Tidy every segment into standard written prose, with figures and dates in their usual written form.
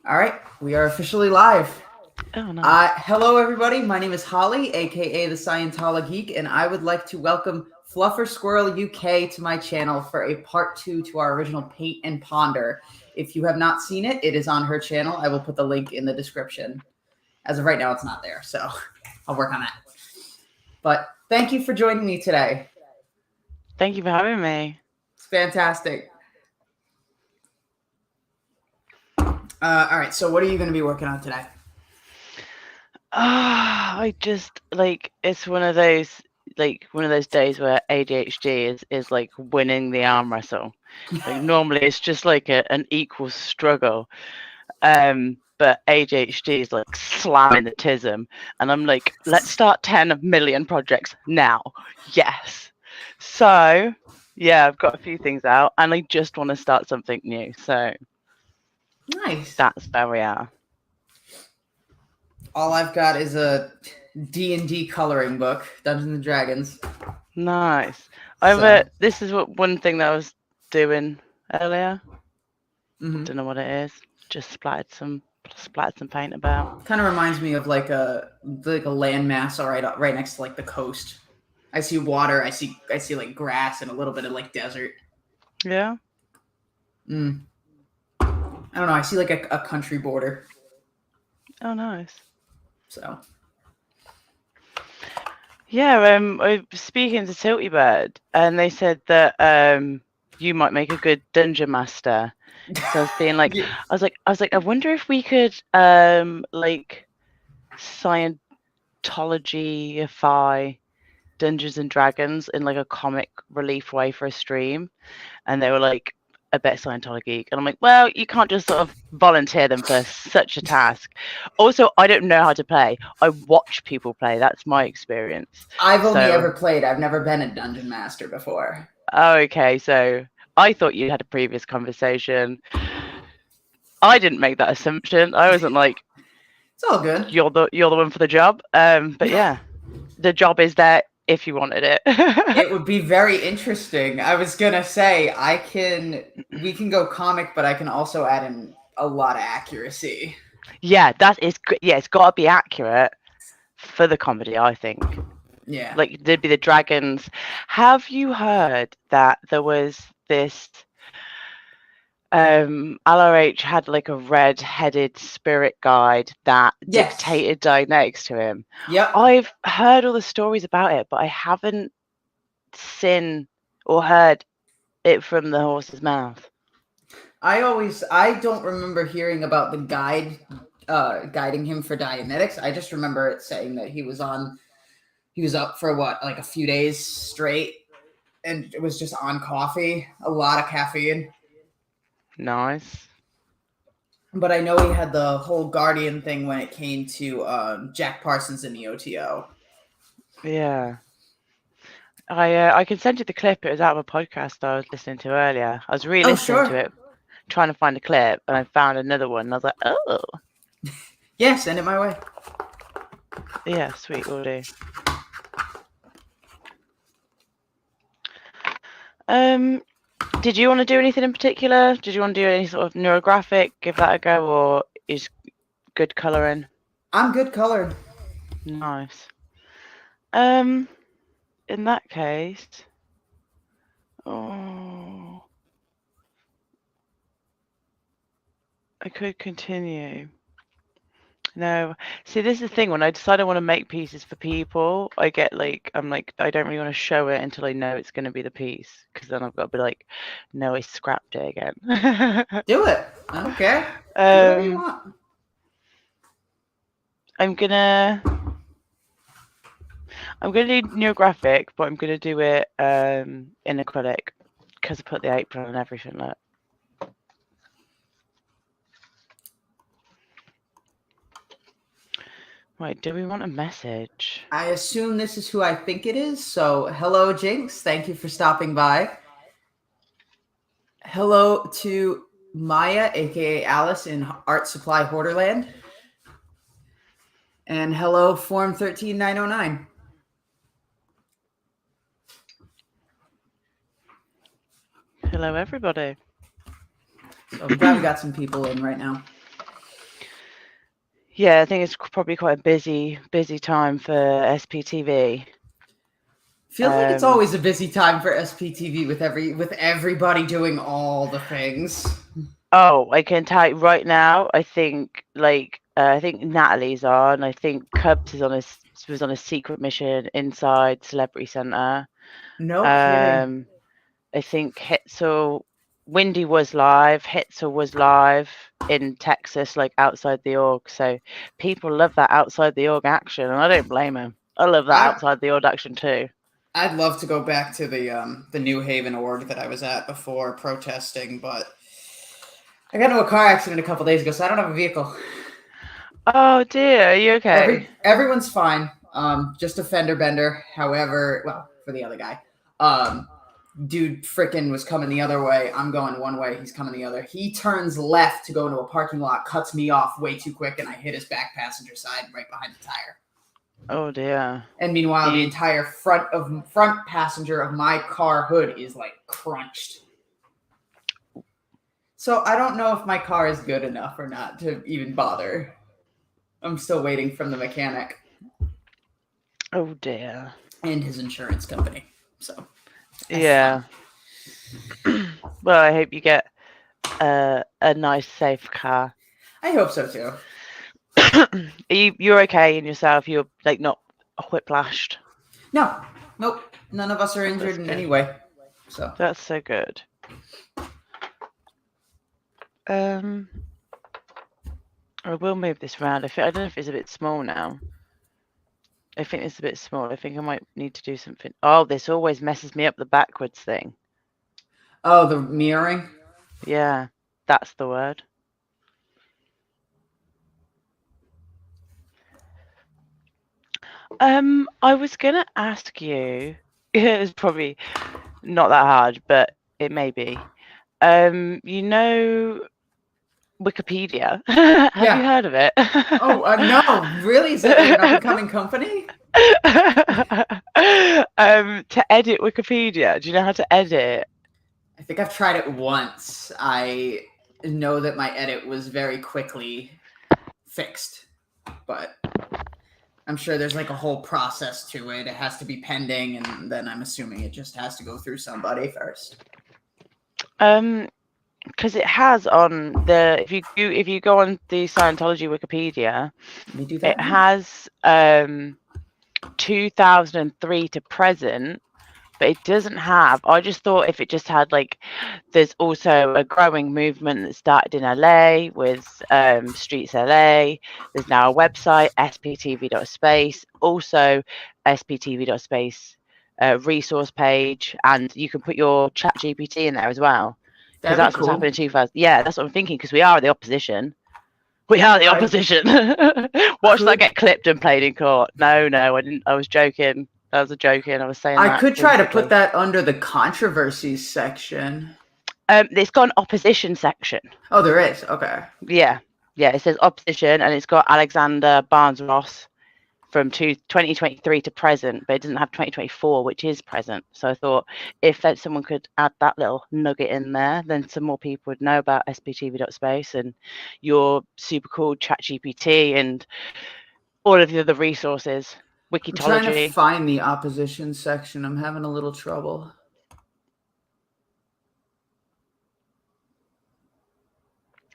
All right, we are officially live. Oh, nice. Hello, everybody. My name is Holly, aka the ScientoloGeek, and I would like to welcome FlufferSquirrelUK to my channel for a part 2 to our original Paint and Ponder. If you have not seen it, it is on her channel. I will put the link in the description. As of right now, it's not there, so I'll work on that. But thank you for joining me today. Thank you for having me. It's fantastic. All right, so what are you going to be working on today? I just it's one of those days where ADHD is like winning the arm wrestle. Like normally it's just like an equal struggle. But ADHD is like slamming the tism, and I'm like, let's start 10 million projects now. Yes. So yeah, I've got a few things out, and I just want to start something new. So Nice. that's where we are. All I've got is a D&D coloring book, Dungeons and Dragons. Nice. This is one thing that I was doing earlier. Mm-hmm. Don't know what it is. Just splattered some paint about. Kind of reminds me of like a landmass, all right next to like the coast. I see water. I see like grass and a little bit of like desert. Yeah. I don't know. I see like a country border. Oh, nice. So. Yeah. I was speaking to Tilty Bird, and they said that you might make a good dungeon master. So I was being like, Yeah. I was like, I wonder if we could like Scientology-ify Dungeons and Dragons in like a comic relief way for a stream. And they were like, I bet Scientology. And I'm like, well, you can't just sort of volunteer them for such a task. Also, I don't know how to play. I watch people play. That's my experience. I've only ever played. I've never been a dungeon master before. Okay, so I thought you had a previous conversation. I didn't make that assumption. I wasn't like, it's all good. You're the one for the job. But yeah, the job is there if you wanted it. It would be very interesting. I was gonna say we can go comic, but I can also add in a lot of accuracy. Yeah, that is yeah, it's got to be accurate for the comedy, I think. Yeah. Like there'd be the dragons. Have you heard that there was this LRH had like a red-headed spirit guide that dictated Dianetics to him? Yep. I've heard all the stories about it, but I haven't seen or heard it from the horse's mouth. I don't remember hearing about the guide guiding him for Dianetics. I just remember it saying that he was up for what, like a few days straight, and it was just on coffee, a lot of caffeine. Nice. But I know he had the whole Guardian thing when it came to Jack Parsons in the OTO. Yeah. I can send you the clip. It was out of a podcast I was listening to earlier. I was re-listening to it, trying to find a clip, and I found another one. And I was like, oh. Yeah, send it my way. Yeah, sweet, will do. Did you want to do anything in particular? Did you want to do any sort of neurographic? Give that a go, or is good colouring? I'm good coloured. Nice. In that case, I could continue. No, see, this is the thing. When I decide I want to make pieces for people, I get like, I'm like, I don't really want to show it until I know it's going to be the piece, because then I've got to be like, no, I scrapped it again. Do it. I don't care. Do whatever you want. I'm gonna do neurographic, but I'm gonna do it in acrylic because I put the apron and everything. Look. Wait, do we want a message? I assume this is who I think it is. So, hello, Jinx. Thank you for stopping by. Hello to Maya, aka Alice in Art Supply Hoarderland. And hello, Form 13909. Hello, everybody. So I'm glad we got some people in right now. Yeah, I think it's probably quite a busy time for SPTV. Feels like it's always a busy time for SPTV with everybody doing all the things. Oh, I can tell you right now. I think I think Natalie's on. I think Cubs was on a secret mission inside Celebrity Center. No kidding. I think Hitzel, Windy was live. Hitzel was live in Texas, like outside the org. So people love that outside the org action, and I don't blame them. I love that outside the org action too. I'd love to go back to the New Haven org that I was at before protesting, but I got into a car accident a couple days ago, so I don't have a vehicle. Oh dear, are you okay? Everyone's fine. Just a fender bender. However, well, for the other guy, dude frickin' was coming the other way. I'm going one way. He's coming the other. He turns left to go into a parking lot, cuts me off way too quick, and I hit his back passenger side right behind the tire. Oh dear. And meanwhile, the entire front passenger of my car hood is like crunched. So I don't know if my car is good enough or not to even bother. I'm still waiting from the mechanic. Oh dear. And his insurance company. So yeah. Well, I hope you get a nice, safe car. I hope so too. You're okay in yourself. You're like not whiplashed. No, nope. None of us are injured in any way. So that's so good. I will move this around. I don't know if it's a bit small now. I think it's a bit small. I think I might need to do something. Oh, this always messes me up, the backwards thing. Oh, the mirroring? Yeah, that's the word. I was gonna ask you. It's probably not that hard, but it may be. You know, Wikipedia. Have you heard of it? Oh no, really? Is that an up-and-coming company? To edit Wikipedia, do you know how to edit? I think I've tried it once. I know that my edit was very quickly fixed, but I'm sure there's like a whole process to it. It has to be pending, and then I'm assuming it just has to go through somebody first. Because it has on the if you go on the Scientology Wikipedia, it has 2003 to present, but it doesn't have. I just thought if it just had like, there's also a growing movement that started in LA with Streets LA. There's now a website, sptv.space, also sptv.space resource page, and you can put your ChatGPT in there as well. Because that's what's happened in 2000. Yeah, that's what I'm thinking, because we are the opposition. We are the opposition. Watch that get clipped and played in court. No, I didn't. I was joking. I was joking. I was saying I could try to put that under the controversies section. It's got an opposition section. Oh, there is? Okay. Yeah. It says opposition, and it's got Alexander Barnes-Ross from 2023 to present, but it doesn't have 2024, which is present. So I thought if someone could add that little nugget in there, then some more people would know about sptv.space and your super cool ChatGPT and all of the other resources. Wikitology. I'm trying to find the opposition section. I'm having a little trouble.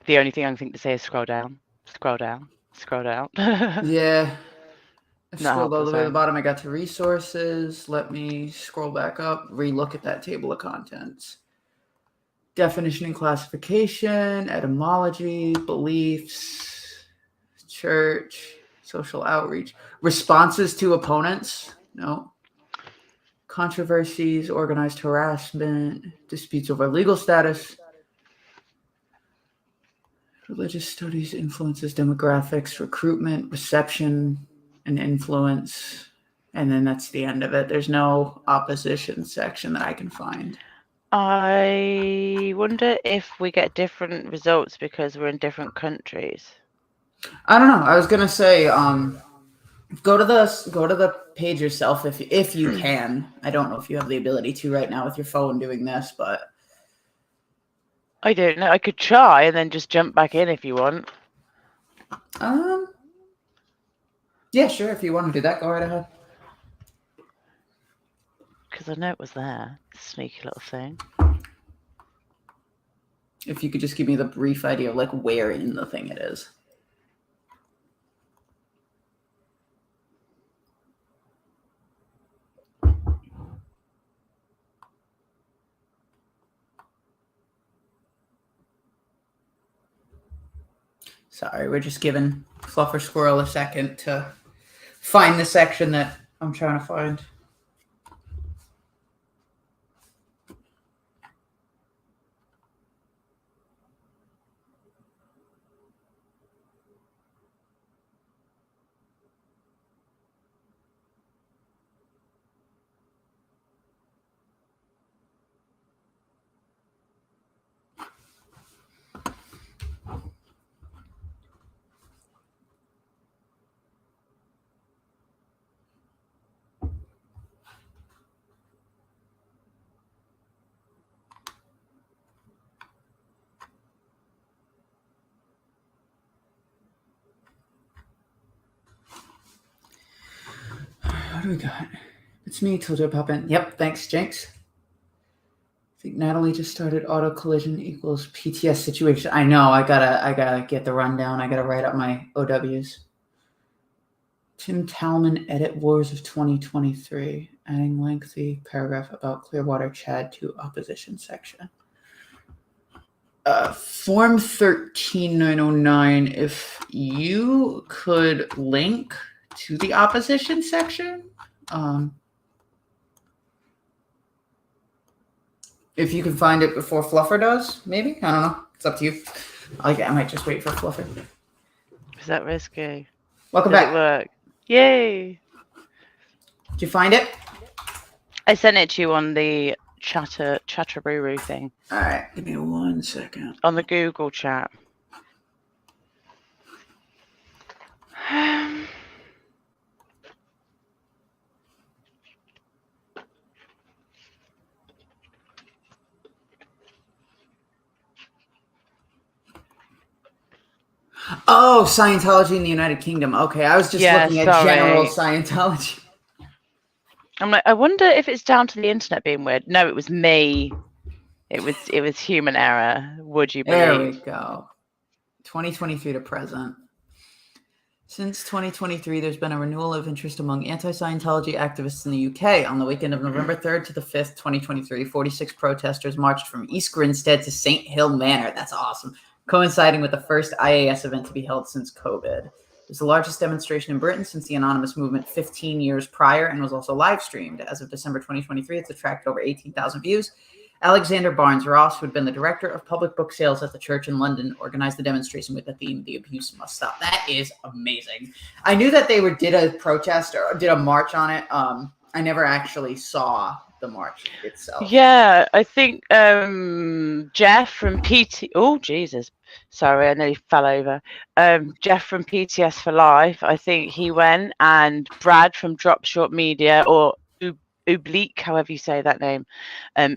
The only thing I think to say is scroll down. Yeah. I scrolled all the way to the bottom. I got to resources. Let me scroll back up, relook at that table of contents. Definition and classification, etymology, beliefs, church, social outreach, responses to opponents. No. Controversies, organized harassment, disputes over legal status, religious studies, influences, demographics, recruitment, reception, and influence, and then that's the end of it. There's no opposition section that I can find. I wonder if we get different results because we're in different countries. I don't know. I was gonna say, go to the page yourself if you can. I don't know if you have the ability to right now with your phone doing this, but I don't know. I could try and then just jump back in if you want. Yeah, sure. If you want to do that, go right ahead. Because I know it was there. Sneaky little thing. If you could just give me the brief idea of like where in the thing it is. Sorry, we're just giving Fluffer Squirrel a second to find the section that I'm trying to find. What do we got? It's me, told you to pop in. Yep, thanks, Jinx. I think Natalie just started auto collision equals PTS situation. I know, I gotta get the rundown. I gotta write up my OWs. Tim Talman, edit Wars of 2023, adding lengthy paragraph about Clearwater Chad to opposition section. Form 13909, if you could link to the opposition section, if you can find it before Fluffer does, maybe? I don't know. It's up to you. I might just wait for Fluffer. Is that risky? Welcome Does back. it work? Yay! Did you find it? I sent it to you on the Chatteroo thing. All right, give me 1 second. On the Google chat. Oh, Scientology in the United Kingdom. Okay, I was just looking at general Scientology. I'm like, I wonder if it's down to the internet being weird. No, it was me. It was human error. Would you believe? There we go. 2023 to present. Since 2023, there's been a renewal of interest among anti-Scientology activists in the UK. On the weekend of November 3rd to the 5th, 2023, 46 protesters marched from East Grinstead to St. Hill Manor. That's awesome. Coinciding with the first IAS event to be held since COVID. It was the largest demonstration in Britain since the Anonymous movement 15 years prior and was also live streamed. As of December 2023, it's attracted over 18,000 views. Alexander Barnes-Ross, who had been the director of public book sales at the church in London, organized the demonstration with the theme, "The Abuse Must Stop." That is amazing. I knew that they did a protest or did a march on it. I never actually saw the march itself. Yeah, I think Jeff from PT... Oh, Jesus. Sorry, I nearly fell over. Jeff from PTS for Life, I think he went, and Brad from Drop Short Media, or Oblique, however you say that name,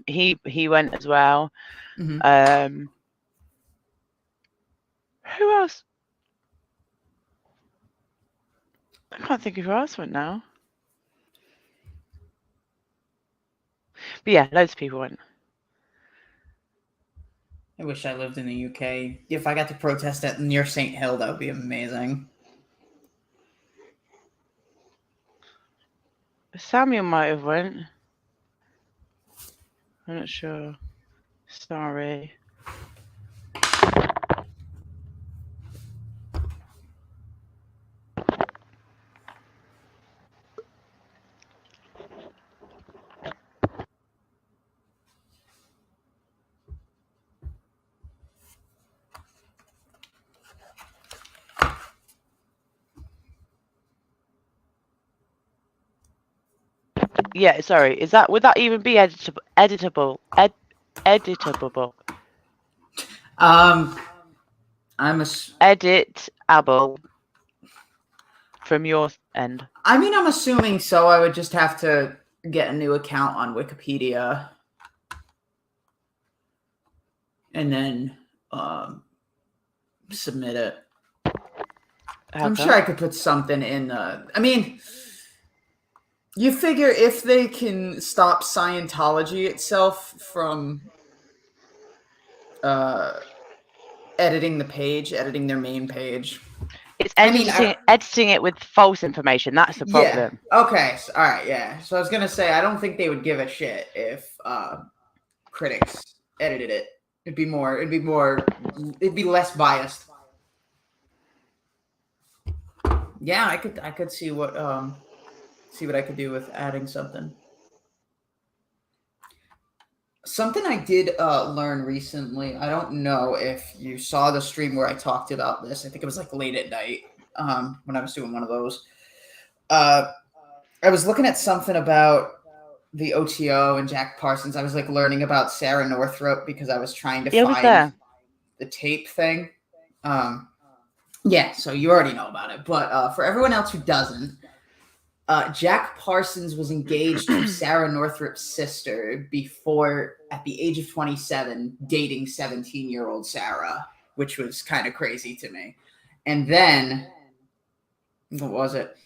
he went as well. Mm-hmm. Who else? I can't think of who else went now. But yeah, loads of people went. I wish I lived in the UK. If I got to protest at near St. Hill, that would be amazing. Samuel might have went. I'm not sure. Sorry. Yeah, sorry. Would that even be editable? Editable. I'm editable from your end. I mean, I'm assuming so. I would just have to get a new account on Wikipedia and then submit it. I'm sure I could put something in. I mean, you figure if they can stop Scientology itself from editing their main page. It's editing it with false information. That's the problem. Yeah. Okay. So, all right. Yeah. So I was gonna say I don't think they would give a shit if critics edited it. It'd be less biased. Yeah, I could see what I could do with adding something. Something I did learn recently. I don't know if you saw the stream where I talked about this. I think it was like late at night when I was doing one of those. I was looking at something about the OTO and Jack Parsons. I was like learning about Sarah Northrop because I was trying to find the tape thing. Yeah, so you already know about it. But for everyone else who doesn't, Jack Parsons was engaged to Sarah Northrop's sister before, at the age of 27, dating 17-year-old Sarah, which was kind of crazy to me. And then, what was it?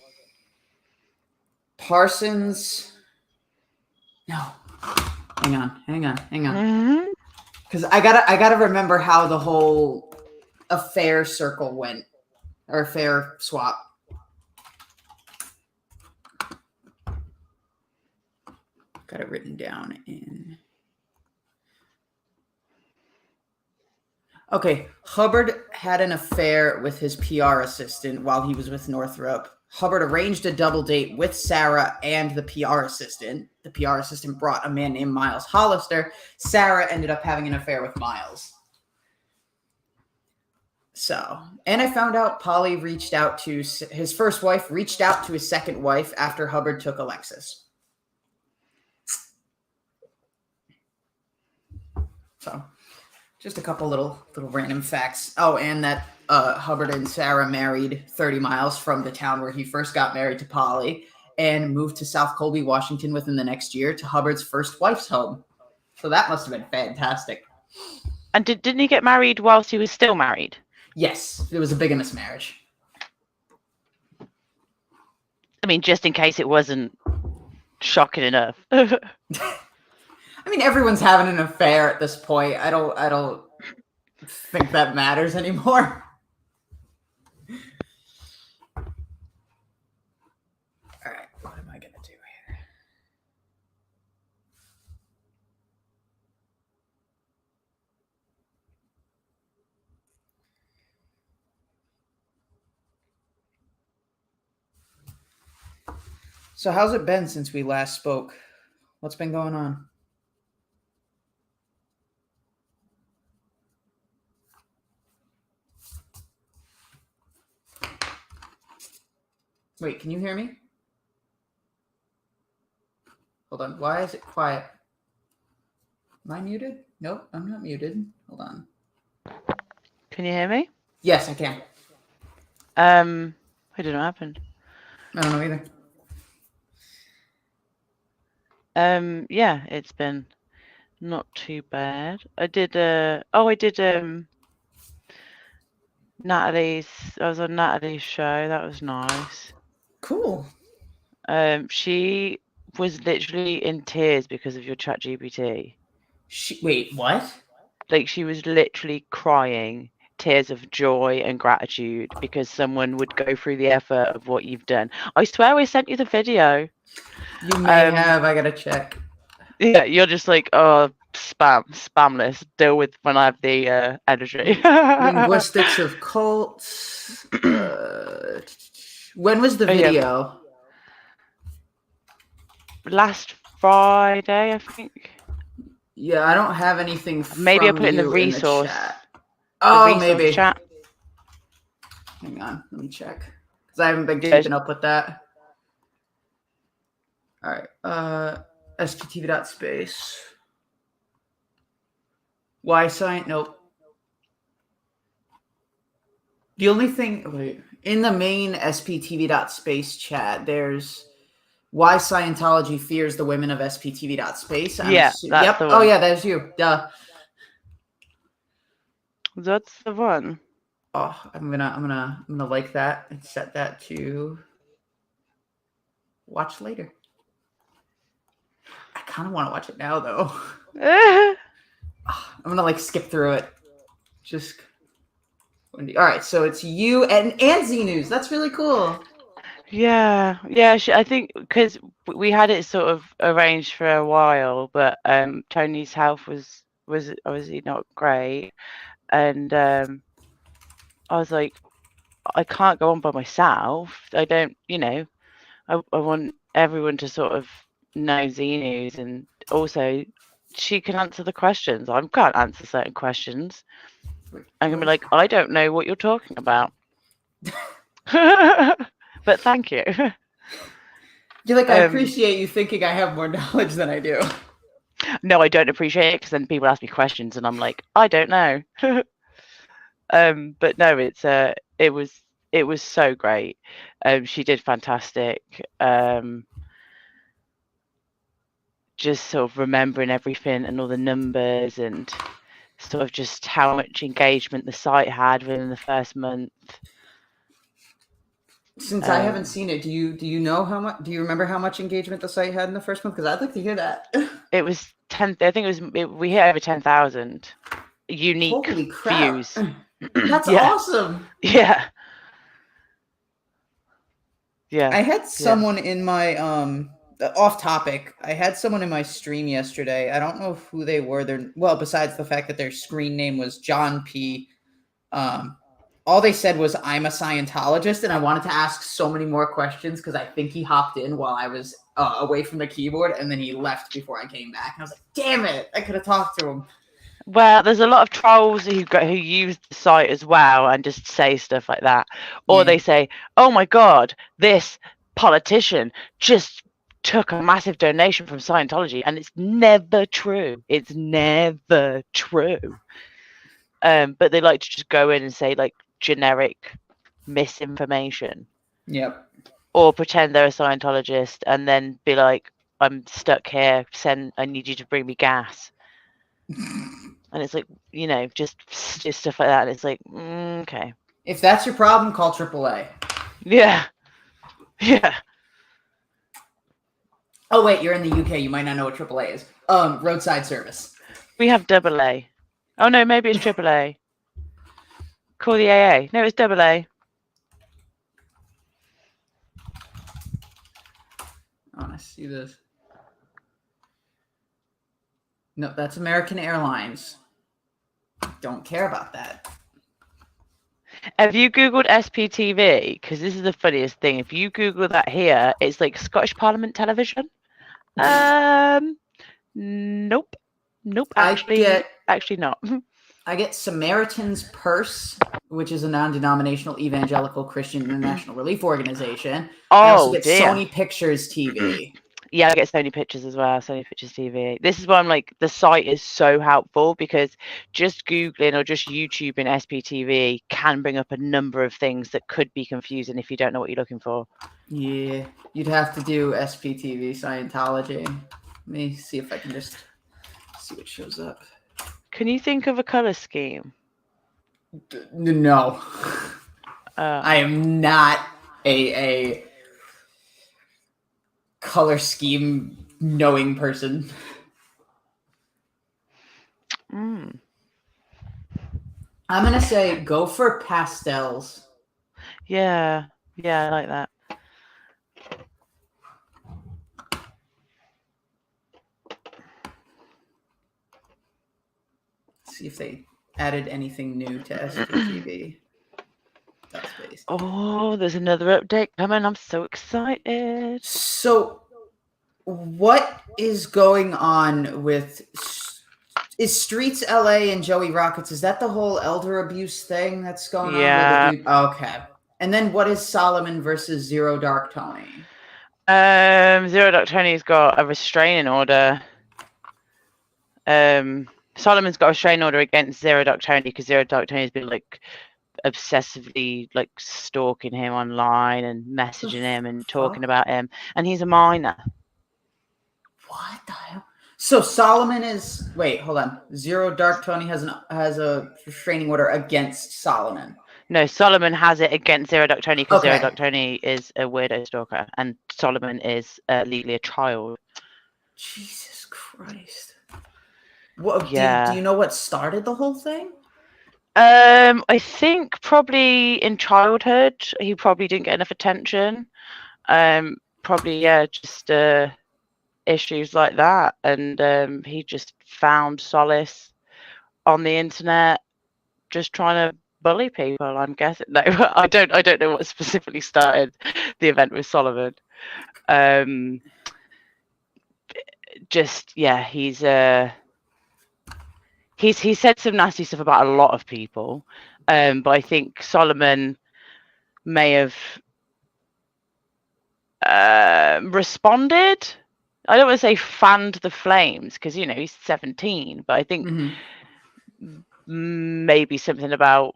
Parsons. No, hang on. Because I gotta remember how the whole affair circle went, or affair swap. Got it written down in. Okay, Hubbard had an affair with his PR assistant while he was with Northrop. Hubbard arranged a double date with Sarah and the PR assistant. The PR assistant brought a man named Miles Hollister. Sarah ended up having an affair with Miles. So, and I found out Polly reached out to his first wife, reached out to his second wife after Hubbard took Alexis. So, just a couple little random facts. Oh, and that Hubbard and Sarah married 30 miles from the town where he first got married to Polly and moved to South Colby, Washington within the next year to Hubbard's first wife's home. So that must have been fantastic. And didn't he get married whilst he was still married? Yes, it was a bigamous marriage. I mean, just in case it wasn't shocking enough. I mean, everyone's having an affair at this point. I don't think that matters anymore. All right, what am I gonna do here? So how's it been since we last spoke? What's been going on? Wait, can you hear me? Hold on. Why is it quiet? Am I muted? Nope, I'm not muted. Hold on. Can you hear me? Yes, I can. I don't know what happened. I don't know either. Yeah, it's been not too bad. I did Natalie's. I was on Natalie's show. That was nice. Cool. She was literally in tears because of your ChatGPT. Wait, what? Like, she was literally crying, tears of joy and gratitude because someone would go through the effort of what you've done. I swear I sent you the video. You may have. I gotta check. Yeah, you're just like, oh, spamless. Deal with when I have the energy. Linguistics of cults. When was the video? Last Friday, I think. Yeah, I don't have anything. Maybe I put it in the resource. chat. Oh, the resource maybe. Chat. Hang on, let me check because I haven't been keeping up with that. All right, SPTV.space. Why science? Nope. The only thing, wait, in the main SPTV.space chat, there's why Scientology fears the women of SPTV.space. Yeah, yep. Oh yeah, that's you. Duh. That's the one. Oh, I'm gonna like that and set that to watch later. I kind of want to watch it now though. I'm gonna like skip through it. Just all right. So it's you and Z News. That's really cool. Yeah, I think because we had it sort of arranged for a while, but Tony's health was obviously not great, and I was like, I can't go on by myself. I don't, I want everyone to sort of know Z News, and also she can answer the questions. I can't answer certain questions. I'm gonna be like, I don't know what you're talking about. But thank you. You're like, I appreciate you thinking I have more knowledge than I do. No, I don't appreciate it because then people ask me questions and I'm like, I don't know. But no, it was so great. She did fantastic. Just sort of remembering everything and all the numbers and sort of just how much engagement the site had within the first month. Since I haven't seen it, do you know how much? Do you remember how much engagement the site had in the first month? Because I'd like to hear that. It was 10. I think we hit over 10,000 unique views. That's awesome. Yeah. Yeah. I had someone in my off topic. I had someone in my stream yesterday. I don't know who they were. Besides the fact that their screen name was John P. All they said was, I'm a Scientologist, and I wanted to ask so many more questions because I think he hopped in while I was away from the keyboard, and then he left before I came back. And I was like, damn it, I could have talked to him. Well, there's a lot of trolls who use the site as well and just say stuff like that. Or they say, oh my God, this politician just took a massive donation from Scientology, and it's never true. It's never true. But they like to just go in and say like generic misinformation. Yep. Or pretend they're a Scientologist and then be like, I'm stuck here, I need you to bring me gas. And it's like, just stuff like that. And it's like, okay. If that's your problem, call AAA. Yeah. Yeah. Oh, wait, you're in the UK. You might not know what AAA is. Roadside service. We have AA. Oh, no, maybe it's AAA. Call the AA. No, it's AA. I want to see this. No, that's American Airlines. Don't care about that. Have you Googled SPTV? Because this is the funniest thing. If you Google that here, it's like Scottish Parliament Television. Nope. Actually not. I get Samaritan's Purse, which is a non-denominational evangelical Christian international relief organization. I also get Sony Pictures TV. Yeah, I get Sony Pictures as well, Sony Pictures TV. This is why I'm like, the site is so helpful because just Googling or just YouTubing SPTV can bring up a number of things that could be confusing if you don't know what you're looking for. Yeah, you'd have to do SPTV Scientology. Let me see if I can just see what shows up. Can you think of a color scheme? No. I am not a color scheme knowing person. I'm gonna say go for pastels. Yeah, I like that. See if they added anything new to SPTV. Oh, there's another update coming. I'm so excited. So, what is going on with... Is Streets LA and Joey Rockets, is that the whole elder abuse thing that's going on? Yeah. Okay. And then what is Solomon versus Zero Dark Tony? Zero Dark Tony's got a restraining order. Solomon's got a restraining order against Zero Dark Tony because Zero Dark Tony's been like obsessively like stalking him online and messaging him and talking about him, and he's a minor. What the hell? So Solomon is... Wait, hold on. Zero Dark Tony has a restraining order against Solomon. No, Solomon has it against Zero Dark Tony because Okay. Zero Dark Tony is a weirdo stalker, and Solomon is legally a child. Jesus Christ. What Yeah. do you know what started the whole thing? I think probably in childhood he probably didn't get enough attention. Probably just issues like that, and he just found solace on the internet, just trying to bully people. I'm guessing. No, I don't know what specifically started the event with Solomon. Just he's said some nasty stuff about a lot of people, but I think Solomon may have responded. I don't want to say fanned the flames because he's 17, but I think maybe something about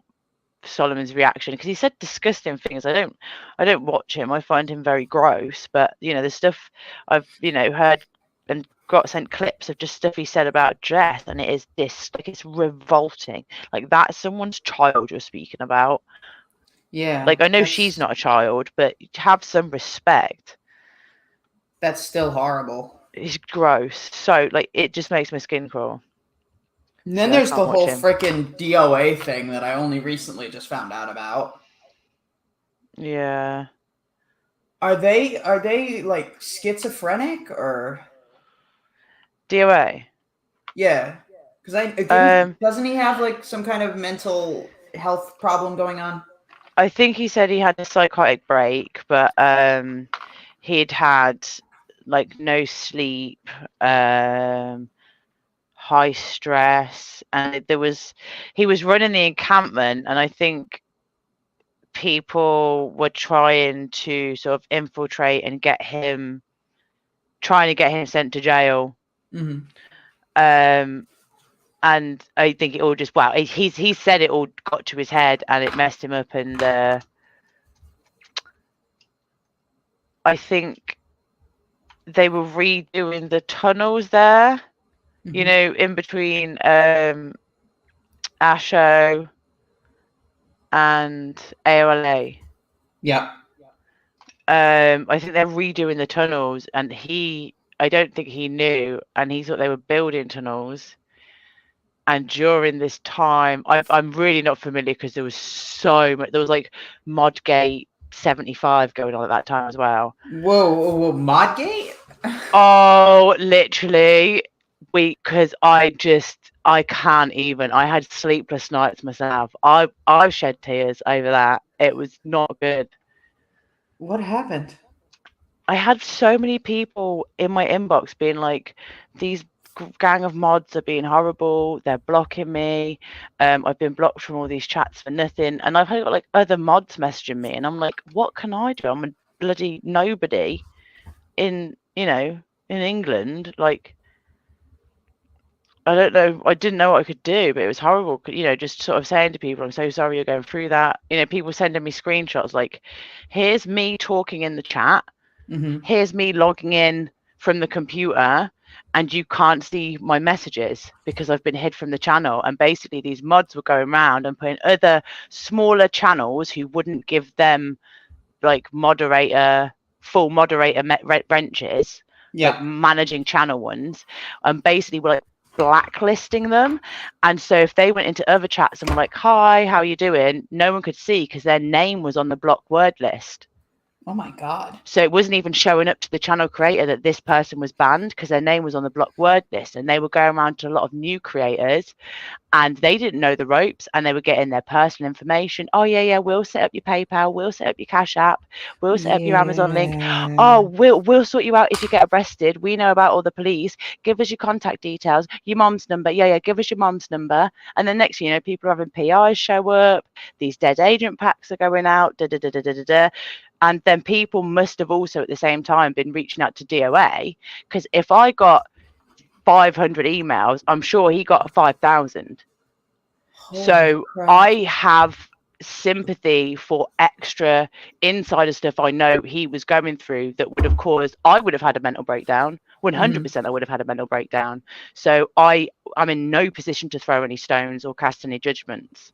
Solomon's reaction, because he said disgusting things. I don't watch him. I find him very gross, but the stuff I've heard and got sent clips of just stuff he said about Jess, and it is it's revolting. Like, that's someone's child you're speaking about. Yeah. Like, I know she's not a child, but have some respect. That's still horrible. It's gross. So, like, it just makes my skin crawl. And then there's the whole freaking DOA thing that I only recently just found out about. Yeah. Are they like schizophrenic or DOA? Yeah, because doesn't he have like some kind of mental health problem going on? I think he said he had a psychotic break, but he'd had like no sleep, high stress, and he was running the encampment, and I think people were trying to sort of infiltrate and trying to get him sent to jail. And I think it all just he said it all got to his head and it messed him up, and I think they were redoing the tunnels there, in between Asho and AOLA. Yeah. I think they're redoing the tunnels, and I don't think he knew, and he thought they were building tunnels. And during this time, I'm really not familiar because there was so much. There was like Modgate 75 going on at that time as well. Whoa, Modgate? Oh, literally, because I can't even. I had sleepless nights myself. I've shed tears over that. It was not good. What happened? I had so many people in my inbox being like, these gang of mods are being horrible, they're blocking me, I've been blocked from all these chats for nothing, and I've had like other mods messaging me, and I'm like, what can I do? I'm a bloody nobody in England. Like, I don't know, I didn't know what I could do, but it was horrible, just sort of saying to people, I'm so sorry you're going through that. People sending me screenshots like, here's me talking in the chat, here's me logging in from the computer, and you can't see my messages because I've been hid from the channel. And basically these mods were going around and putting other smaller channels who wouldn't give them like full moderator wrenches, like managing channel ones, and basically were like blacklisting them. And so if they went into other chats and were like, hi, how are you doing, no one could see because their name was on the blocked word list. Oh my God. So it wasn't even showing up to the channel creator that this person was banned because their name was on the blocked word list, and they were going around to a lot of new creators and they didn't know the ropes, and they were getting their personal information. Oh yeah, we'll set up your PayPal, we'll set up your Cash App, we'll set up your Amazon link. Oh, we'll sort you out if you get arrested. We know about all the police. Give us your contact details, your mom's number. Yeah, give us your mom's number. And then next thing people are having PIs show up. These dead agent packs are going out. And then people must have also at the same time been reaching out to DOA, because if I got 500 emails, I'm sure he got 5,000. So crap. I have sympathy for extra insider stuff I know he was going through that would have caused, I would have had a mental breakdown. 100% I would have had a mental breakdown. So I'm in no position to throw any stones or cast any judgments.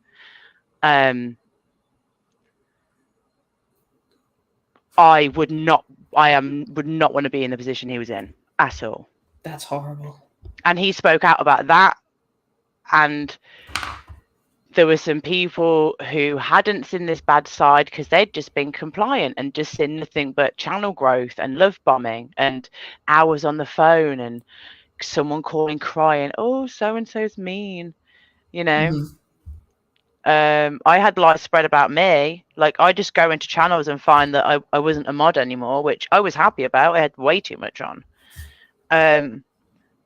I would not want to be in the position he was in at all. That's horrible. And he spoke out about that. And there were some people who hadn't seen this bad side because they'd just been compliant and just seen nothing but channel growth and love bombing and hours on the phone and someone calling crying, oh, so and so's mean, you know. I had lies spread about me. Like, I just go into channels and find that I wasn't a mod anymore, which I was happy about. I had way too much on.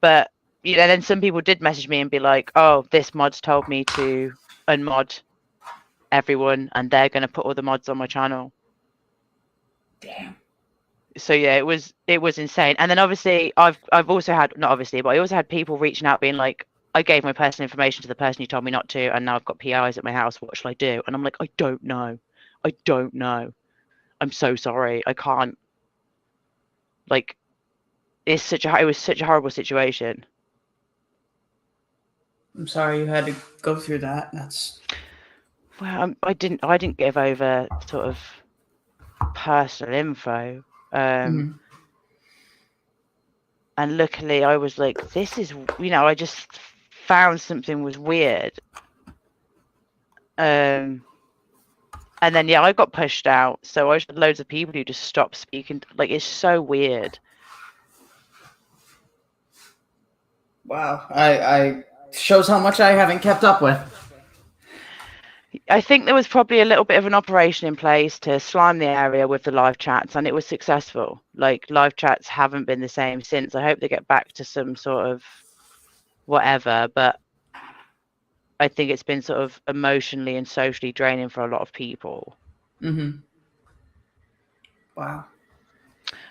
But you know, then some people did message me and be like, oh, this mod's told me to unmod everyone and they're going to put all the mods on my channel. Damn. So yeah, it was insane. And then obviously I've also had, not obviously, but I also had people reaching out being like, I gave my personal information to the person who told me not to, and now I've got PIs at my house. What shall I do? And I'm like, I don't know. I'm so sorry. I can't. Like, it was such a horrible situation. I'm sorry you had to go through that. That's Well, I didn't give over sort of personal info. And luckily I was like, this is, you know, I just found something was weird. And then yeah, I got pushed out. So I had loads of people who just stopped speaking. Like, it's so weird. wow. I shows how much I haven't kept up with. I think there was probably a little bit of an operation in place to slime the area with the live chats, and it was successful. Like, live chats haven't been the same since. I hope they get back to some sort of whatever, but I think it's been sort of emotionally and socially draining for a lot of people. Wow.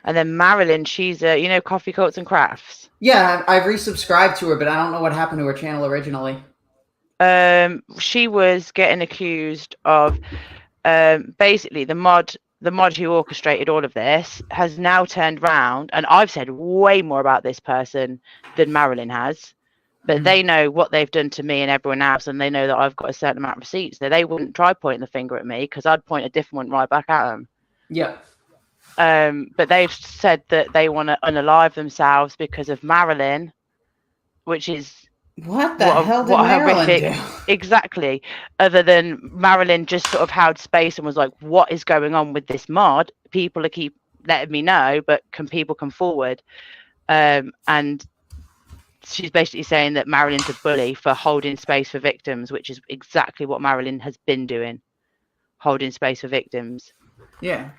And then Marilyn, she's you know, Coffee Cults and Crafts. Yeah, I've resubscribed to her, but I don't know what happened to her channel originally. She was getting accused of basically the mod who orchestrated all of this has now turned round, and I've said way more about this person than Marilyn has, but they know what they've done to me and everyone else, and they know that I've got a certain amount of receipts, so they wouldn't try pointing the finger at me because I'd point a different one right back at them. Yeah. But they've said that they want to unalive themselves because of Marilyn, which is What the hell did Marilyn do? Exactly. Other than Marilyn just sort of held space and was like, what is going on with this mod? People are keep letting me know, but can people come forward? And she's basically saying that Marilyn's a bully for holding space for victims, which is exactly what Marilyn has been doing, holding space for victims. Yeah.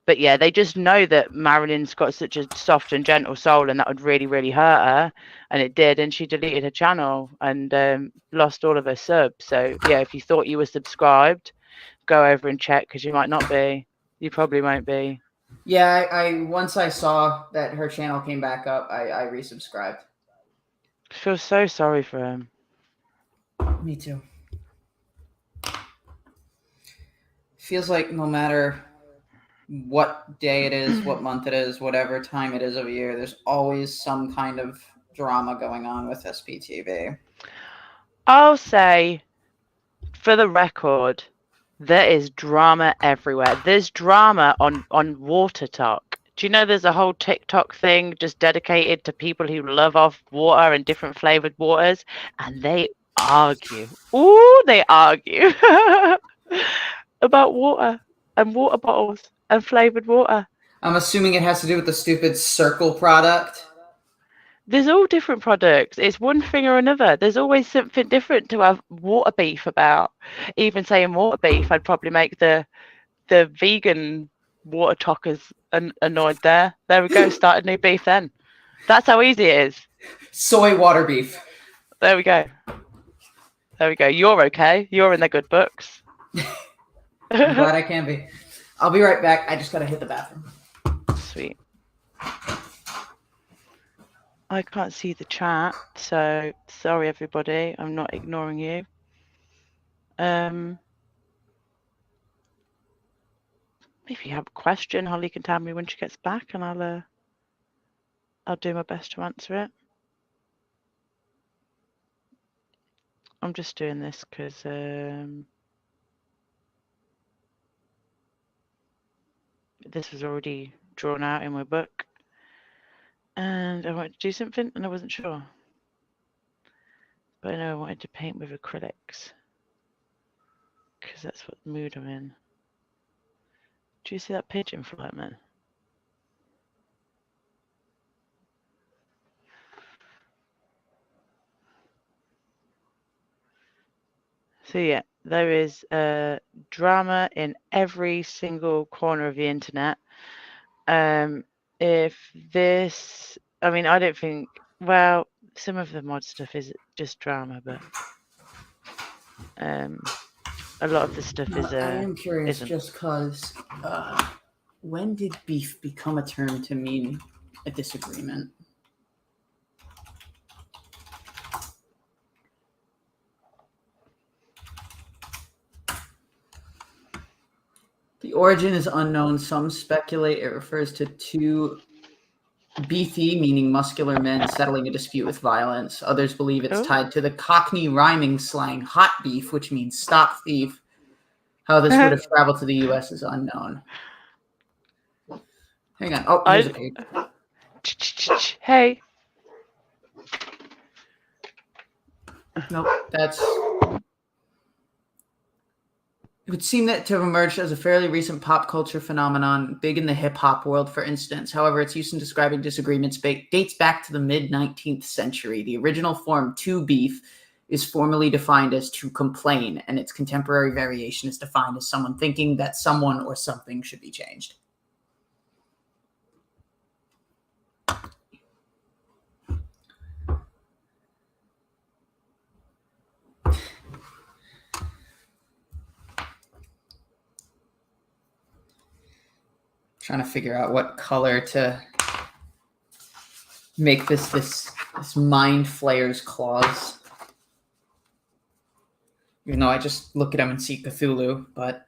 But yeah, they just know that Marilyn's got such a soft and gentle soul, and that would really, really hurt her, and it did. And she deleted her channel and lost all of her subs. So yeah, if you thought you were subscribed, go over and check, because you might not be. You probably won't be. Yeah, I once I saw that her channel came back up, I resubscribed. I feel so sorry for him. Me too. Feels like no matter what day it is, what month it is, whatever time it is of year, there's always some kind of drama going on with SPTV. I'll say, for the record, there is drama everywhere. There's drama on Water Talk. Do you know there's a whole TikTok thing just dedicated to people who love off water and different flavored waters, and they argue. Ooh, they argue about water and water bottles and flavored water. I'm assuming it has to do with the stupid Circle product. There's all different products. It's one thing or another. There's always something different to have water beef about. Even saying water beef, I'd probably make the vegan water talkers annoyed there. There we go. Start a new beef then. That's how easy it is. Soy water beef. There we go. There we go. You're okay. You're in the good books. I'm glad I can be. I'll be right back. I just gotta hit the bathroom. Sweet. I can't see the chat, so sorry everybody. I'm not ignoring you. If you have a question, Holly can tell me when she gets back, and I'll do my best to answer it. I'm just doing this because this was already drawn out in my book, and I wanted to do something, and I wasn't sure. But I know I wanted to paint with acrylics, because that's what mood I'm in. Do you see that pigeon flight, man? So yeah, there is drama in every single corner of the internet. If this, I mean, I don't think, well, some of the mod stuff is just drama, but a lot of the stuff is I am curious, isn't. just because when did beef become a term to mean a disagreement? The origin is unknown. Some speculate it refers to two beefy, meaning muscular men settling a dispute with violence. Others believe it's tied to the Cockney rhyming slang hot beef, which means stop thief. How this would have traveled to the U.S. is unknown. Hang on. Oh, here's a page. Hey. Nope, that's... It would seem that to have emerged as a fairly recent pop culture phenomenon, big in the hip-hop world, for instance. However, its use in describing disagreements dates back to the mid-19th century. The original form, to beef, is formally defined as to complain, and its contemporary variation is defined as someone thinking that someone or something should be changed. Trying to figure out what color to make this mind flayer's claws. Even though I just look at them and see Cthulhu, but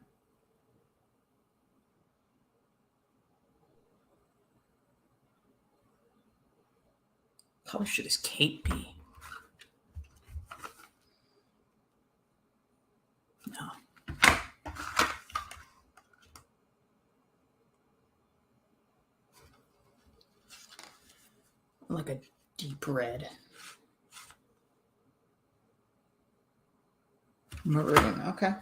what color should his cape be? No. Like a deep red. Maroon, okay.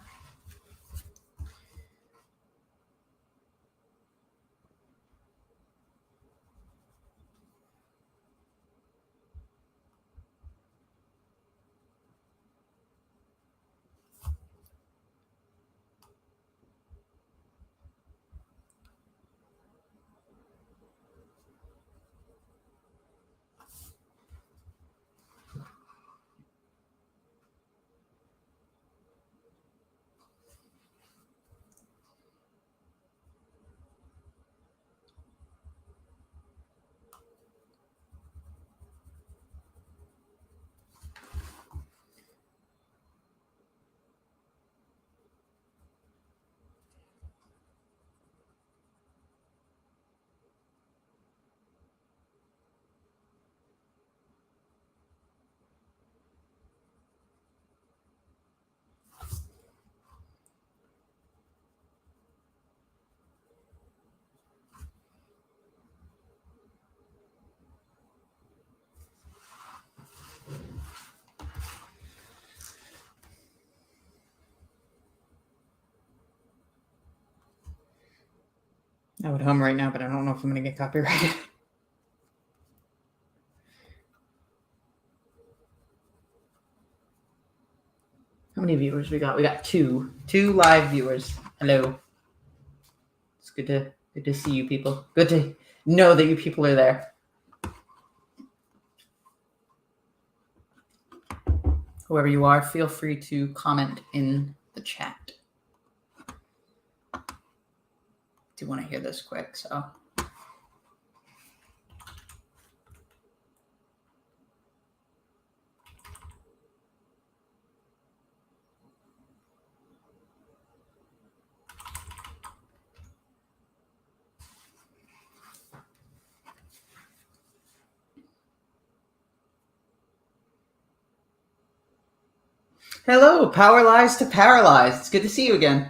I would hum right now, but I don't know if I'm going to get copyrighted. How many viewers we got? We got two live viewers. Hello. It's good to see you people. Good to know that you people are there. Whoever you are, feel free to comment in the chat. Do want to hear this quick, so. Hello, Power Lies to Paralyzed. It's good to see you again.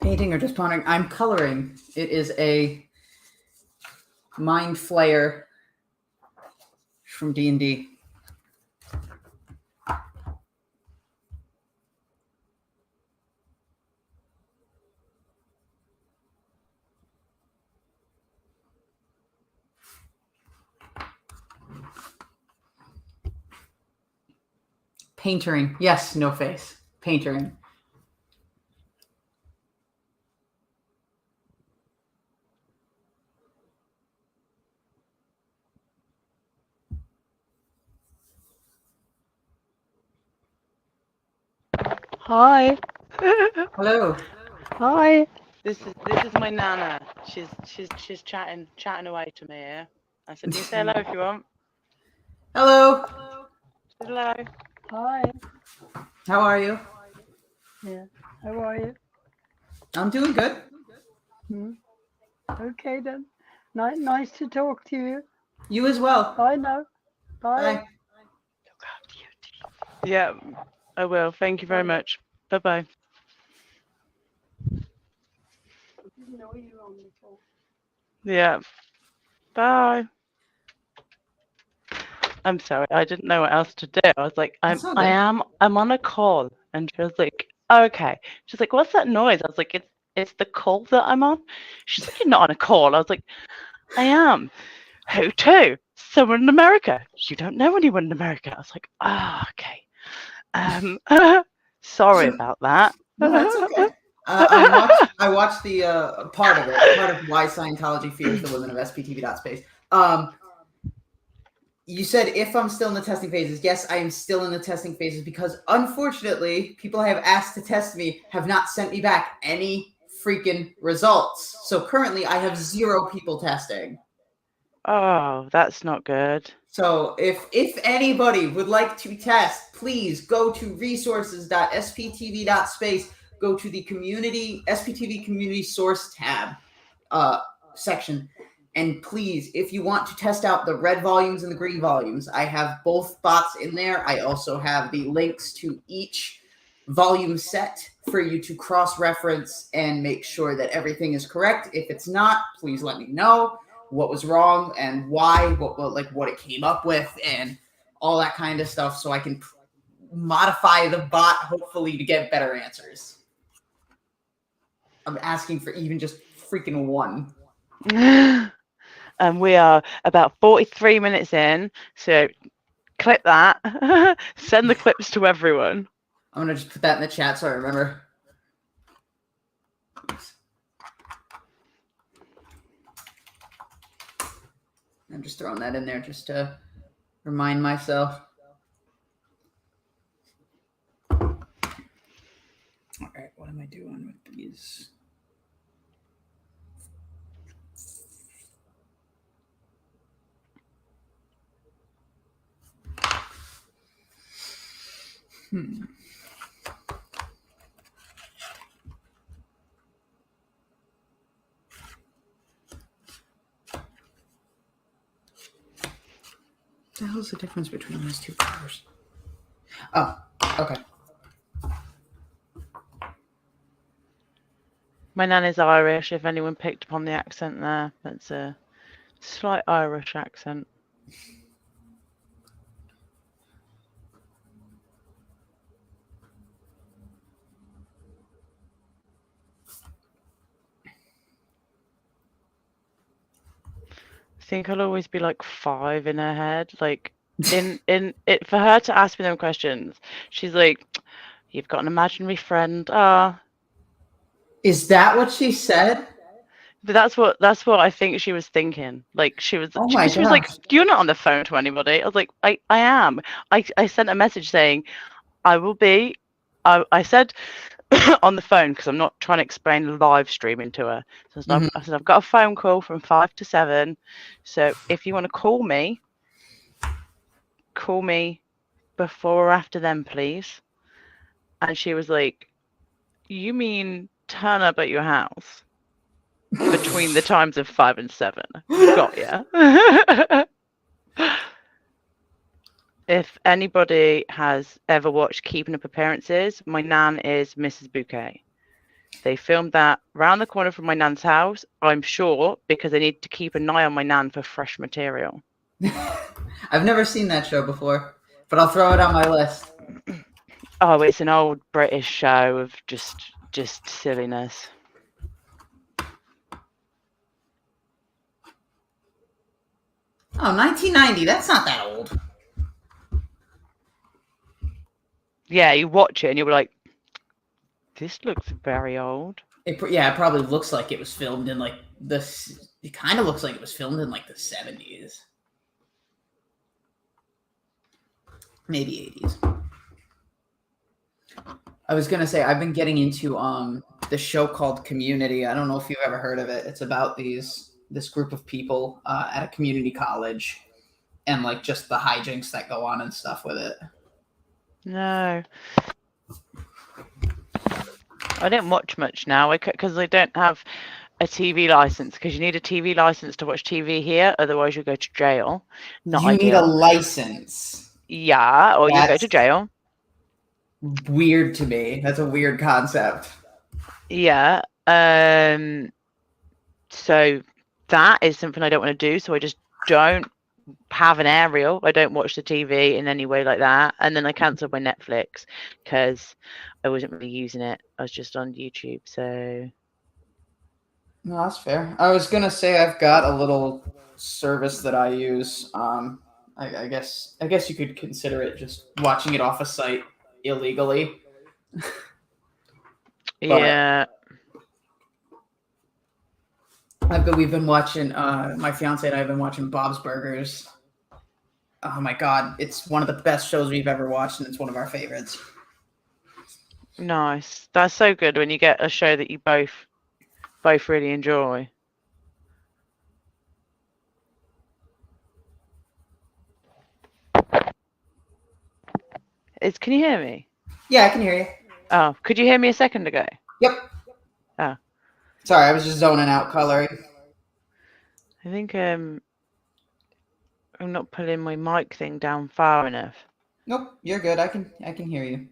Painting or just pondering? I'm coloring. It is a Mind Flayer from D&D. Paintering. Yes, no face. Paintering. Hi. Hello. Hi. This is my nana. She's chatting away to me here. I said, you say hello if you want. Hello. Hello. Hi. How are you? Yeah. How are you? I'm doing good. Okay then. Nice to talk to you. You as well. Bye now. Bye. Bye. Yeah, I will. Thank you very much. Bye bye. Yeah. Bye. I'm sorry. I didn't know what else to do. I was like, I'm on a call, and she was like, okay. She's like, what's that noise? I was like, it's the call that I'm on. She's like, you're not on a call. I was like, I am. Who to? Someone in America. You don't know anyone in America. I was like, okay. Sorry about that. No, that's okay. I watched the part of why Scientology fears the women of SPTV.space. You said if I'm still in the testing phases. Yes, I am still in the testing phases because unfortunately, people I have asked to test me have not sent me back any freaking results. So currently, I have 0 people testing. Oh, that's not good. So if anybody would like to test, please go to resources.sptv.space. Go to the community SPTV community source tab section. And please, if you want to test out the red volumes and the green volumes, I have both bots in there. I also have the links to each volume set for you to cross-reference and make sure that everything is correct. If it's not, please let me know what was wrong and why, what it came up with, and all that kind of stuff, so I can modify the bot, hopefully, to get better answers. I'm asking for even just freaking one. And we are about 43 minutes in, so clip that. Send the clips to everyone. I'm going to just put that in the chat so I remember. I'm just throwing that in there just to remind myself. All right, what am I doing with these? What the hell is the difference between those two colors? Oh, okay. My nan is Irish, if anyone picked up on the accent there. That's a slight Irish accent. I think I'll always be like 5 in her head. Like in it for her to ask me them questions, she's like, you've got an imaginary friend. Is that what she said? But that's what I think she was thinking. Like she was Oh my she was like, gosh. you're not on the phone to anybody. I was like, I am. I sent a message saying I will be. I said on the phone, because I'm not trying to explain live streaming to her. So I said, I've got a phone call from 5 to 7. So if you want to call me before or after then, please. And she was like, you mean turn up at your house between the times of 5 and 7? Got ya. If anybody has ever watched Keeping Up Appearances, my nan is Mrs. Bouquet. They filmed that round the corner from my nan's house, I'm sure, because they need to keep an eye on my nan for fresh material. I've never seen that show before, but I'll throw it on my list. Oh, it's an old British show of just silliness. Oh, 1990. That's not that old. Yeah, you watch it and you'll be like, this looks very old. It probably looks like it was filmed in like this. It kind of looks like it was filmed in like the 70s, maybe 80s. I was gonna say I've been getting into this show called Community. I don't know if you've ever heard of it. It's about this group of people at a community college, and like just the hijinks that go on and stuff with it. No. I don't watch much now because I don't have a TV license, because you need a TV license to watch TV here, otherwise you'll go to jail. Not you ideal. need a license. Yeah, or you go to jail. Weird to me. That's a weird concept. Yeah. So that is something I don't want to do. So I just don't have an aerial. I don't watch the TV in any way like that. And then I cancelled my Netflix because I wasn't really using it. I was just on YouTube. So no, that's fair. I was gonna say I've got a little service that I use. I guess you could consider it just watching it off a site illegally. Yeah. We've been watching. My fiance and I have been watching Bob's Burgers. Oh my god, it's one of the best shows we've ever watched, and it's one of our favorites. Nice. That's so good when you get a show that you both really enjoy. Can you hear me? Yeah, I can hear you. Oh, could you hear me a second ago? Yep. Oh. Sorry, I was just zoning out coloring. I think I'm not pulling my mic thing down far enough. Nope, you're good. I can hear you.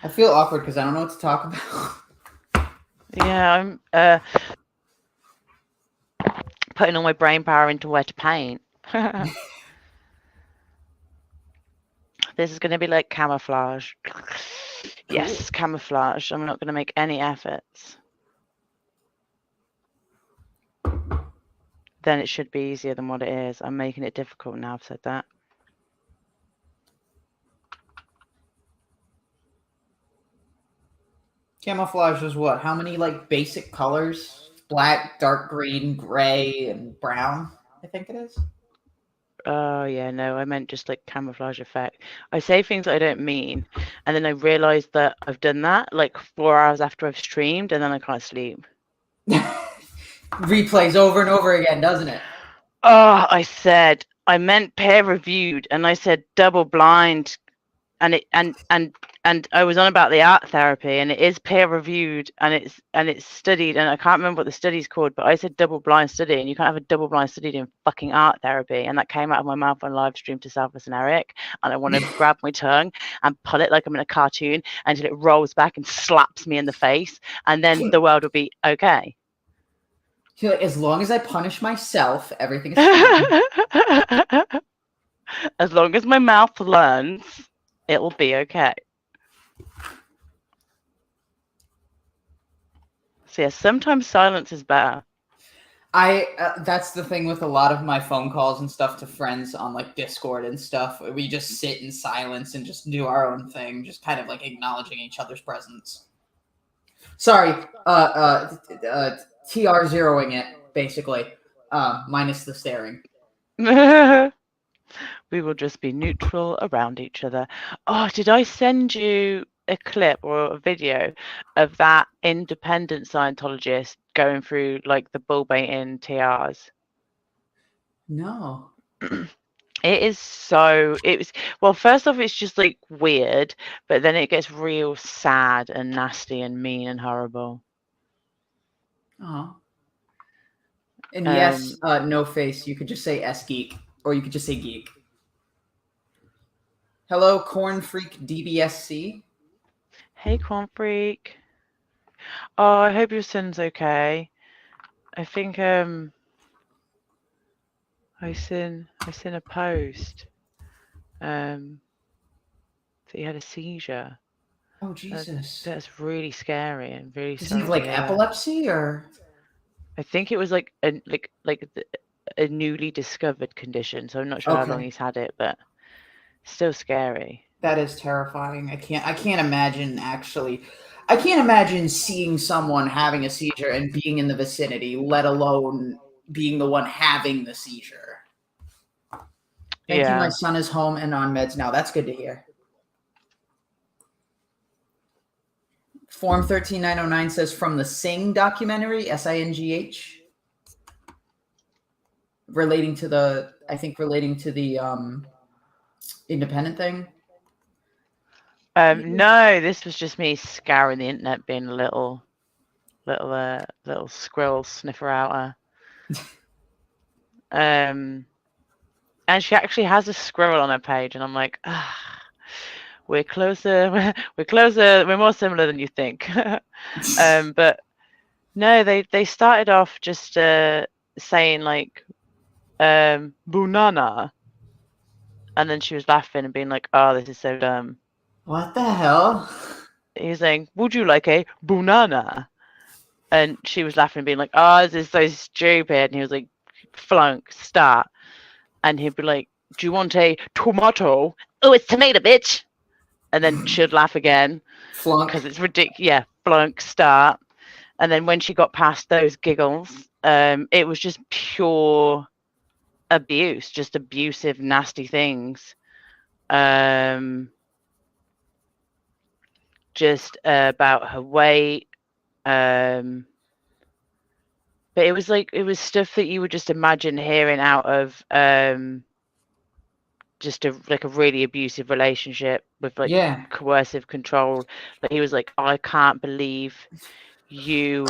I feel awkward because I don't know what to talk about. Yeah, I'm putting all my brain power into where to paint. This is going to be like camouflage. Yes, camouflage. I'm not going to make any efforts. Then it should be easier than what it is. I'm making it difficult now I've said that. Camouflage is what? How many like basic colors? Black, dark green, gray, and brown, I think it is. Oh yeah, no, I meant just like camouflage effect. I say things that I don't mean, and then I realize that I've done that like 4 hours after I've streamed, and then I can't sleep. Replays over and over again, doesn't it? Oh, I meant peer reviewed, and I said double blind, and I was on about the art therapy, and it is peer reviewed, and it's studied, and I can't remember what the study's called, but I said double blind study, and you can't have a double blind study doing fucking art therapy, and that came out of my mouth on live stream to Selfless and Eric, and I want to grab my tongue and pull it like I'm in a cartoon until it rolls back and slaps me in the face, and then the world will be okay. As long as I punish myself, everything is fine. As long as my mouth learns, it will be okay. So yeah, sometimes silence is better. That's the thing with a lot of my phone calls and stuff to friends on like Discord and stuff. We just sit in silence and just do our own thing, just kind of like acknowledging each other's presence. Sorry, TR zeroing it, basically, minus the staring. We will just be neutral around each other. Oh, did I send you a clip or a video of that independent Scientologist going through like the bull baiting TRs? No. It is so, well, first off, it's just like weird, but then it gets real sad and nasty and mean and horrible. Oh. And yes, no face. You could just say S Geek, or you could just say Geek. Hello, Corn Freak DBSC. Hey, Corn Freak. Oh, I hope your son's okay. I think I seen a post that he had a seizure. Oh Jesus! That's really scary and really Does he sorry have to like hear. epilepsy or? I think it was like a newly discovered condition, so I'm not sure how long he's had it, but still scary. That is terrifying. I can't imagine I can't imagine seeing someone having a seizure and being in the vicinity, let alone being the one having the seizure. Thank you. My son is home and on meds now. That's good to hear. Form 13909 says from the Sing documentary, SINGH, relating to the independent thing. No, this was just me scouring the internet, being a little squirrel sniffer outer. And she actually has a squirrel on her page, and I'm like, we're closer. We're more similar than you think. But no, they started off just saying like "bunana," and then she was laughing and being like, "Oh, this is so dumb." What the hell? He's saying, "Would you like a banana?" And she was laughing and being like, "Oh, this is so stupid." And he was like, "Flunk, start." And he'd be like, "Do you want a tomato?" "Oh, it's tomato, bitch." And then she'd laugh again. Flunk. Because it's ridiculous. Yeah, flunk, start. And then when she got past those giggles, it was just pure abuse, just abusive, nasty things. Just about her weight. But it was stuff that you would just imagine hearing out of just a really abusive relationship with coercive control. But he was like, "I can't believe you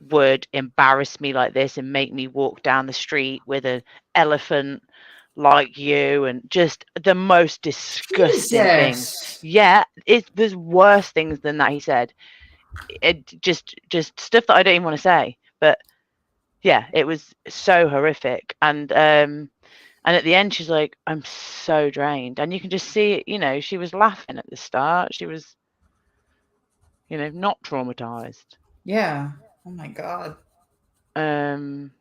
would embarrass me like this and make me walk down the street with an elephant like you," and just the most disgusting things. Yeah, there's worse things than that, he said. It just stuff that I don't even want to say, but yeah, it was so horrific. And at the end she's like, "I'm so drained," and you can just see it, she was laughing at the start. She was not traumatized. Yeah. Oh my god. And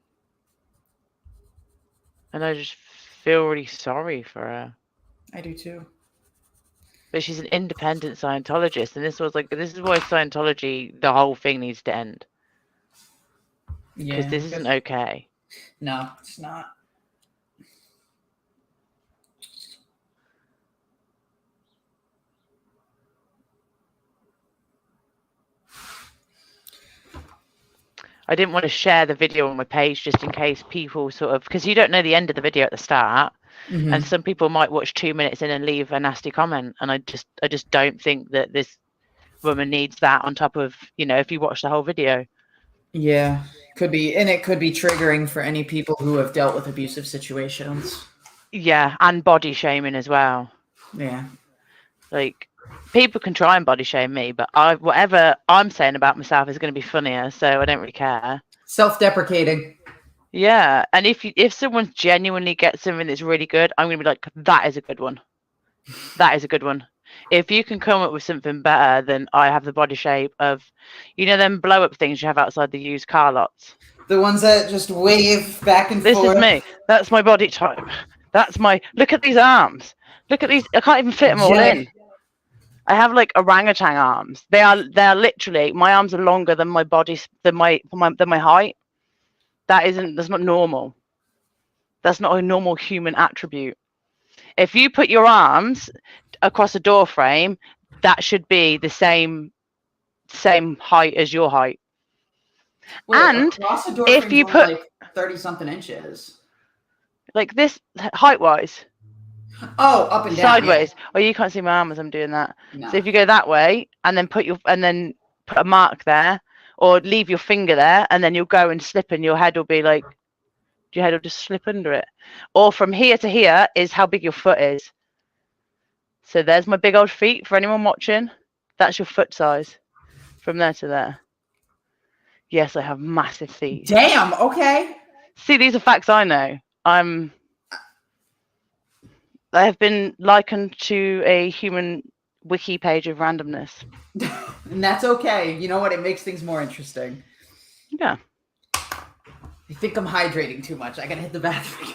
I just feel really sorry for her. I do too. But she's an independent Scientologist, and this is why Scientology, the whole thing needs to end. Because this isn't okay. No, it's not. I didn't want to share the video on my page just in case people because you don't know the end of the video at the start. Mm-hmm. And some people might watch 2 minutes in and leave a nasty comment. And I just don't think that this woman needs that on top of, if you watch the whole video. Yeah, could be. And it could be triggering for any people who have dealt with abusive situations. Yeah, and body shaming as well. Yeah. Like, people can try and body shame me, but whatever I'm saying about myself is going to be funnier, so I don't really care. Self-deprecating. Yeah, and if someone genuinely gets something that's really good, I'm going to be like, that is a good one. That is a good one. If you can come up with something better than I have the body shape of, them blow-up things you have outside the used car lots. The ones that just wave back and forth. This is me. That's my body type. Look at these arms. Look at these. I can't even fit them all in. I have like orangutan arms. They are literally, my arms are longer than my body, than my height. That's not normal. That's not a normal human attribute. If you put your arms across a door frame, that should be the same height as your height. Wait, and if you put like 30-something inches, like this height-wise. Oh, up and down. Sideways. Yeah. Oh, you can't see my arm as I'm doing that. No. So if you go that way and then put a mark there, or leave your finger there, and then you'll go and slip, and your head will be like, your head will just slip under it. Or from here to here is how big your foot is. So there's my big old feet for anyone watching. That's your foot size from there to there. Yes, I have massive feet. Damn. Okay. See, these are facts I know. I have been likened to a human wiki page of randomness. And that's okay. You know what? It makes things more interesting. Yeah. I think I'm hydrating too much. I gotta hit the bathroom.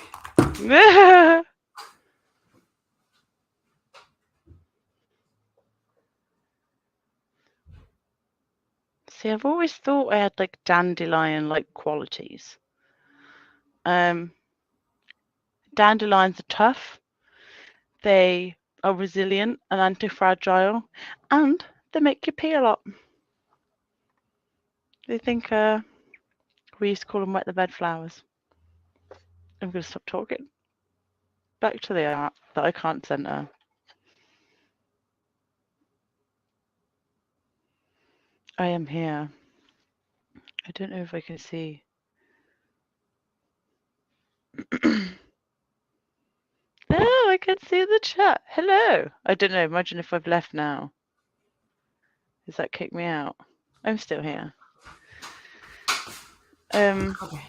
See, I've always thought I had like dandelion-like qualities. Dandelions are tough. They are resilient and anti-fragile, and they make you pee a lot. They think we used to call them wet the bed flowers. I'm going to stop talking. Back to the art that I can't center. I am here. I don't know if I can see. Oh, I can see the chat. Hello. I don't know. Imagine if I've left now. Does that kick me out? I'm still here. Okay.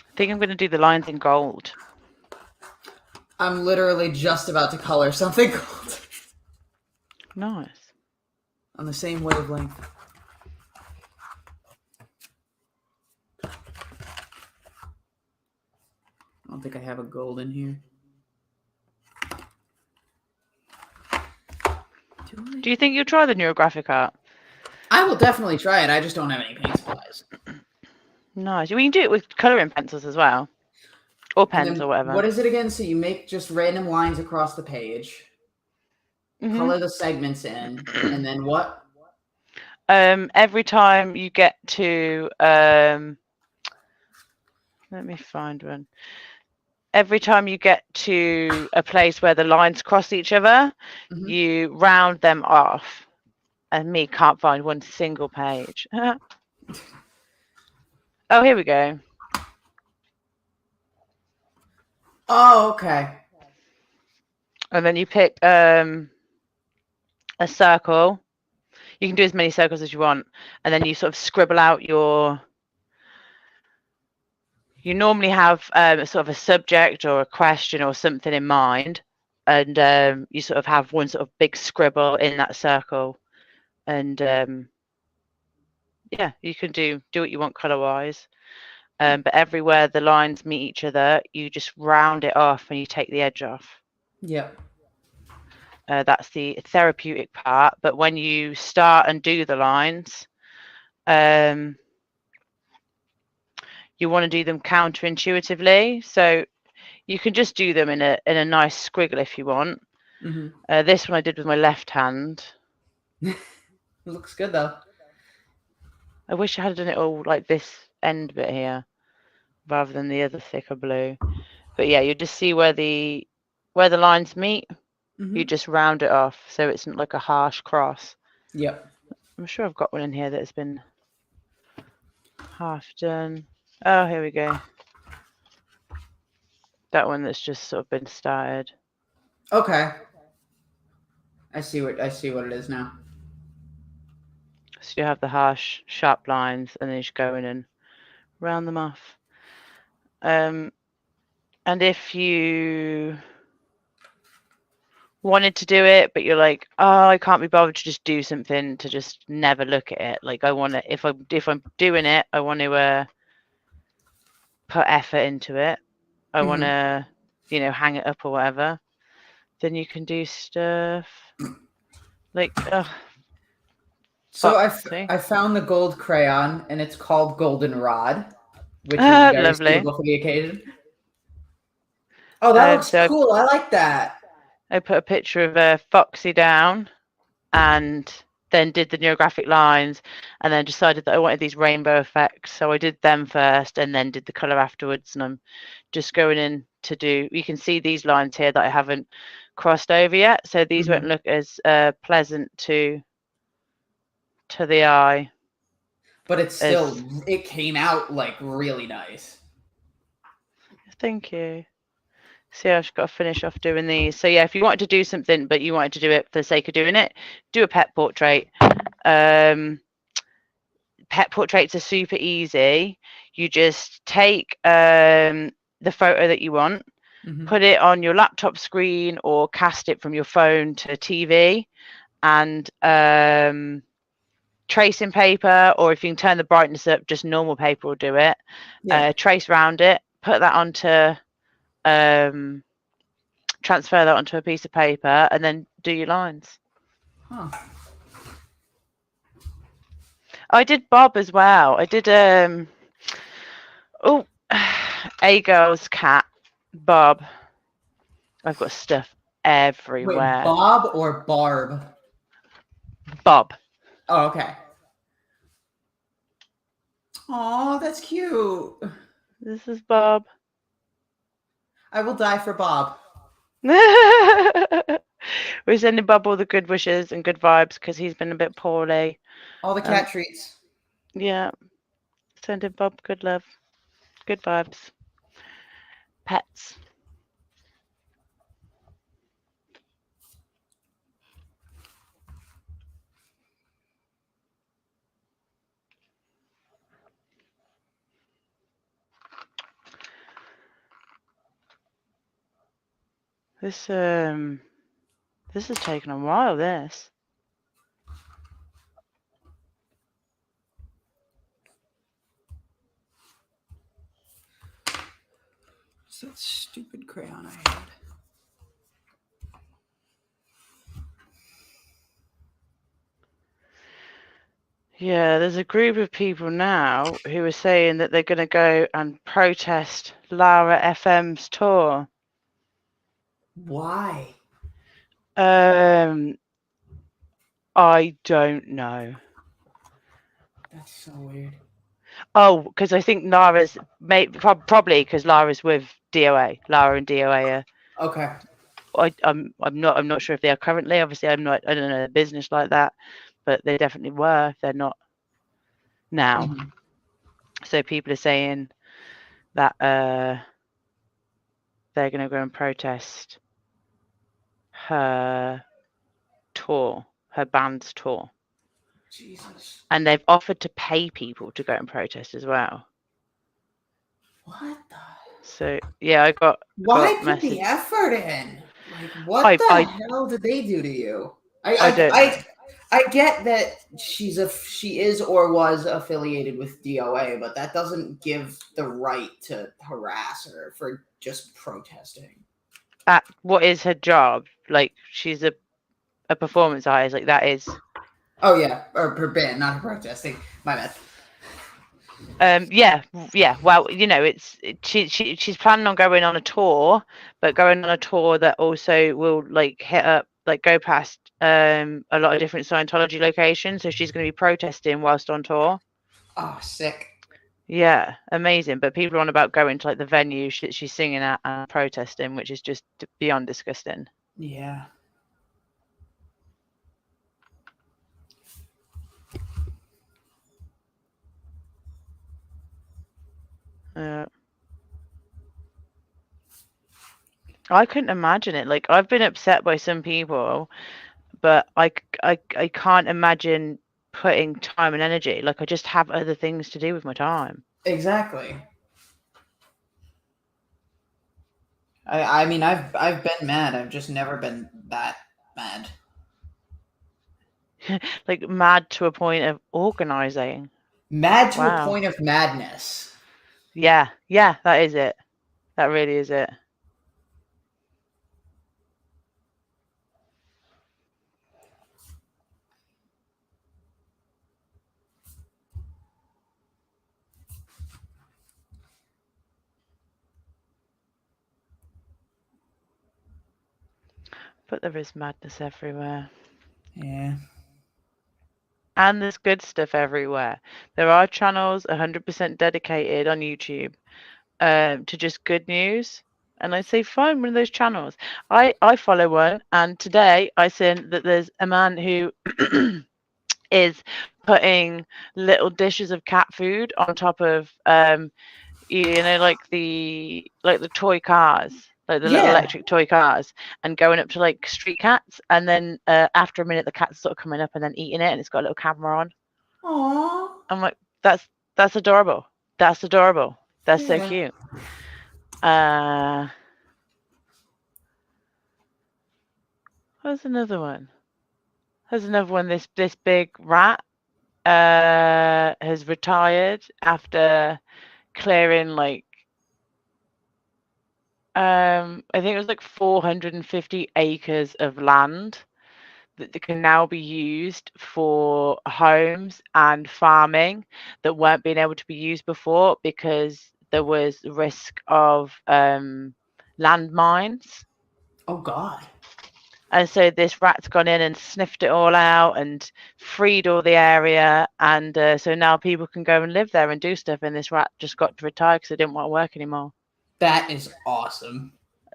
I think I'm going to do the lines in gold. I'm literally just about to color something gold. Nice. On the same wavelength. I don't think I have a gold in here. Do you think you'll try the neurographic art? I will definitely try it. I just don't have any paint supplies. Nice. We can do it with colouring pencils as well. Or pens or whatever. What is it again? So you make just random lines across the page. Mm-hmm. Color the segments in. And then what? Every time you get to... let me find one. Every time you get to a place where the lines cross each other, mm-hmm. you round them off. And me can't find one single page. Oh, here we go. Oh, okay. And then you pick a circle. You can do as many circles as you want. And then you sort of scribble out your... You normally have sort of a subject or a question or something in mind. And you sort of have one sort of big scribble in that circle. And yeah, you can do what you want color-wise. But everywhere the lines meet each other, you just round it off and you take the edge off. Yep. That's the therapeutic part. But when you start and do the lines, you want to do them counterintuitively. So you can just do them in a nice squiggle if you want. Mm-hmm. This one I did with my left hand. It looks good though. I wish I had done it all like this end bit here, rather than the other thicker blue. But yeah, you just see where the lines meet. Mm-hmm. You just round it off so it's not like a harsh cross. Yep. I'm sure I've got one in here that has been half done. Oh, here we go. That one that's just sort of been started. Okay. I see what it is now. So you have the harsh, sharp lines, and then you just go in and round them off. And if you wanted to do it, but you're like, oh, I can't be bothered to just do something to just never look at it. Like I want to, if I'm doing it, I want to put effort into it. I mm-hmm. want to, hang it up or whatever. Then you can do stuff like. So I found the gold crayon, and it's called Goldenrod, which is very lovely. suitable for the occasion. Oh, that looks cool. I like that. I put a picture of Foxy down. and then did the neurographic lines, and then decided that I wanted these rainbow effects. So I did them first and then did the colour afterwards. And I'm just going in to do, you can see these lines here that I haven't crossed over yet. So these won't look as pleasant to the eye. But it's still, it came out like really nice. Thank you. So I've just got to finish off doing these. So yeah, if you wanted to do something, but you wanted to do it for the sake of doing it, do a pet portrait. Pet portraits are super easy. You just take the photo that you want, put it on your laptop screen or cast it from your phone to TV, and tracing paper, or if you can turn the brightness up, just normal paper will do it. Trace around it, put that onto transfer that onto a piece of paper, and then do your lines. I did Bob as well. I did a girl's cat, Bob. I've got stuff everywhere. Wait, Bob or Barb? Bob. Oh, okay. Oh, that's cute. This is Bob. I will die for Bob. We're sending Bob all the good wishes and good vibes because he's been a bit poorly. All the cat treats. Yeah. Sending Bob good love, good vibes. Pets. This has taken a while, this. What's that stupid crayon I had? Yeah, there's a group of people now who are saying that they're going to go and protest Lara FM's tour. Why? I don't know. That's so weird. Oh, because I think Lara's probably because Lara's with DOA. Lara and DOA are. Okay. I'm not sure if they are currently. Obviously, I don't know the business like that, but they definitely were. If they're not now. So people are saying that they're going to go and protest her tour, her band's tour. Jesus. And they've offered to pay people to go and protest as well. What the? So yeah, I got. Why put the effort in? Like, what the hell did they do to you? I get that she is or was affiliated with DOA, but that doesn't give the right to harass her for just protesting. What is her job? Like, she's a performance artist. Like, that is. Oh yeah, or her band, not her protesting. My bad. Yeah. Well, you know, she's planning on going on a tour, but going on a tour that also will like hit up, like go past a lot of different Scientology locations. So she's going to be protesting whilst on tour. Oh, sick. Yeah, amazing. But people are on about going to like the venue she's singing at and protesting, which is just beyond disgusting. Yeah. I couldn't imagine it. Like, I've been upset by some people, but I can't imagine putting time and energy. Like, I just have other things to do with my time. Exactly. I mean, I've been mad. I've just never been that mad. Like, mad to a point of organizing. Mad to a point of madness. Yeah, that is it. That really is it. But there is madness everywhere. Yeah. And there's good stuff everywhere. There are channels 100% dedicated on YouTube to just good news. And I say, find one of those channels. I follow one, and today I seen that there's a man who is putting little dishes of cat food on top of like the toy cars, like the little Yeah. electric toy cars, and going up to like street cats, and then after a minute the cat's sort of coming up and then eating it, and it's got a little camera on. Aww. I'm like, that's adorable. That's adorable. That's so Yeah. cute. There's another one. This big rat has retired after clearing like I think it was like 450 acres of land that can now be used for homes and farming that weren't being able to be used before because there was risk of landmines. Oh God. And so this rat's gone in and sniffed it all out and freed all the area. And so now people can go and live there and do stuff. And this rat just got to retire because it didn't want to work anymore. That is awesome.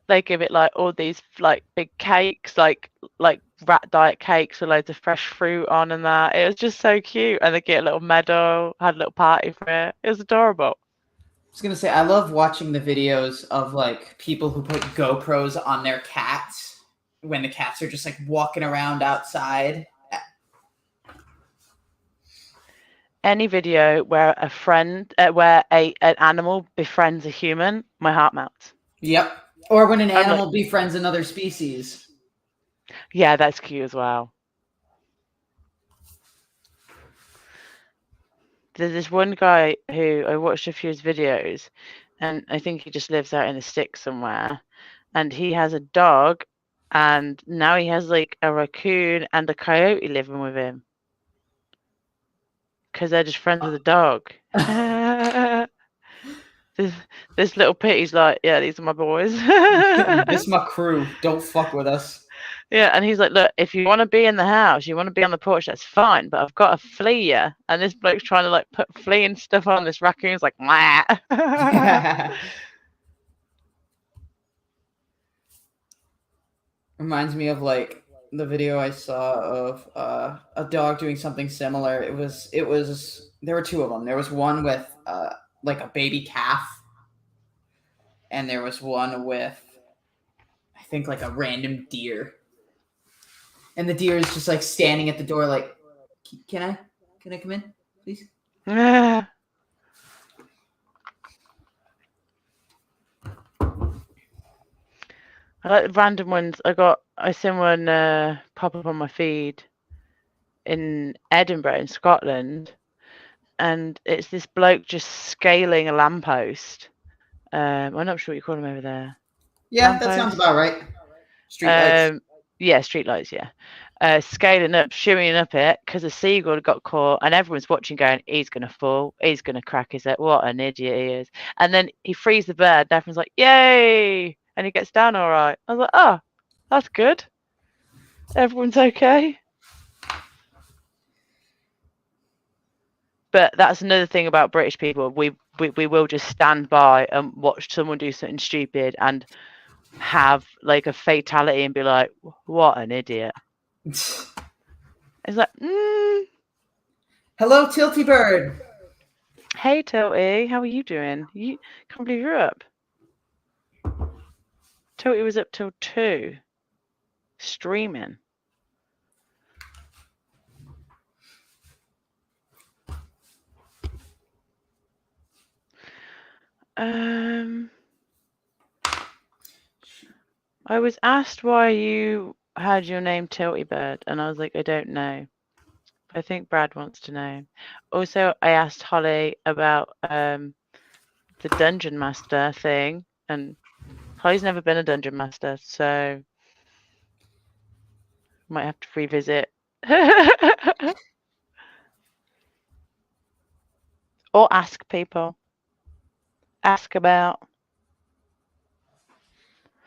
They give it like all these like big cakes, like rat diet cakes with loads of fresh fruit on and that. It was just so cute. And they get a little medal, had a little party for it. It was adorable. I was gonna say, I love watching the videos of like people who put GoPros on their cats when the cats are just like walking around outside. Any video where a friend, where an animal befriends a human, my heart melts. Yep. Or when an I'm like, animal befriends another species. yeah, that's cute as well. There's this one guy who I watched a few of his videos, and I think he just lives out in the sticks somewhere, and he has a dog, and now he has like a raccoon and a coyote living with him because they're just friends with the dog. this little pitty's like, yeah, these are my boys. This my crew. Don't fuck with us. Yeah, and he's like, look, if you want to be in the house, you want to be on the porch, that's fine, but I've got to flea you. And this bloke's trying to like put fleeing stuff on this raccoon's like, meh. Reminds me of like the video I saw of a dog doing something similar. It was there were two of them. There was one with like a baby calf, and there was one with I think like a random deer. And the deer is just like standing at the door, like, can I come in, please? I like the random ones. I seen one pop up on my feed in Edinburgh in Scotland, and it's this bloke just scaling a lamppost. I'm not sure what you call them over there. Yeah, that sounds about right. Street lights. Yeah, streetlights, yeah. Scaling up, shimmying up it, because a seagull got caught, and everyone's watching going, he's going to fall, he's going to crack his head, what an idiot he is. And then he frees the bird, and everyone's like, yay! And he gets down all right. I was like, oh, that's good. Everyone's okay. But that's another thing about British people. We will just stand by and watch someone do something stupid and have like a fatality and be like, what an idiot. It's like, Hello, Tilty Bird. Hey Tilty, how are you doing? You can't believe you're up. Tilty was up till 2 streaming. I was asked why you had your name Tilty Bird, and I was like, I don't know. I think Brad wants to know. Also, I asked Holly about the Dungeon Master thing, and Holly's never been a Dungeon Master, so might have to revisit. Or ask people. Ask about.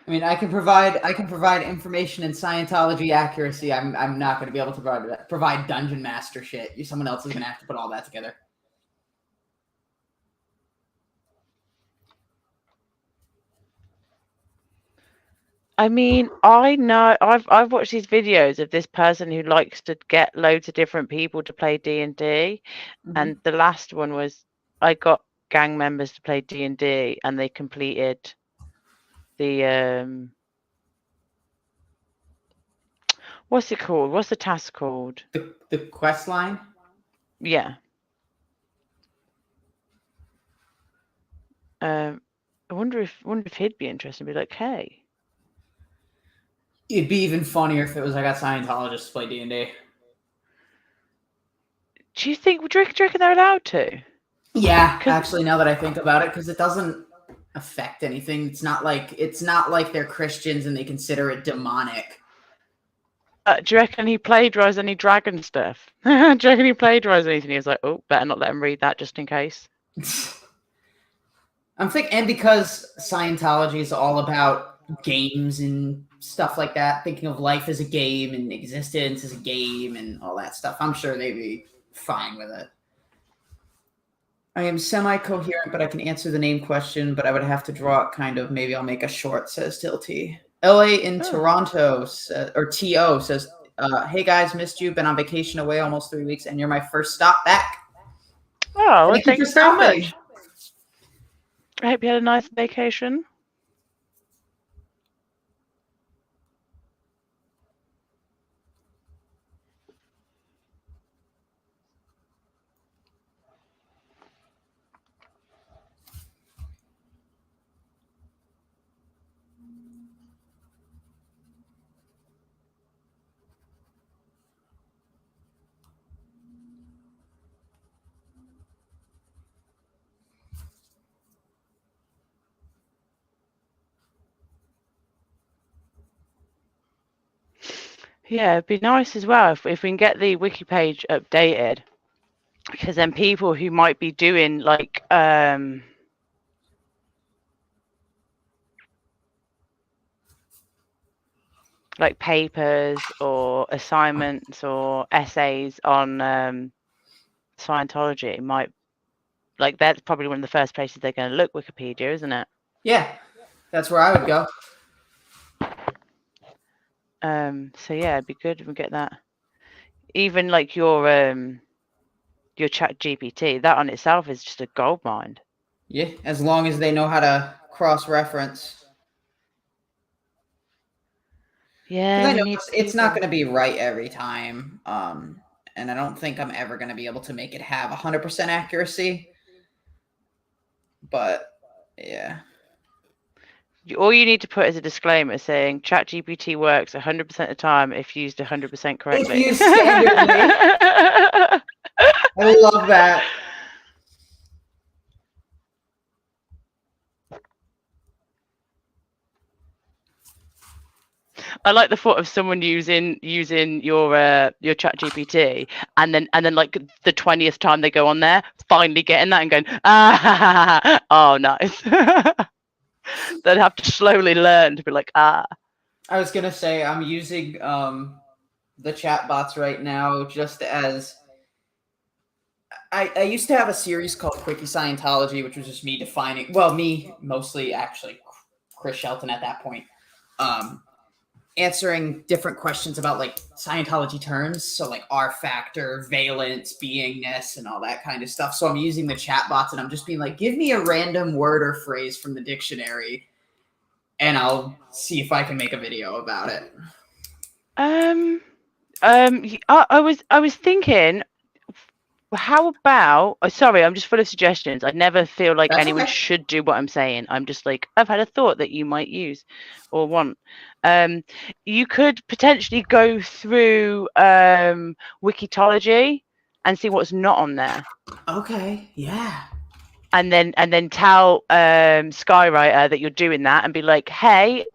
I mean, I can provide information in Scientology accuracy. I'm not going to be able to provide dungeon master shit. Someone else is going to have to put all that together. I mean, I know I've watched these videos of this person who likes to get loads of different people to play D&D, and the last one was I got gang members to play D&D, and they completed the what's it called? What's the task called? The quest line? Yeah. I wonder if he'd be interested and be like, hey. It'd be even funnier if it was I got Scientologists to play D&D. Do you reckon they're allowed to? Yeah, actually, now that I think about it, because it doesn't affect anything. It's not like they're Christians and they consider it demonic. Do you reckon he plagiarized any dragon stuff? Do you reckon he plagiarized anything? He was like, oh, better not let him read that just in case. I'm thinking, and because Scientology is all about games and stuff like that, thinking of life as a game and existence as a game and all that stuff, I'm sure they'd be fine with it. I am semi-coherent, but I can answer the name question, but I would have to draw it kind of. Maybe I'll make a short, says Tilty. LA in Toronto, or TO says, hey guys, missed you. Been on vacation away almost 3 weeks, and you're my first stop back. Oh, well, thank you very much. I hope you had a nice vacation. Yeah, it'd be nice as well if we can get the wiki page updated, because then people who might be doing like papers or assignments or essays on Scientology might, like, that's probably one of the first places they're going to look, Wikipedia, isn't it? Yeah, that's where I would go. So yeah, it'd be good if we get that. Even like your chat GPT, that on itself is just a gold mine. Yeah, as long as they know how to cross-reference. Yeah, I know it's not going to be right every time, and I don't think I'm ever going to be able to make it have 100% accuracy. But yeah, all you need to put is a disclaimer saying ChatGPT works 100% of the time if used 100% correctly. If used standardly. I love that. I like the thought of someone using your ChatGPT and then like the 20th time they go on there, finally getting that and going, oh nice. They'd have to slowly learn to be like, I was gonna say I'm using the chat bots right now just as I used to have a series called Quickie Scientology, which was just me defining, well, me mostly, actually Chris Shelton at that point, answering different questions about like Scientology terms, so like R factor, valence, beingness, and all that kind of stuff. So I'm using the chat bots and I'm just being like, give me a random word or phrase from the dictionary and I'll see if I can make a video about it. I was thinking, how about, sorry, I'm just full of suggestions. I never feel like anyone should do what I'm saying. I'm just like, I've had a thought that you might use or want. You could potentially go through Wikitology and see what's not on there. Okay, yeah. And then tell Skywriter that you're doing that and be like, hey,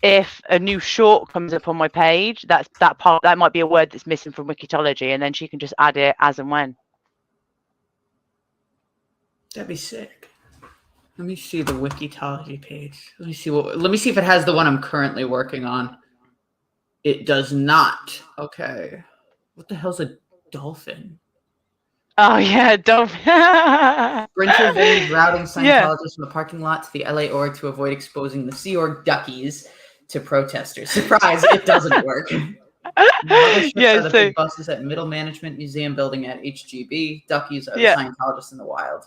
if a new short comes up on my page, that might be a word that's missing from Wikitology, and then she can just add it as and when. That'd be sick. Let me see the Wikitology page. Let me see if it has the one I'm currently working on. It does not. Okay. What the hell's a dolphin? Oh yeah, dolphin. Sprinter veins routing Yeah. Scientologists from the parking lot to the LA org to avoid exposing the Sea Org duckies to protesters. Surprise, it doesn't work. Motherships Yeah, are the so big buses at Middle Management Museum building at HGB. Duckies are the yeah, Scientologists in the wild.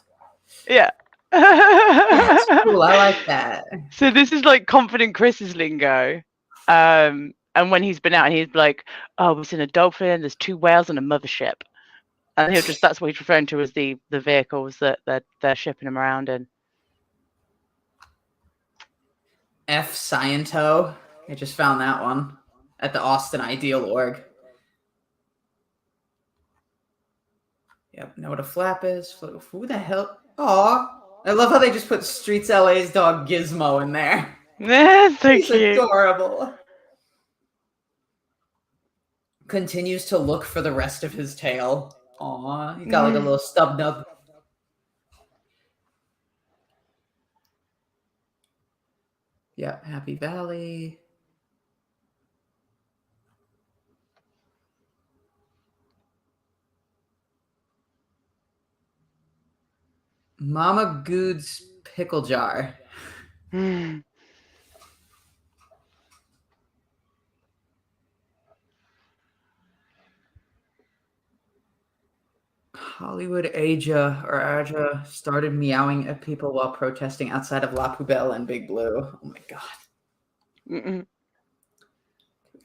yeah. That's cool. I like that. So this is like Confident Chris's lingo. And when he's been out, he's like, "Oh, we've seen a dolphin. There's 2 whales and a mothership." And that's what he's referring to as the vehicles that they're shipping him around in. F Sciento. I just found that one at the Austin Ideal org. Yep, know what a flap is. Who the hell? Aw. I love how they just put Streets LA's dog Gizmo in there. So He's cute. adorable. Continues to look for the rest of his tail. Aw, he got like a little stub nub. Yeah, Happy Valley. Mama Good's pickle jar. Hollywood Aja started meowing at people while protesting outside of La Poubelle and Big Blue. Oh my god.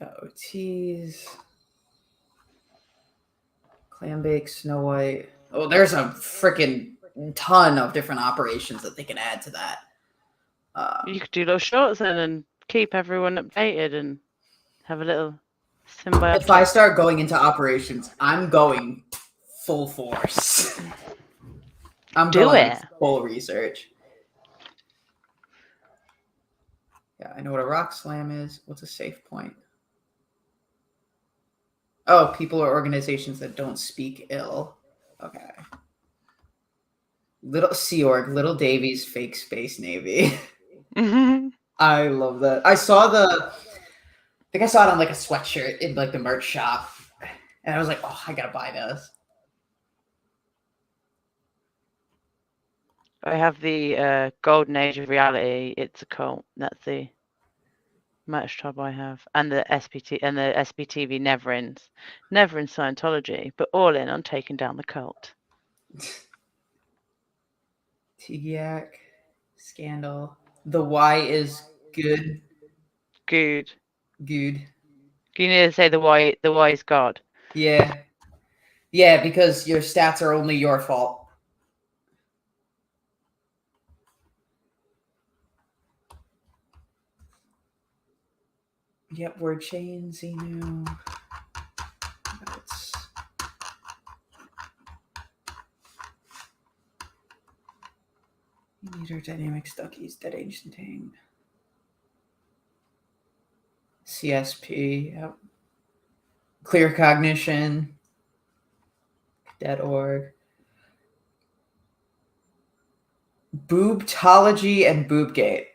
OTs. Clambake, Snow White. Oh, there's a freaking ton of different operations that they can add to that. You could do little shorts then and keep everyone updated and have a little symbiotic. If I start going into operations, I'm going full force. I'm going full research. Yeah, I know what a rock slam is. What's a safe point? Oh, people or organizations that don't speak ill. Okay. Little Sea Org, Little Davies, Fake Space Navy. I love that. I think I saw it on like a sweatshirt in like the merch shop. And I was like, oh, I gotta buy this. I have the Golden Age of Reality. It's a cult. That's the merch tab I have, and the SPTV Never Ends Scientology, but all in on taking down the cult. Tigiak, Scandal. The Y is good. Good. Good. You need to say the Y is God. Yeah. Yeah, because your stats are only your fault. Yep, word chain, Xenu. Meter dynamics, duckies, dead ancient tang. CSP, yep. Clear cognition. Dead org. Boobtology and Boobgate.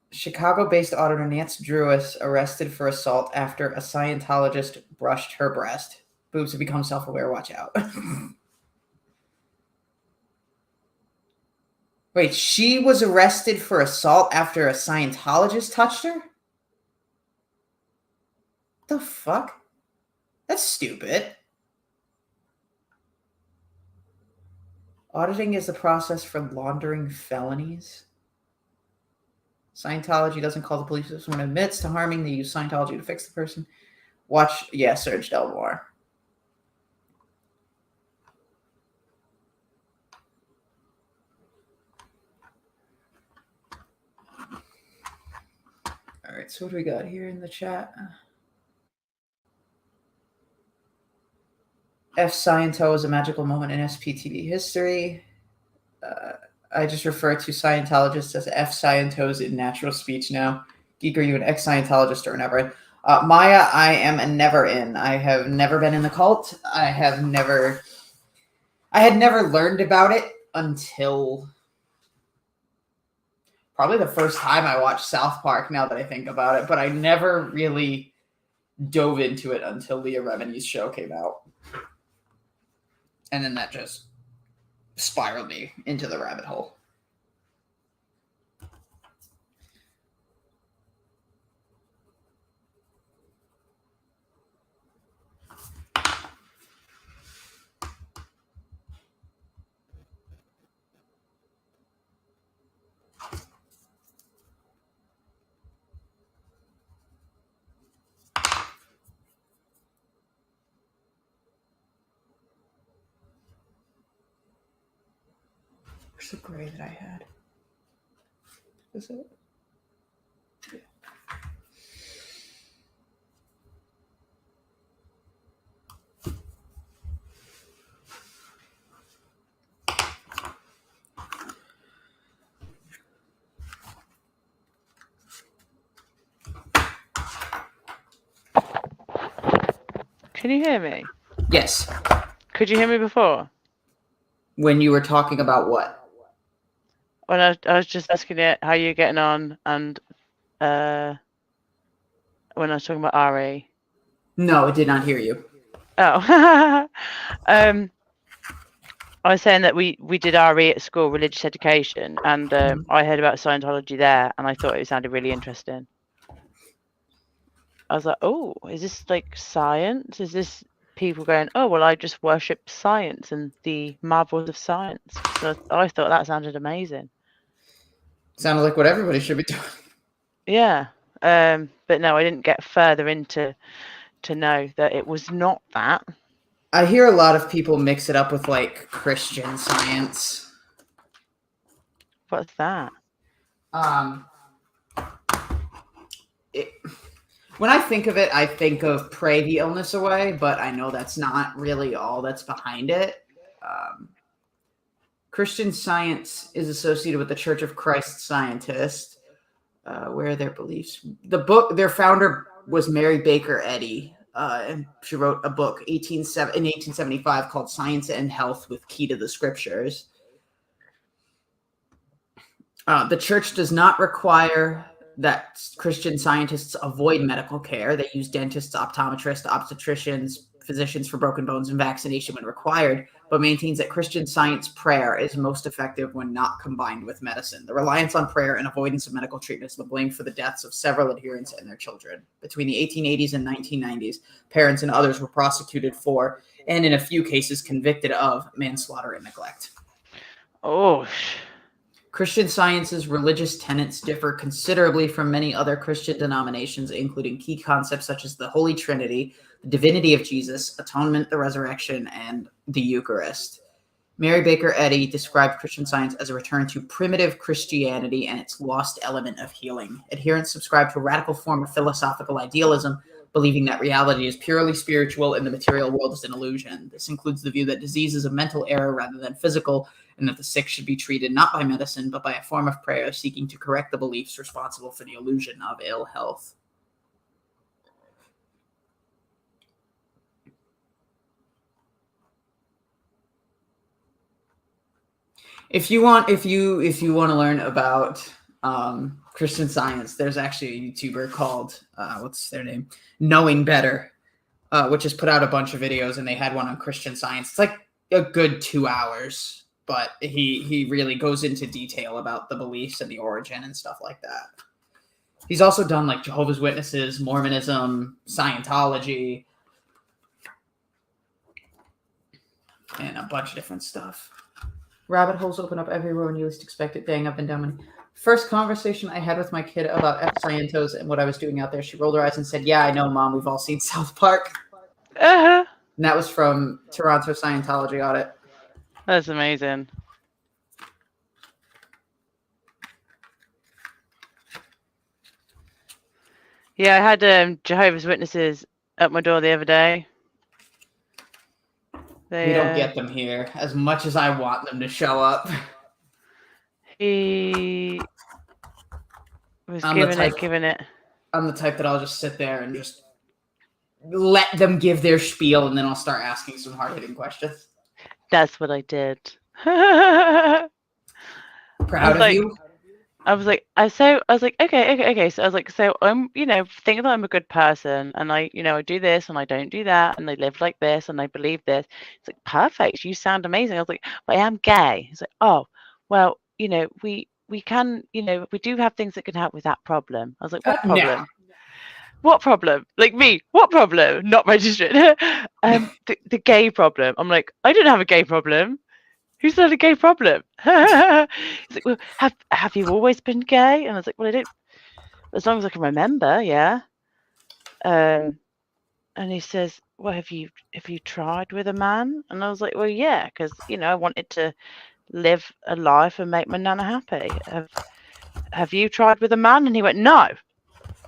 Chicago-based auditor Nance Drewis arrested for assault after a Scientologist brushed her breast. Boobs have become self-aware. Watch out. Wait, she was arrested for assault after a Scientologist touched her? The fuck? That's stupid. Auditing is the process for laundering felonies. Scientology doesn't call the police if someone admits to harming. They use Scientology to fix the person. Watch, yeah, Serge Delmore. All right, so what do we got here in the chat? F Sciento is a magical moment in SPTV history. I just refer to Scientologists as F Scientos in natural speech now. Geek, are you an ex-Scientologist or an ever in? Maya, I am a never in. I have never been in the cult. I had never learned about it until probably the first time I watched South Park, now that I think about it, but I never really dove into it until Leah Remini's show came out. And then that just spiraled me into the rabbit hole. Where's the gray that I had? Is it? Yeah. Can you hear me? Yes. Could you hear me before? When you were talking about what? When I was just asking it how you're getting on, and when I was talking about RE. No, it did not hear you. Oh. I was saying that we did RE at school, religious education, and I heard about Scientology there, and I thought it sounded really interesting. I was like, oh, is this like science? Is this people going, oh, well, I just worship science and the marvels of science? So I thought that sounded amazing. Sounded like what everybody should be doing. Yeah. But no, I didn't get further into to know that it was not that. I hear a lot of people mix it up with like Christian Science. What's that? When I think of it, I think of pray the illness away, but I know that's not really all that's behind it. Christian Science is associated with the Church of Christ Scientist, where their beliefs. Their founder was Mary Baker Eddy, and she wrote a book in 1875 called Science and Health with Key to the Scriptures. The church does not require that Christian scientists avoid medical care. They use dentists, optometrists, obstetricians, physicians for broken bones, and vaccination when required, but maintains that Christian Science prayer is most effective when not combined with medicine. The reliance on prayer and avoidance of medical treatment is the blame for the deaths of several adherents and their children. Between the 1880s and 1990s, parents and others were prosecuted for, and in a few cases convicted of, manslaughter and neglect. Oh, Christian Science's religious tenets differ considerably from many other Christian denominations, including key concepts such as the Holy Trinity, the divinity of Jesus, atonement, the resurrection, and the Eucharist. Mary Baker Eddy described Christian Science as a return to primitive Christianity and its lost element of healing. Adherents subscribe to a radical form of philosophical idealism, believing that reality is purely spiritual and the material world is an illusion. This includes the view that disease is a mental error rather than physical, and that the sick should be treated not by medicine, but by a form of prayer seeking to correct the beliefs responsible for the illusion of ill health. If you want to learn about Christian Science, there's actually a YouTuber called what's their name? Knowing Better, which has put out a bunch of videos, and they had one on Christian Science. It's like a good 2 hours, but he really goes into detail about the beliefs and the origin and stuff like that. He's also done like Jehovah's Witnesses, Mormonism, Scientology, and a bunch of different stuff. Rabbit holes open up everywhere when you least expect it. Dang, I've been down many. First conversation I had with my kid about Scientos and what I was doing out there, she rolled her eyes and said, "Yeah, I know, Mom. We've all seen South Park." Uh-huh. And that was from Toronto Scientology Audit. That's amazing. Yeah, I had Jehovah's Witnesses at my door the other day. We don't get them here as much as I want them to show up. He was giving it. I'm the type that I'll just sit there and just let them give their spiel, and then I'll start asking some hard-hitting questions. That's what I did. Proud of you? I was like, okay. So I was like, so I'm, think that I'm a good person, and I do this and I don't do that, and I live like this and I believe this. It's like, perfect. You sound amazing. I was like, but I am gay. He's like, oh, well, we can, we do have things that can help with that problem. I was like, what No. problem? What problem? Like me? What problem? Not registered. The gay problem. I'm like, I didn't have a gay problem. Who said a gay problem? He's like, well, have you always been gay? And I was like, well, I don't. As long as I can remember, yeah. And he says, well, have you tried with a man? And I was like, well, yeah, because I wanted to live a life and make my nana happy. Have you tried with a man? And he went, no.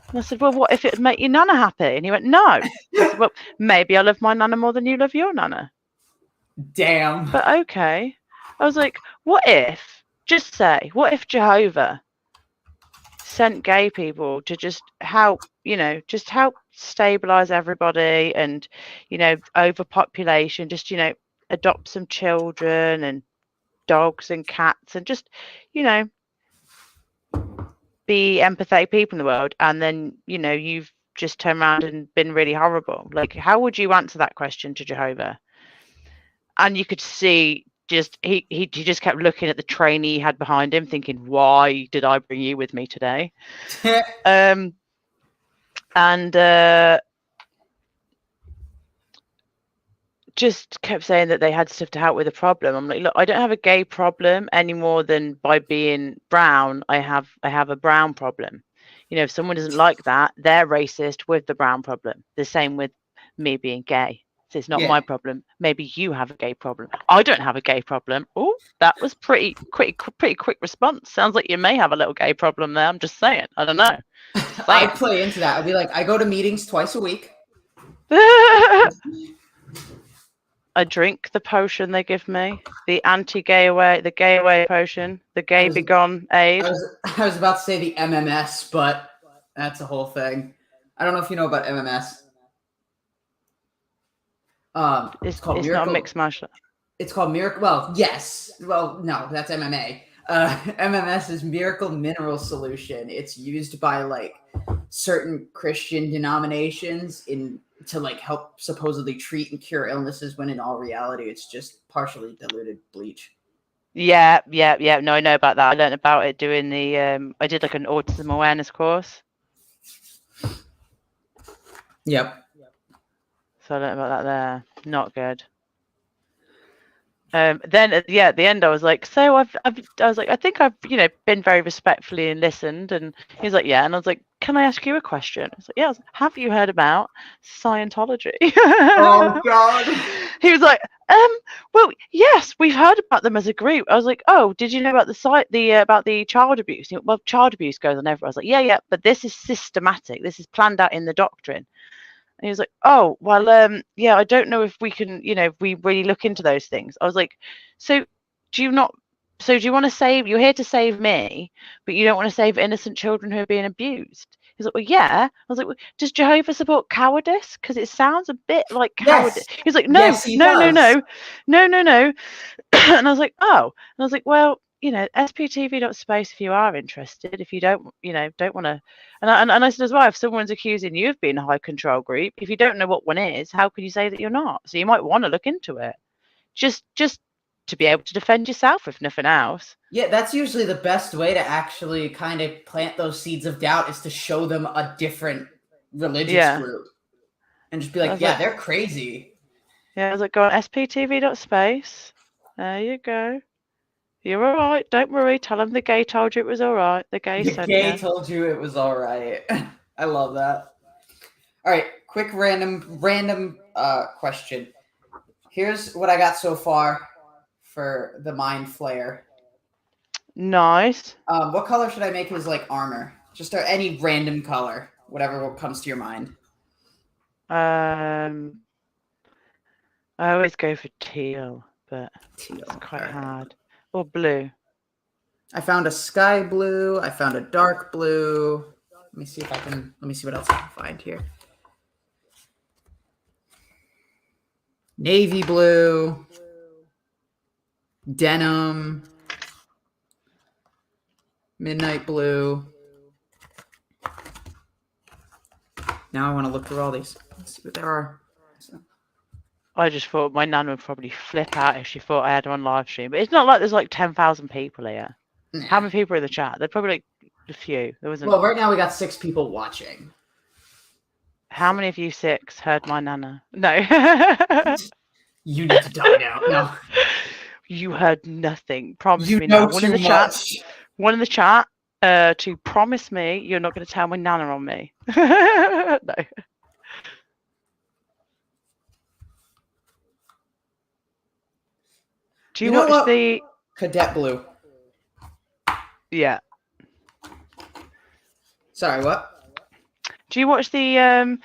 And I said, well, what if it would make your nana happy? And he went, no. I said, well, maybe I love my nana more than you love your nana. Damn. But okay. I was like, what if Jehovah sent gay people to just help stabilize everybody, and overpopulation, just adopt some children and dogs and cats, and just be empathetic people in the world, and then you've just turned around and been really horrible. Like, how would you answer that question to Jehovah? And you could see he just kept looking at the trainee he had behind him, thinking, why did I bring you with me today? And just kept saying that they had stuff to help with the problem. I'm like, look, I don't have a gay problem any more than by being brown I have a brown problem. If someone doesn't like that, they're racist with the brown problem. The same with me being gay. So it's not my problem. Maybe you have a gay problem. I don't have a gay problem. Oh, that was pretty quick response. Sounds like you may have a little gay problem there. I'm just saying. I don't know. I'd play into that. I'd be like, I go to meetings twice a week. I drink the potion they give me, the gay away potion, the gay begone aid. I was about to say the MMS, but that's a whole thing. I don't know if you know about MMS. It's called Miracle. Not a mixed martial art. It's called Miracle. Well, yes. Well, no, that's MMA. MMS is Miracle Mineral Solution. It's used by like certain Christian denominations to like help supposedly treat and cure illnesses, when in all reality it's just partially diluted bleach. Yeah. No, I know about that. I learned about it doing I did like an autism awareness course. Yep. So I learned about that there. Not good. Then at the end I was like, so I was like, I think I've been very respectfully and listened. And he's like, yeah. And I was like, can I ask you a question? I was like, yeah. Have you heard about Scientology? Oh God. He was like, well, yes, we've heard about them as a group. I was like, oh, did you know about about the child abuse? He went, well, child abuse goes on everywhere. I was like, yeah, but this is systematic. This is planned out in the doctrine. And he was like, oh, well, yeah, I don't know if we can, if we really look into those things. I was like, so do you want to save, you're here to save me, but you don't want to save innocent children who are being abused? He's like, well, yeah. I was like, well, does Jehovah support cowardice? Because it sounds a bit like cowardice. Yes. He's like, no. And I was like, oh. And I was like, well, sptv.space if you are interested. If you don't want to, and I said as well, if someone's accusing you of being a high control group, if you don't know what one is, how can you say that you're not? So you might want to look into it, just to be able to defend yourself, if nothing else. Yeah, that's usually the best way to actually kind of plant those seeds of doubt, is to show them a different religious group and just be like, yeah, they're crazy. Yeah, I was like, go on sptv.space. There you go. You're all right. Don't worry. Tell them the gay told you it was all right. The gay told you it was all right. I love that. All right, quick random question. Here's what I got so far for the Mind Flayer. Nice. What color should I make his like armor? Just any random color, whatever comes to your mind. I always go for teal, but it's quite hard. Or blue. I found a sky blue. I found a dark blue. Let me see what else I can find here. Navy blue. Denim. Midnight Blue. Now I want to look through all these. Let's see what there are. So. I just thought my nan would probably flip out if she thought I had her on live stream. But it's not like there's like 10,000 people here. Nah. How many people are in the chat? There's probably like a few. There wasn't. Well, right now we got 6 people watching. How many of you 6 heard my nana? No. You need to die now. No. You heard nothing. Promise You me know now. too much. One in the chat to promise me you're not going to tell my nana on me. No. Do you watch the Cadet Blue? Yeah. Sorry, what? Do you watch the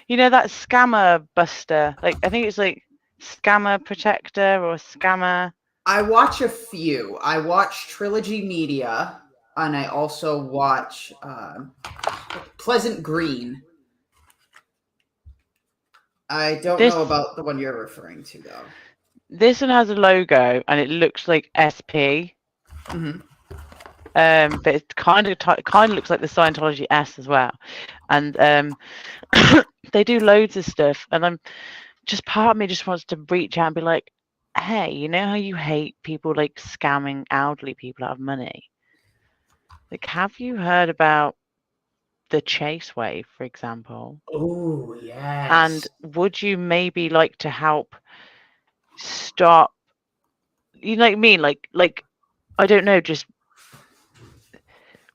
you know that scammer buster? Like I think it's like Scammer Protector or Scammer. I watch a few. I watch Trilogy Media, and I also watch Pleasant Green. I don't know about the one you're referring to, though. This one has a logo, and it looks like SP. Mm-hmm. But it kind of looks like the Scientology S as well, and they do loads of stuff. And part of me just wants to reach out and be like, "Hey, you know how you hate people like scamming elderly people out of money? Like, have you heard about the Chase Wave, for example? Oh, yes. And would you maybe like to help stop? You know what I mean? Like I don't know, just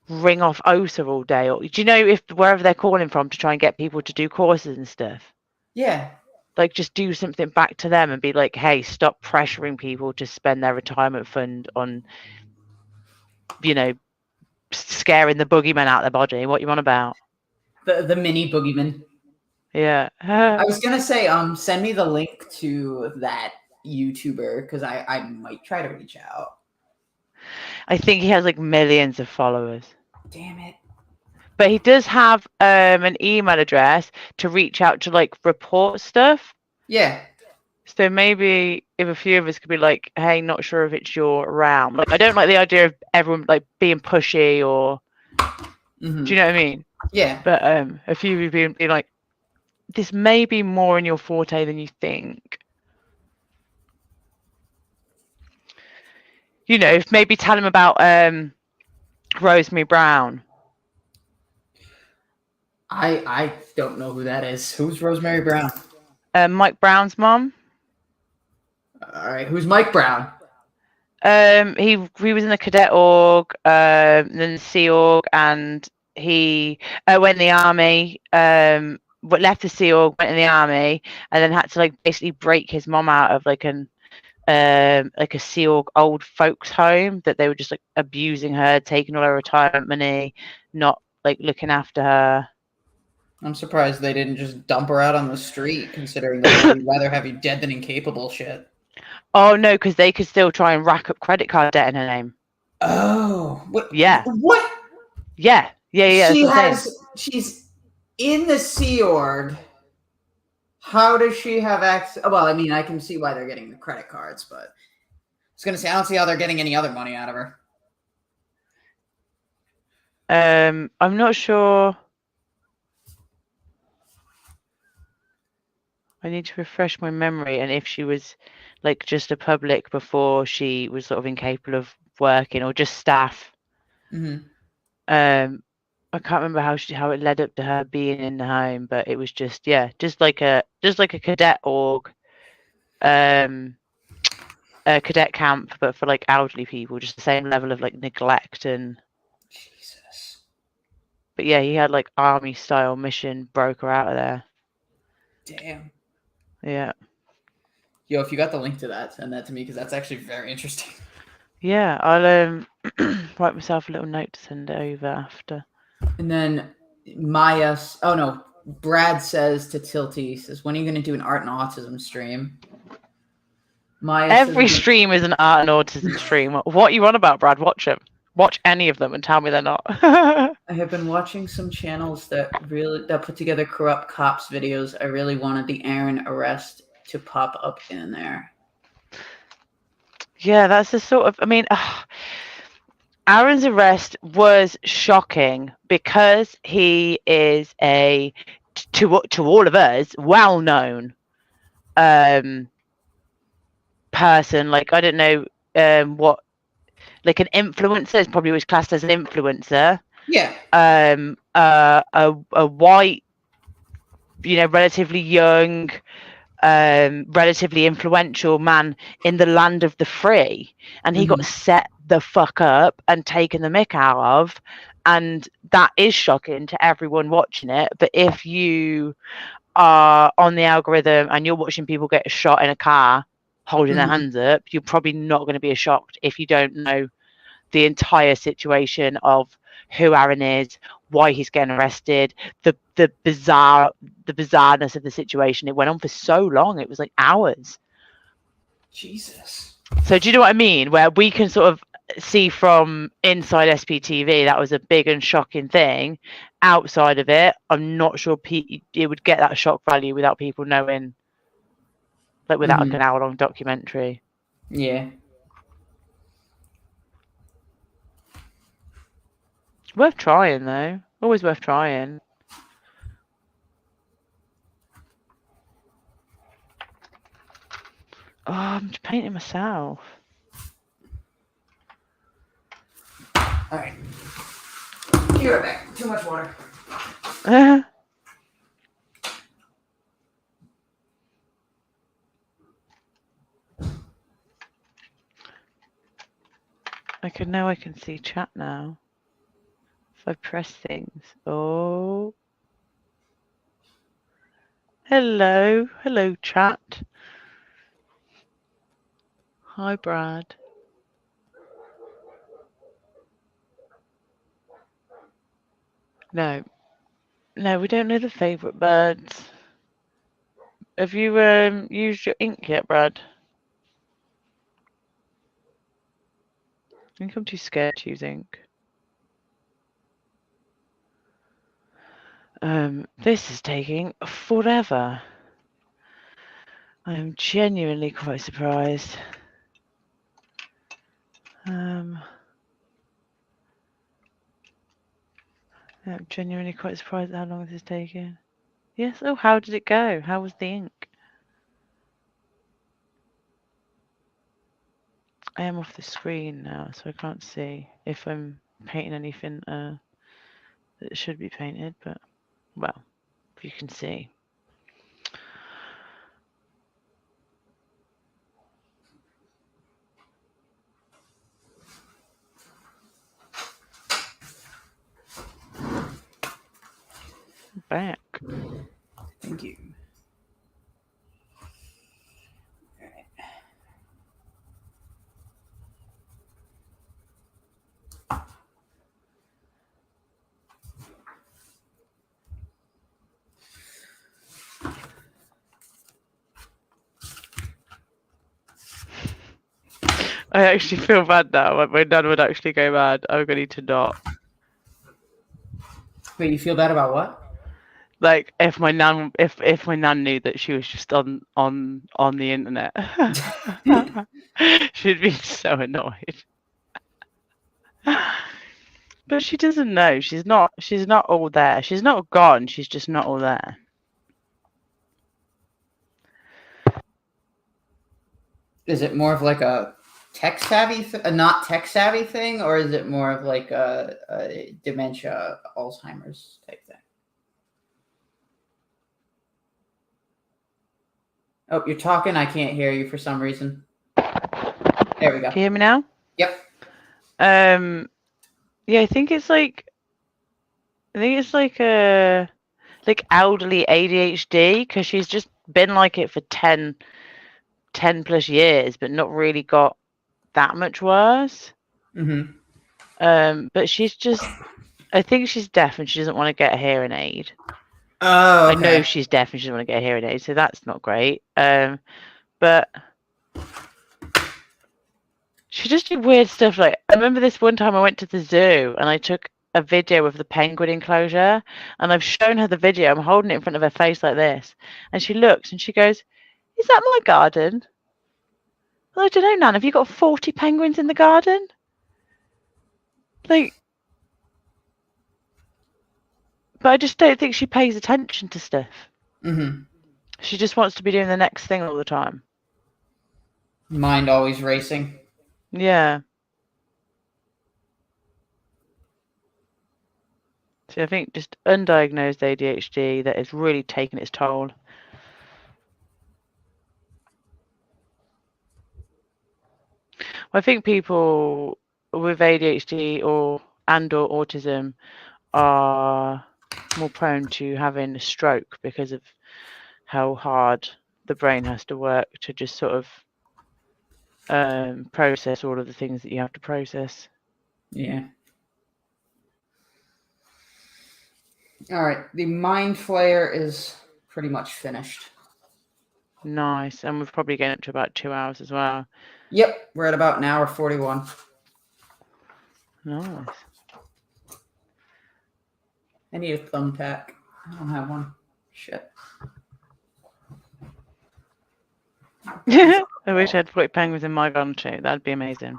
ring off OSA all day, or do you know if wherever they're calling from to try and get people to do courses and stuff? Yeah. Like just do something back to them and be like, hey, stop pressuring people to spend their retirement fund on, you know, scaring the boogeyman out of their body. What you on about? The mini boogeyman. Yeah. I was gonna say, send me the link to that YouTuber because I might try to reach out. I think he has like millions of followers. Damn it. But he does have an email address to reach out to like report stuff. Yeah. So maybe if a few of us could be like, hey, not sure if it's your realm. Like I don't like the idea of everyone like being pushy or do you know what I mean? Yeah. But a few of you being like, this may be more in your forte than you think. You know, if maybe tell him about Rosemary Brown. I don't know who that is. Who's Rosemary Brown? Mike Brown's mom. All right, who's Mike Brown? He was in the cadet org, then the Sea Org, and he went in the army. But left the Sea Org, went in the army, and then had to like basically break his mom out of like a Sea Org old folks home that they were just like abusing her, taking all her retirement money, not like looking after her. I'm surprised they didn't just dump her out on the street, considering that they'd rather have you dead than incapable shit. Oh no, because they could still try and rack up credit card debt in her name. Oh, what? Yeah. What? Yeah. She's in the Sea Org. How does she have access? Well, I mean, I can see why they're getting the credit cards, but I was gonna say I don't see how they're getting any other money out of her. I'm not sure. I need to refresh my memory, and if she was like just a public before she was sort of incapable of working, or just staff. Mm-hmm. I can't remember how it led up to her being in the home, but it was just like a cadet org, a cadet camp, but for like elderly people, just the same level of like neglect and. Jesus. But yeah, he had like army style mission, broke her out of there. Damn. Yeah. Yo, if you got the link to that, send that to me because that's actually very interesting. Yeah, I'll write myself a little note to send it over after. And then Brad says to Tilty, says, when are you going to do an art and autism stream? Every stream is an art and autism stream. What are you on about, Brad? Watch them. Watch any of them and tell me they're not. I have been watching some channels that put together corrupt cops videos. I really wanted the Aaron arrest to pop up in there. Yeah, that's the sort of. I mean, Aaron's arrest was shocking because he is to all of us, well-known person. Like, I don't know what, like an influencer is probably was classed as an influencer. Yeah. A white, relatively young, relatively influential man in the land of the free, and he got set the fuck up and taken the mick out of, and that is shocking to everyone watching it. But if you are on the algorithm and you're watching people get shot in a car holding their hands up, you're probably not going to be as shocked if you don't know the entire situation of who Aaron is, why he's getting arrested, the bizarreness of the situation. It went on for so long. It was like hours. Jesus. So do you know what I mean? Where we can sort of see from inside SPTV, that was a big and shocking thing. Outside of it, I'm not sure it would get that shock value without people knowing, like without like an hour-long documentary. Yeah. Worth trying, though. Always worth trying. Oh, I'm just painting myself. All right. Be right back. Too much water. Now I can see chat now. If I press things. Oh. Hello. Hello, chat. Hi, Brad. No, we don't know the favourite birds. Have you used your ink yet, Brad? I think I'm too scared to use ink. This is taking forever. I am genuinely quite surprised. I'm genuinely quite surprised at how long this is taking. Yes. Oh, how did it go? How was the ink? I am off the screen now, so I can't see if I'm painting anything that should be painted, but, well, if you can see. Back. Thank you. I actually feel bad now. My nan would actually go mad. I'm going to not. Wait, you feel bad about what? Like if my nan knew that she was just on the internet, she'd be so annoyed. But she doesn't know. She's not all there. She's not gone. She's just not all there. Is it more of like a not tech savvy thing, or is it more of like a dementia, Alzheimer's type thing? Oh, you're talking. I can't hear you for some reason. There we go. Can you hear me now? Yep. Yeah, I think it's like a elderly ADHD, because she's just been like it for 10 plus years, but not really got that much worse. But she's just, I think she's deaf and she doesn't want to get a hearing aid. Oh, okay. I know she's deaf and she doesn't want to get a hearing aid, so that's not great. But she just did weird stuff. Like, I remember this one time I went to the zoo and I took a video of the penguin enclosure, and I've shown her the video. I'm holding it in front of her face like this, and she looks and she goes, "Is that my garden?" Well, I don't know, Nan. Have you got 40 penguins in the garden? Like, but I just don't think she pays attention to stuff. Mm-hmm. She just wants to be doing the next thing all the time. Mind always racing. Yeah. So I think just undiagnosed ADHD that is really taking its toll. I think people with ADHD or autism are more prone to having a stroke because of how hard the brain has to work to just sort of process all of the things that you have to process. Yeah. All right. The Mind Flayer is pretty much finished. Nice. And we've probably getting up to about 2 hours as well. Yep. We're at about an hour 41. Nice. I need a thumbtack. I don't have one. Shit. I wish I had floating penguins in my garden too. That'd be amazing.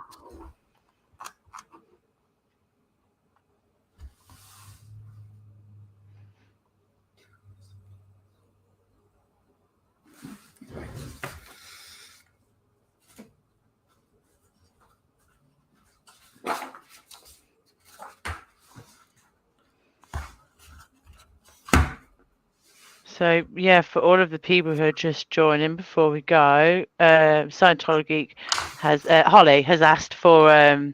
So yeah, for all of the people who are just joining before we go, ScientoloGeek has Holly has asked for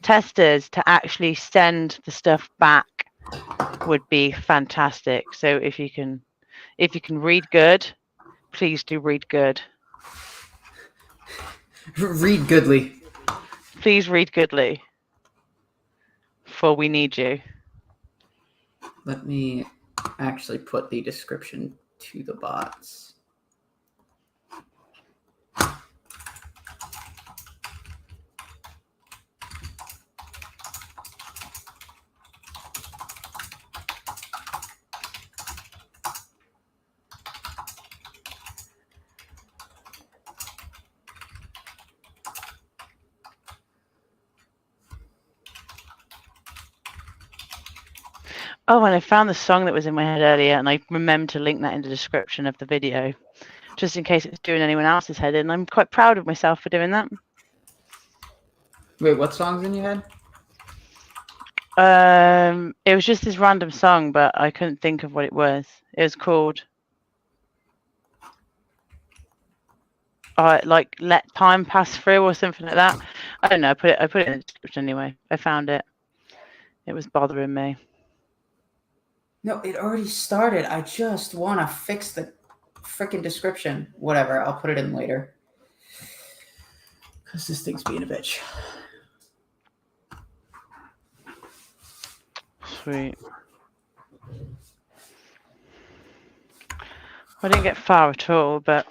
testers to actually send the stuff back. Would be fantastic. So if you can read good, please do read good. Read goodly. Please read goodly. For we need you. Let me actually put the description to the bots. Oh, and I found the song that was in my head earlier, and I remembered to link that in the description of the video, just in case it's doing anyone else's head in. I'm quite proud of myself for doing that. Wait, what song's in your head? It was just this random song, but I couldn't think of what it was. It was called like Let Time Pass Through or something like that. I don't know. I put it in the description anyway. I found it. It was bothering me. No, it already started. I just want to fix the freaking description. Whatever, I'll put it in later. Because this thing's being a bitch. Sweet. I didn't get far at all, but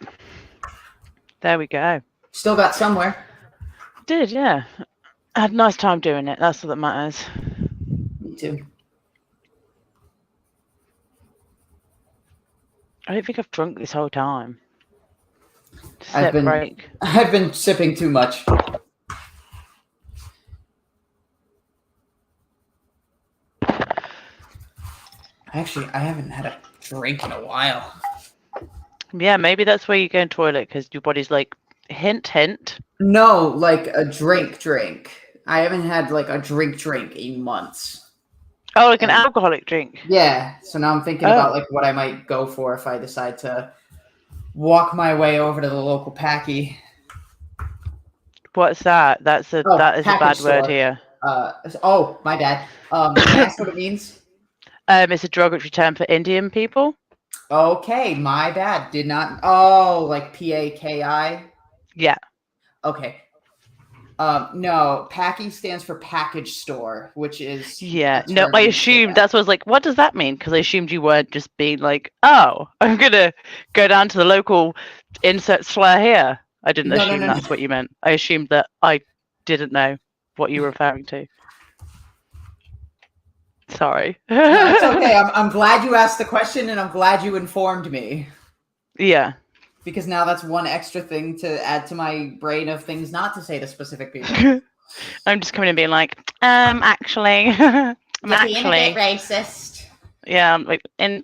there we go. Still got somewhere. Did, yeah. I had a nice time doing it. That's all that matters. Me too. I don't think I've drunk this whole time. I've been sipping too much. Actually, I haven't had a drink in a while. Yeah, maybe that's where you go in toilet, because your body's like, hint, hint. No, like a drink. I haven't had like a drink in months. Oh, like an alcoholic drink. Yeah, so now I'm thinking about like what I might go for if I decide to walk my way over to the local Packy. What's that? That is a bad word here. Oh, my bad. That's what it means. It's a derogatory term for Indian people. Okay, my bad. Did not. Oh, like PAKI. Yeah. Okay. No, Packy stands for package store, which is No. I assumed that's what I was like. What does that mean? Because I assumed you weren't just being like, oh, I'm gonna go down to the local insert slur here. I didn't assume that's what you meant. I assumed that I didn't know what you were referring to. Sorry. No, it's okay. I'm glad you asked the question, and I'm glad you informed me. Yeah. Because now that's one extra thing to add to my brain of things not to say to specific people. I'm just coming and being like, actually, I'm You're being a bit actually, racist. yeah, I'm like in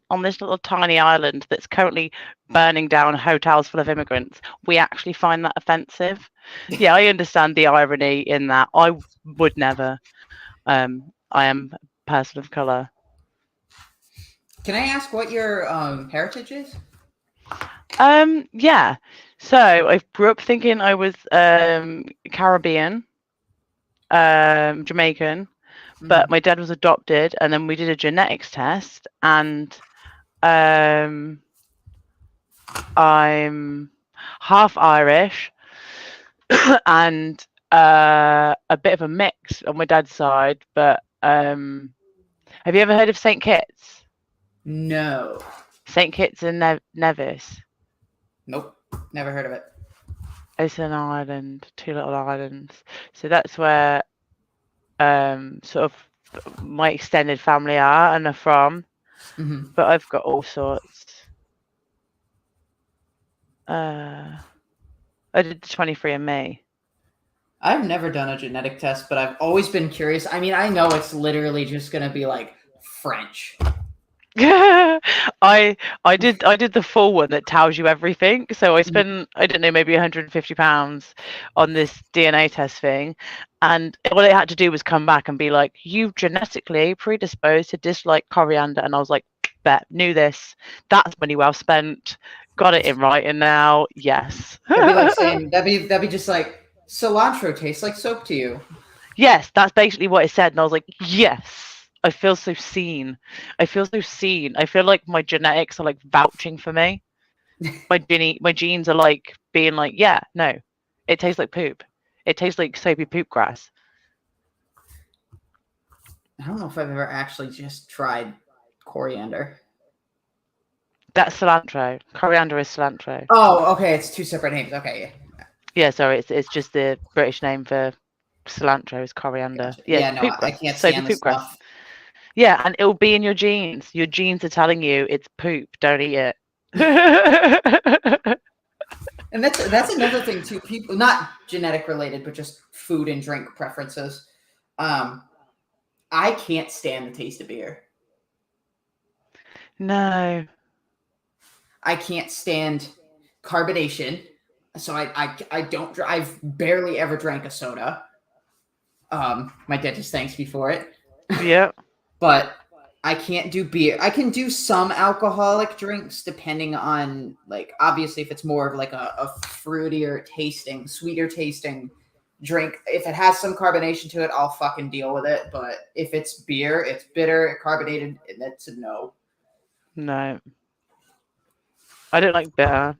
on this little tiny island that's currently burning down hotels full of immigrants. We actually find that offensive. Yeah, I understand the irony in that. I would never. I am a person of color. Can I ask what your heritage is? Yeah. So I grew up thinking I was Caribbean, Jamaican, but my dad was adopted, and then we did a genetics test, and I'm half Irish and a bit of a mix on my dad's side. But have you ever heard of St. Kitts? No. St. Kitts and Nevis. Nope. Never heard of it. It's an island, two little islands. So that's where sort of my extended family are and are from. But I've got all sorts. I did the 23andMe. I've never done a genetic test, but I've always been curious. I mean, I know it's literally just going to be like French. I did the full one that tells you everything. So I spent, I don't know, maybe £150 on this DNA test thing, and all it had to do was come back and be like, you genetically predisposed to dislike coriander. And I was like, bet, knew this. That's money well spent. Got it in writing now. Yes. That'd be like saying that'd be just like cilantro tastes like soap to you. Yes, that's basically what it said, and I was like, yes. I feel so seen. I feel so seen. I feel like my genetics are like vouching for me. My genes are like being like, yeah, no, it tastes like poop. It tastes like soapy poop grass. I don't know if I've ever actually just tried coriander. That's cilantro. Coriander is cilantro. Oh, okay. It's two separate names. Okay, yeah. Yeah, sorry, it's just the British name for cilantro is coriander. Gotcha. Yeah, Yeah, no, poop I grass. can't Soapy stand this poop grass. stuff. Yeah, and it'll be in your genes. Your genes are telling you it's poop. Don't eat it. And that's another thing too. People, not genetic related, but just food and drink preferences. I can't stand the taste of beer. No. I can't stand carbonation. So I don't. I've barely ever drank a soda. My dentist thanks me for it. Yeah. But I can't do beer. I can do some alcoholic drinks depending on, like, obviously if it's more of like a fruitier tasting, sweeter tasting drink. If it has some carbonation to it, I'll fucking deal with it. But if it's beer, it's bitter, carbonated, that's a no. No. I don't like bitter.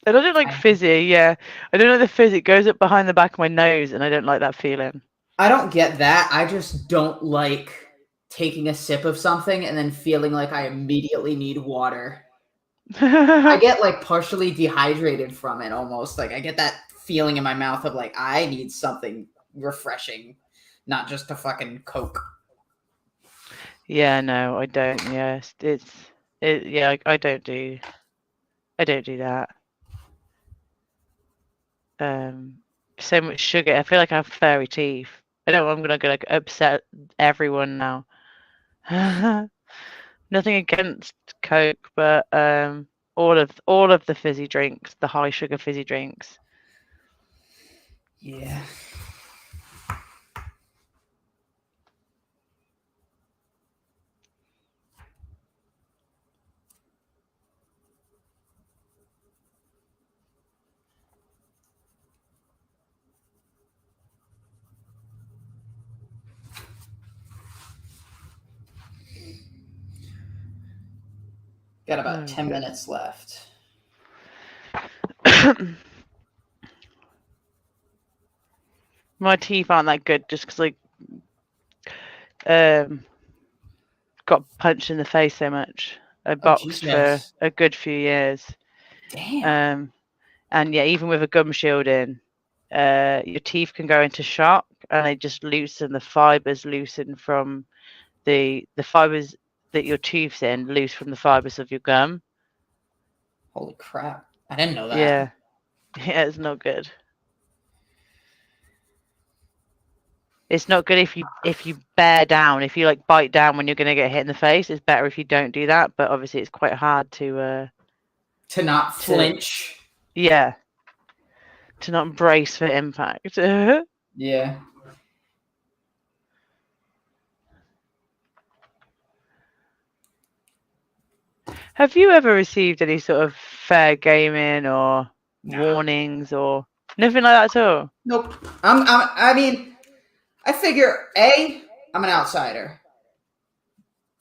I don't like fizzy, yeah. I don't like the fizz. It goes up behind the back of my nose, and I don't like that feeling. I don't get that. I just don't like taking a sip of something and then feeling like I immediately need water. I get like partially dehydrated from it almost. Like I get that feeling in my mouth of like I need something refreshing, not just a fucking Coke. Yeah, no, I don't. Yes, yeah, I don't do that. So much sugar. I feel like I have fairy teeth. I know I'm gonna like upset everyone now. Nothing against Coke, but all of the fizzy drinks, the high sugar fizzy drinks. Yeah. Got about 10 minutes left. My teeth aren't that good just because I got punched in the face so much. I boxed for a good few years. Damn. And yeah, even with a gum shield in, your teeth can go into shock, and they just loosen. The fibers loosen from the fibers that your teeth's in, loose from the fibers of your gum. Holy crap! I didn't know that. Yeah, yeah, it's not good. It's not good if you bear down, if you like bite down when you're going to get hit in the face. It's better if you don't do that. But obviously, it's quite hard to not flinch. Yeah. To not brace for impact. Yeah. Have you ever received any sort of fair gaming or warnings or nothing like that at all? Nope. I mean, I figure A, I'm an outsider.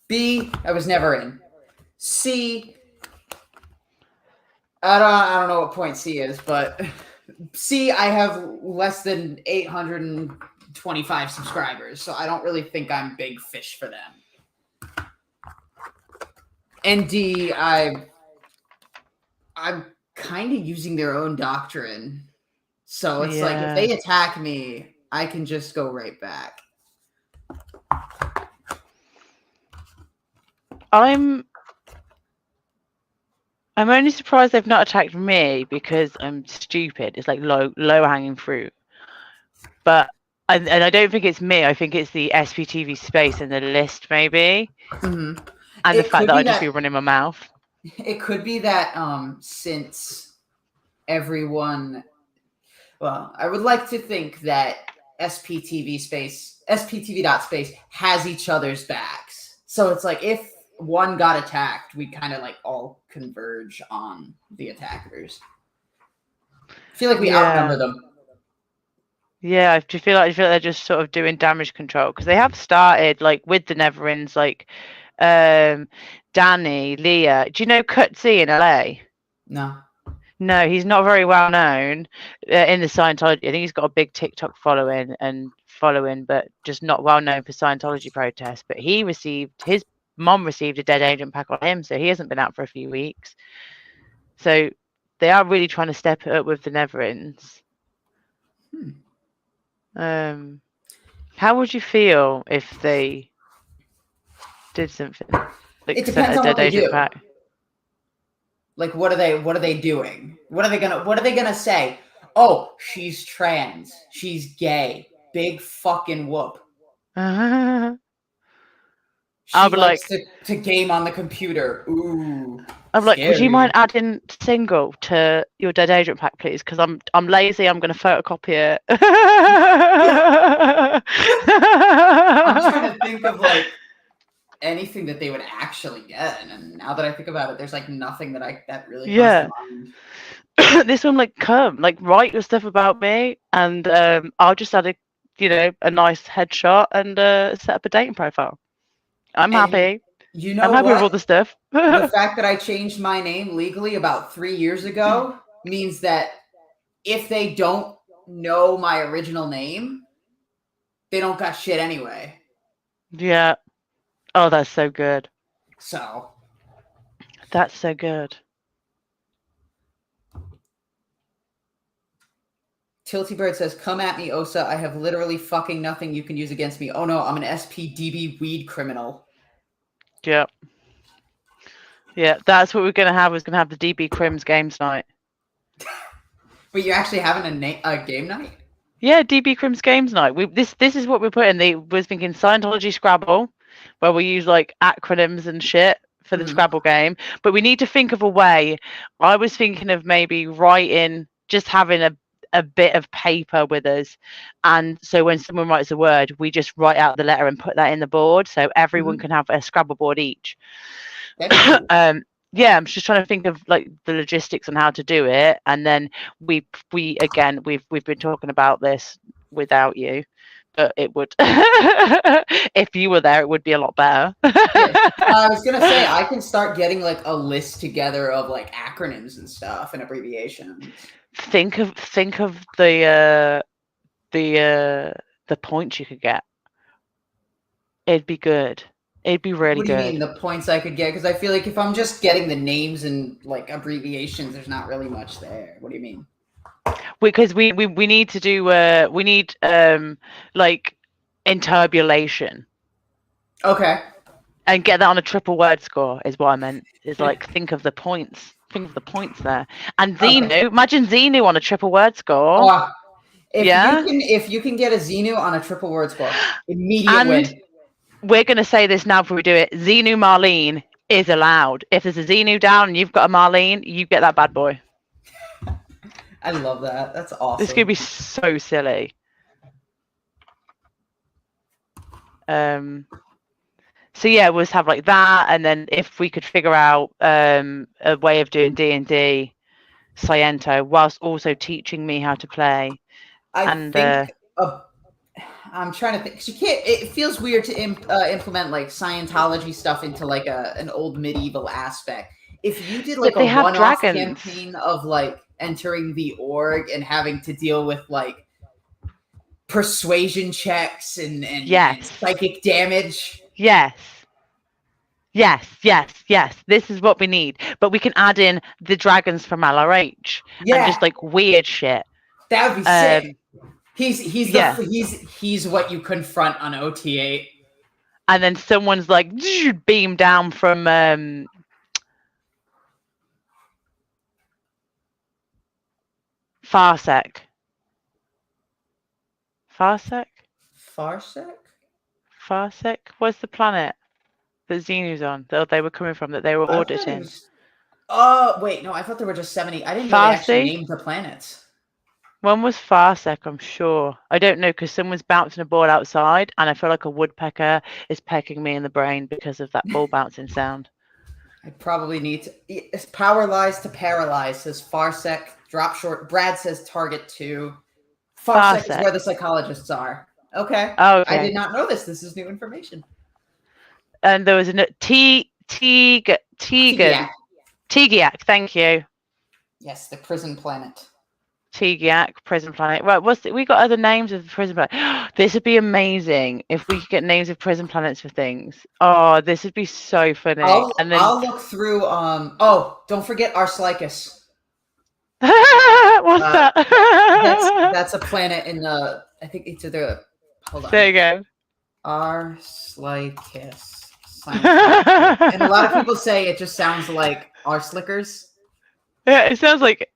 B, I was never in. C, I don't know what point C is, but C, I have less than 825 subscribers, so I don't really think I'm big fish for them. And D, I'm kind of using their own doctrine. So it's like, if they attack me, I can just go right back. I'm only surprised they've not attacked me because I'm stupid. It's like low hanging fruit. But and I don't think it's me. I think it's the SPTV space in the list, maybe. Mm-hmm. And the fact that I just be running my mouth. It could be that since everyone, well, I would like to think that SPTV.space has each other's backs. So it's like, if one got attacked, we kind of like all converge on the attackers. I feel like we outnumber them. Yeah, I feel like they're just sort of doing damage control, because they have started like with the Netherins, like Danny, Leah. Do you know Cutsy in LA? No, he's not very well known in the Scientology. I think he's got a big TikTok following, but just not well known for Scientology protests. But his mom received a dead agent pack on him, so he hasn't been out for a few weeks. So they are really trying to step it up with the Netherins. How would you feel if they did something like it depends on a dead what they agent do. pack? Like, what are they doing? What are they gonna say? Oh, she's trans, she's gay, big fucking whoop. She likes to game on the computer. Ooh. I'm like, would you mind adding single to your dead agent pack, please? Because I'm lazy. I'm going to photocopy it. I'm trying to think of like anything that they would actually get, and now that I think about it, there's like nothing that really comes to mind. This one, like, write your stuff about me, and I'll just add a nice headshot and set up a dating profile. I'm happy. You know, I'm happy with all the stuff. The fact that I changed my name legally about 3 years ago means that if they don't know my original name, they don't got shit anyway. Yeah. Oh, that's so good. So. That's so good. Tilty Bird says, "Come at me, Osa. I have literally fucking nothing you can use against me. Oh no, I'm an SPDB weed criminal." Yeah. Yeah, that's what we're going to have. We're going to have the DB Crims games night. But you're actually having a game night? Yeah, DB Crims games night. This is what we're putting. Was thinking Scientology Scrabble, where we use like acronyms and shit for the Scrabble game. But we need to think of a way. I was thinking of maybe just having a bit of paper with us, and so when someone writes a word, we just write out the letter and put that in the board, so everyone can have a Scrabble board each. Yeah, I'm just trying to think of like the logistics on how to do it, and then we've been talking about this without you, but it would if you were there, it would be a lot better. I was gonna say, I can start getting like a list together of like acronyms and stuff and abbreviations. Think of the points you could get. It'd be good. It'd be really good. What do you mean, the points I could get? Because I feel like if I'm just getting the names and like abbreviations, there's not really much there. What do you mean? Because we need to do like interpolation. Okay. And get that on a triple word score is what I meant. Is like think of the points. Think of the points there. And Xenu, imagine Xenu on a triple word score. If you can get a Xenu on a triple word score, immediate win. We're going to say this now before we do it. Xenu Marlene is allowed. If there's a Xenu down and you've got a Marlene, you get that bad boy. I love that. That's awesome. This could be so silly. So yeah, we'll just have like that, and then if we could figure out a way of doing D&D Sciento whilst also teaching me how to play. I'm trying to think. 'Cause you can't. It feels weird to implement like Scientology stuff into like an old medieval aspect. If you did like a one-off campaign of like entering the org and having to deal with like persuasion checks and psychic damage. Yes. This is what we need. But we can add in the dragons from LRH and just like weird shit. That would be sick. He's what you confront on OT8. And then someone's like beamed down from Farsec. What's the planet that Xenu's on that they were coming from, that they were auditing? Wait, no, I thought there were just 70. I didn't know they actually named the planets. One was Farsec, I'm sure. I don't know, because someone's bouncing a ball outside, and I feel like a woodpecker is pecking me in the brain because of that ball bouncing sound. I probably need to. It's power lies to paralyze, says Farsec. Drop short. Brad says target 2. Farsec is where the psychologists are. Okay. Oh, okay. I did not know this. This is new information. And there was a Tegiak. Thank you. Yes, the prison planet. Tegiak, prison planet. Right, we got other names of the prison planet. This would be amazing if we could get names of prison planets for things. Oh, this would be so funny. I'll look through. Don't forget Arslycus. What's that? That's a planet in the. I think it's either. Hold on. There you go. Arslycus. And a lot of people say it just sounds like Arslickers. Yeah, it sounds like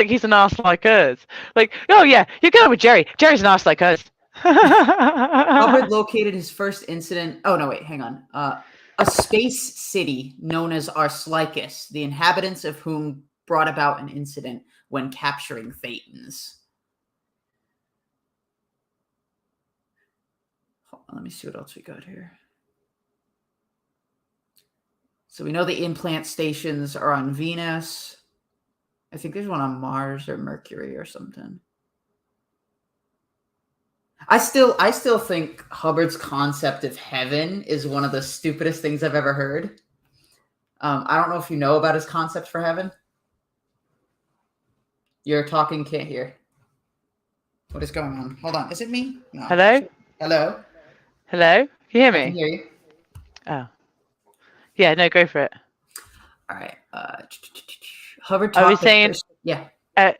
he's an arse like us. Like, oh yeah, you get on with Jerry. Jerry's an arse like us. Hubbard located his first incident. Oh no, wait, hang on. A space city known as Arslycus, the inhabitants of whom brought about an incident when capturing Thetans. Hold on, let me see what else we got here. So we know the implant stations are on Venus. I think there's one on Mars or Mercury or something. I still think Hubbard's concept of heaven is one of the stupidest things I've ever heard. I don't know if you know about his concept for heaven. You're talking, can't hear. What is going on? Hold on. Is it me? No. Hello? Hello? Hello? Can you hear me? I can hear you. Oh. Yeah, no, go for it. All right. Hubbard. I was saying, yeah.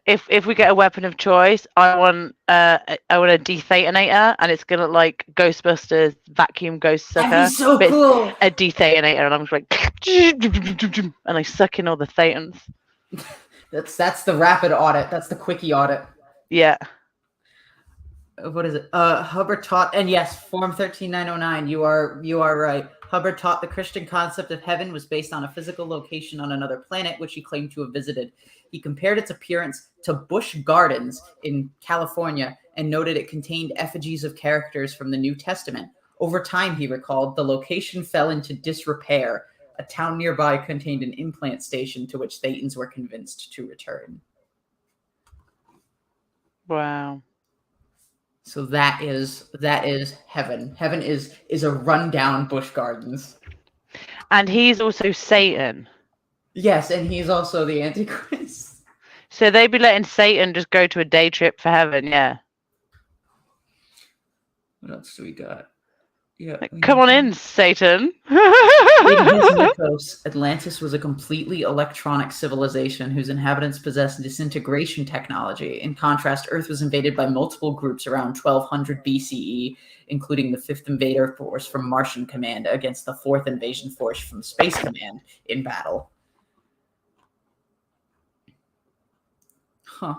If we get a weapon of choice, I want a dethetonator, and it's gonna like Ghostbusters vacuum ghost sucker. That'd be so cool. A dethetonator, and I'm just like, and I suck in all the thetans. That's the rapid audit. That's the quickie audit. Yeah. What is it? Hubbard taught, and yes, Form 13909. You are right. Hubbard taught the Christian concept of heaven was based on a physical location on another planet, which he claimed to have visited. He compared its appearance to Busch Gardens in California and noted it contained effigies of characters from the New Testament. Over time, he recalled, the location fell into disrepair. A town nearby contained an implant station to which Thetans were convinced to return. Wow. So that is heaven. Heaven is a rundown Busch Gardens. And he's also Satan. Yes, and he's also the Antichrist. So they'd be letting Satan just go to a day trip for heaven, yeah. What else do we got? Yeah. Come on in, Satan. In his mythos, Atlantis was a completely electronic civilization whose inhabitants possessed disintegration technology. In contrast, Earth was invaded by multiple groups around 1200 BCE, including the 5th Invader Force from Martian Command against the 4th Invasion Force from Space Command in battle. Huh.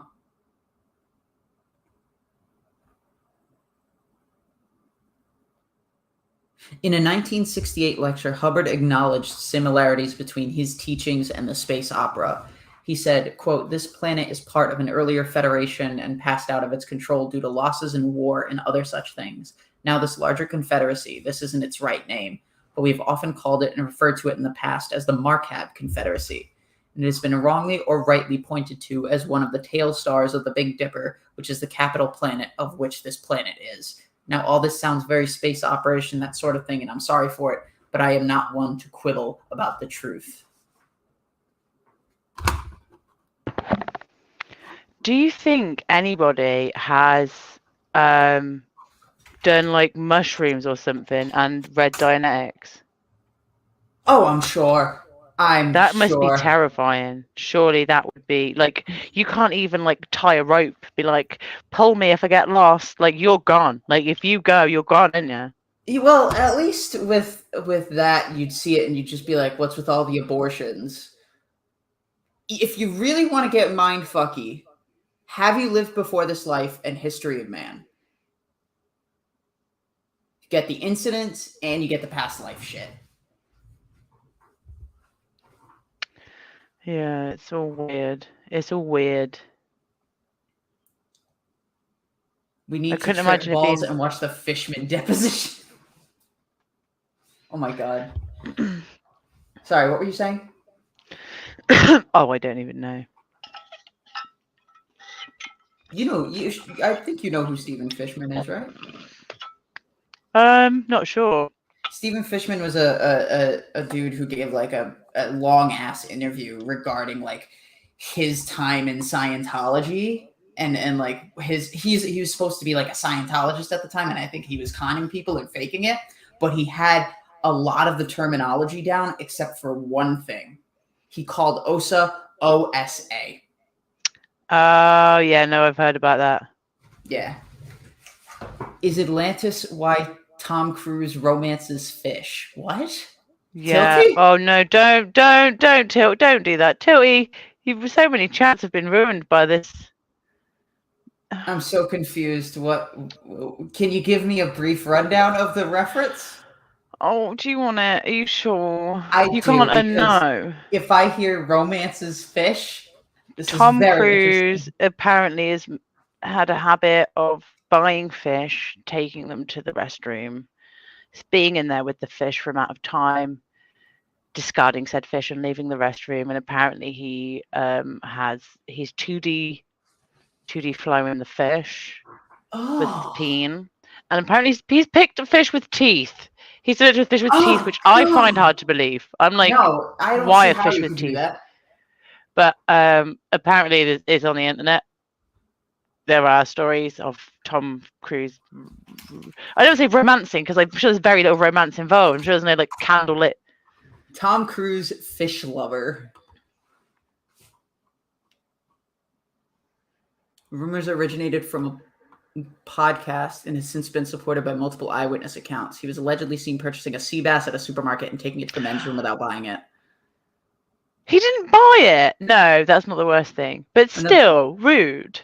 In a 1968 lecture, Hubbard acknowledged similarities between his teachings and the space opera. He said, quote, "This planet is part of an earlier federation and passed out of its control due to losses in war and other such things. Now this larger confederacy, this isn't its right name, but we've often called it and referred to it in the past as the Markab Confederacy. And it has been wrongly or rightly pointed to as one of the tail stars of the Big Dipper, which is the capital planet of which this planet is." Now, all this sounds very space operation, that sort of thing, and I'm sorry for it, but I am not one to quibble about the truth. Do you think anybody has done like mushrooms or something and read Dianetics? Oh, I'm sure. That must be terrifying. Surely that would be like, you can't even like tie a rope, be like, pull me if I get lost. Like, you're gone. Like, if you go, you're gone, aren't you? Well, at least with that, you'd see it and you'd just be like, what's with all the abortions? If you really want to get mind fucky, have you lived before this life and history of man? You get the incidents and you get the past life shit. Yeah, it's all weird. It's all weird. We need to trip balls and watch the Fishman deposition. Oh my god. Sorry, what were you saying? Oh, I don't even know. You know, I think you know who Stephen Fishman is, right? Not sure. Stephen Fishman was a dude who gave like a long ass interview regarding like his time in Scientology and like he was supposed to be like a Scientologist at the time, and I think he was conning people and faking it, but he had a lot of the terminology down except for one thing. He called OSA OSA. Oh, yeah, no, I've heard about that. Yeah. Is Atlantis why Tom Cruise romances fish? What? Yeah. Tilty? Oh no, don't Tilt, don't do that. Tilty, so many chats have been ruined by this. I'm so confused. What? Can you give me a brief rundown of the reference? Oh, do you want it? Are you sure? You can't unknow. If I hear romances fish, Tom Cruise apparently has had a habit of buying fish, taking them to the restroom, being in there with the fish for amount of time, discarding said fish and leaving the restroom. And apparently he's 2D flowing the fish with his peen. And apparently he's picked a fish with teeth. He's done it with fish with teeth, which I find hard to believe. I'm like, no, I don't why see a fish with teeth? But apparently it's on the internet. There are stories of Tom Cruise. I don't say romancing because I'm sure there's very little romance involved. I'm sure there's no like candlelit. Tom Cruise fish lover. Rumors originated from a podcast and has since been supported by multiple eyewitness accounts. He was allegedly seen purchasing a sea bass at a supermarket and taking it to the men's room without buying it. He didn't buy it. No, that's not the worst thing. But still, rude.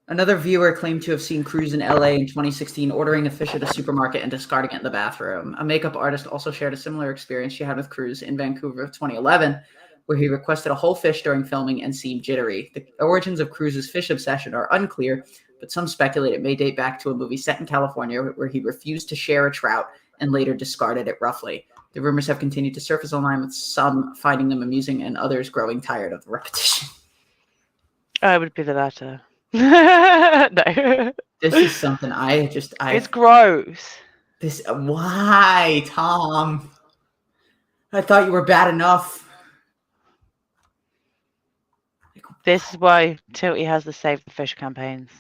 Another viewer claimed to have seen Cruise in LA in 2016 ordering a fish at a supermarket and discarding it in the bathroom. A makeup artist also shared a similar experience she had with Cruise in Vancouver of 2011, where he requested a whole fish during filming and seemed jittery. The origins of Cruise's fish obsession are unclear, but some speculate it may date back to a movie set in California where he refused to share a trout and later discarded it roughly. The rumors have continued to surface online, with some finding them amusing and others growing tired of the repetition. I would be the latter. No. This is something it's gross. Why, Tom? I thought you were bad enough. This is why Tilty has the Save the Fish campaigns.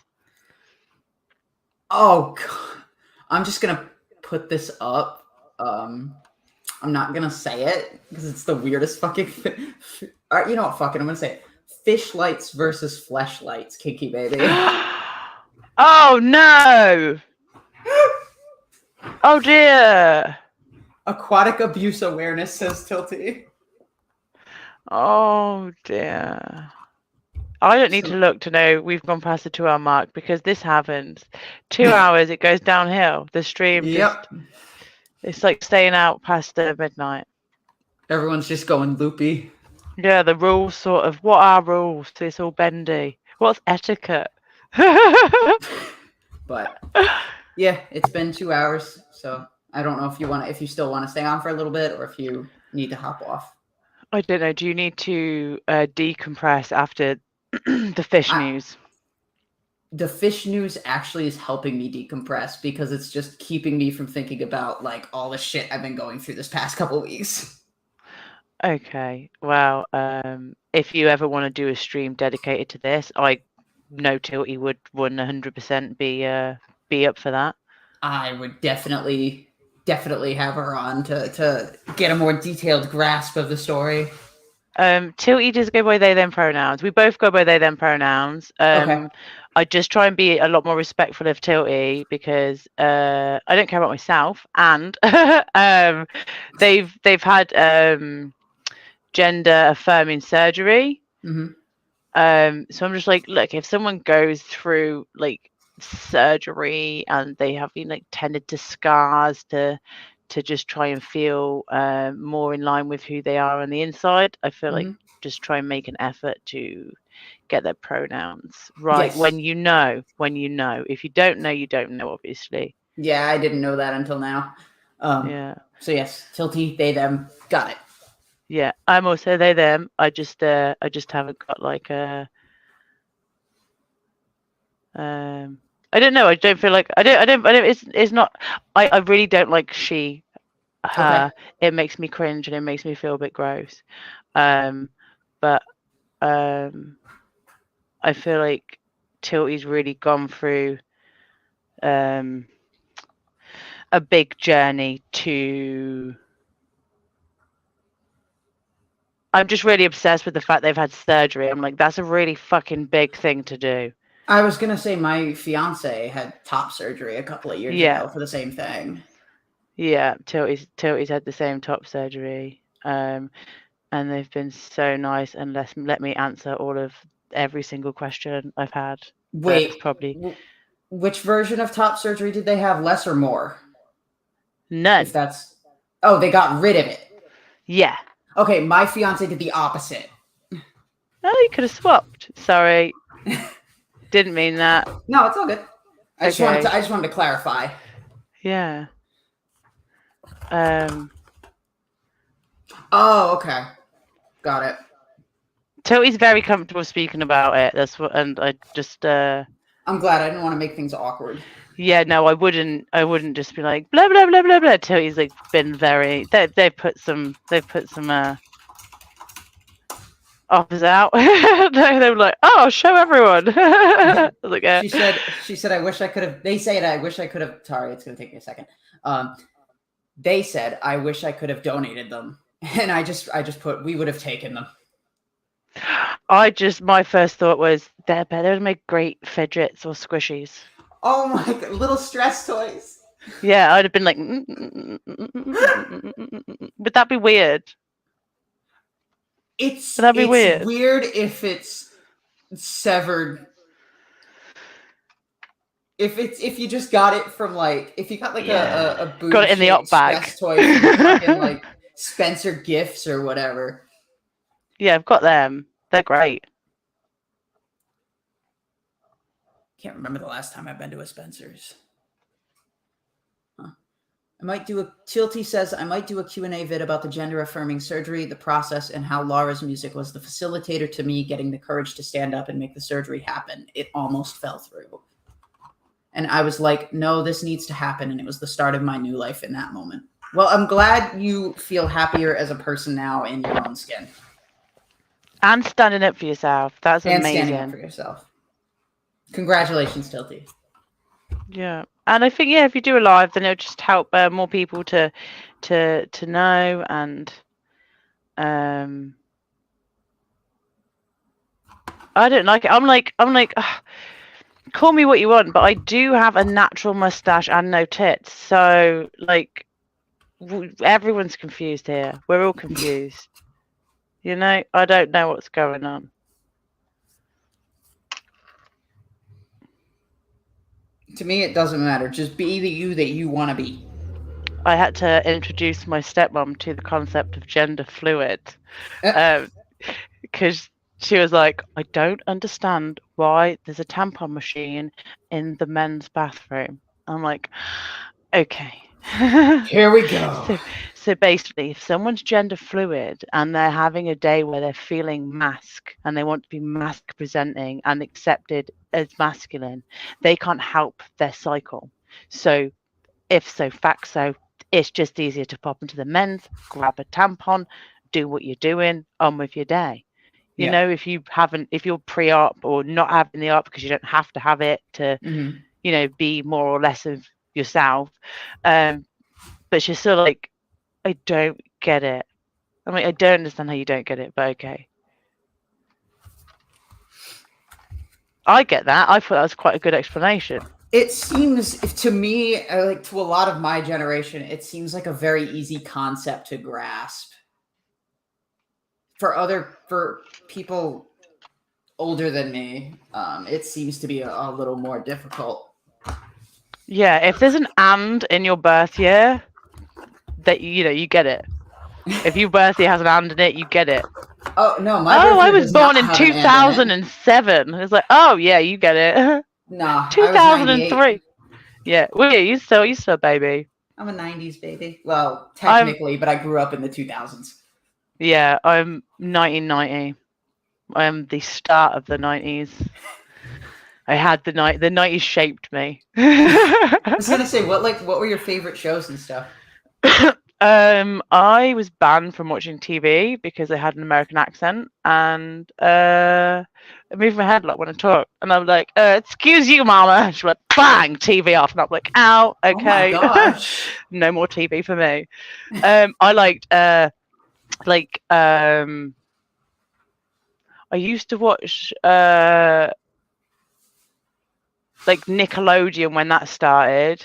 Oh, God. I'm just going to put this up. I'm not going to say it because it's the weirdest fucking thing. All right, you know what? Fuck it. I'm going to say it. Fish lights versus fleshlights, Kiki baby. Oh, no. Oh, dear. Aquatic abuse awareness, says Tilty. Oh, dear. I don't need to look to know we've gone past the 2-hour mark because this happens. 2 hours, it goes downhill. The stream just It's like staying out past midnight. Everyone's just going loopy. Yeah, the rules sort of. What are rules? It's all bendy. What's etiquette? But yeah, it's been 2 hours, so I don't know if you still want to stay on for a little bit or if you need to hop off. I don't know. Do you need to decompress after the fish news? The fish news actually is helping me decompress because it's just keeping me from thinking about like all the shit I've been going through this past couple of weeks. Okay. Well, if you ever want to do a stream dedicated to this, I know Tilty would 100% be up for that. I would definitely have her on to get a more detailed grasp of the story. Tilty does go by they them pronouns. We both go by they them pronouns. Okay. I just try and be a lot more respectful of Tilty because I don't care about myself, and they've had gender affirming surgery. Mm-hmm. So I'm just like, look, if someone goes through like surgery and they have been like tended to scars to just try and feel more in line with who they are on the inside, I feel like just try and make an effort to get their pronouns right. Yes. When you know. If you don't know, you don't know, obviously. Yeah, I didn't know that until now. Yeah. So yes, Tilty, they, them, got it. Yeah, I'm also they them. I just haven't got like a I don't know. I don't feel like I don't. It's not. I really don't like she, her. Okay. It makes me cringe and it makes me feel a bit gross. But I feel like Tilty's really gone through a big journey to. I'm just really obsessed with the fact they've had surgery. I'm like, that's a really fucking big thing to do. I was gonna say my fiance had top surgery a couple of years ago for the same thing. Yeah, Tilty's had the same top surgery, and they've been so nice and let me answer every single question I've had. Wait, probably which version of top surgery did they have? Less or more? None. If that's they got rid of it. Yeah. Okay, my fiance did the opposite. Oh, you could have swapped. Sorry. Didn't mean that. No, it's all good. I just wanted to clarify. Yeah. Oh, okay. Got it. Tilty's very comfortable speaking about it. That's what, and I just. I'm glad. I didn't want to make things awkward. Yeah, no, I wouldn't just be like blah blah blah blah blah. Tilty's like been very. They've put some offers out. They were like, "Oh, show everyone." Like, She said, "I wish I could have." They said, "I wish I could have." Sorry, it's gonna take me a second. They said, "I wish I could have donated them," and I just put, "We would have taken them." My first thought was they're better to make great fidgets or squishies. Oh my god, little stress toys. Yeah, I'd have been like, would that be weird? It's weird if it's severed. If you just got it from like, if you got like a booty got it in the op bag toy from fucking like Spencer Gifts or whatever. Yeah, I've got them. They're great. Can't remember the last time I've been to a Spencer's. Tilty says, I might do a Q&A vid about the gender-affirming surgery, the process, and how Laura's music was the facilitator to me getting the courage to stand up and make the surgery happen. It almost fell through. And I was like, no, this needs to happen. And it was the start of my new life in that moment. Well, I'm glad you feel happier as a person now in your own skin. And standing up for yourself. That's amazing. And standing up for yourself. Congratulations, Tilty. Yeah. And I think, if you do a live, then it'll just help more people to know. And I don't like it. I'm like, call me what you want, but I do have a natural mustache and no tits. So like, everyone's confused here. We're all confused. I don't know what's going on. To me, it doesn't matter. Just be the you that you want to be. I had to introduce my stepmom to the concept of gender fluid, because she was like, I don't understand why there's a tampon machine in the men's bathroom. I'm like, okay. Here we go. So basically, if someone's gender fluid and they're having a day where they're feeling masc and they want to be masc presenting and accepted as masculine, they can't help their cycle. So if so facto, it's just easier to pop into the men's, grab a tampon, do what you're doing, on with your day. You know, if you're pre-op or not having the op because you don't have to have it to, you know, be more or less of yourself. But she's still like, I don't get it. I mean, I don't understand how you don't get it, but okay. I get that. I thought that was quite a good explanation. It seems to me, like to a lot of my generation, it seems like a very easy concept to grasp. For people older than me, it seems to be a little more difficult. Yeah, if there's an and in your birth year, that you get it. If your birth year has an and in it, you get it. Oh no, my birth year I was does born not in have an and in it. 2007. It's like, oh yeah, you get it. Nah, 2003. Yeah, well, yeah, you still a baby. I'm a 90s baby. Well, technically, but I grew up in the 2000s. Yeah, I'm 1990. I am the start of the 90s. I had the 90s shaped me. I was gonna say, what were your favorite shows and stuff? I was banned from watching TV because I had an American accent, and I moved my head a lot when I talk, and I'm like, "Excuse you, mama." And she went, "Bang!" TV off, and I'm like, "Ow, okay, oh my gosh. No more TV for me." I liked I used to watch like Nickelodeon when that started.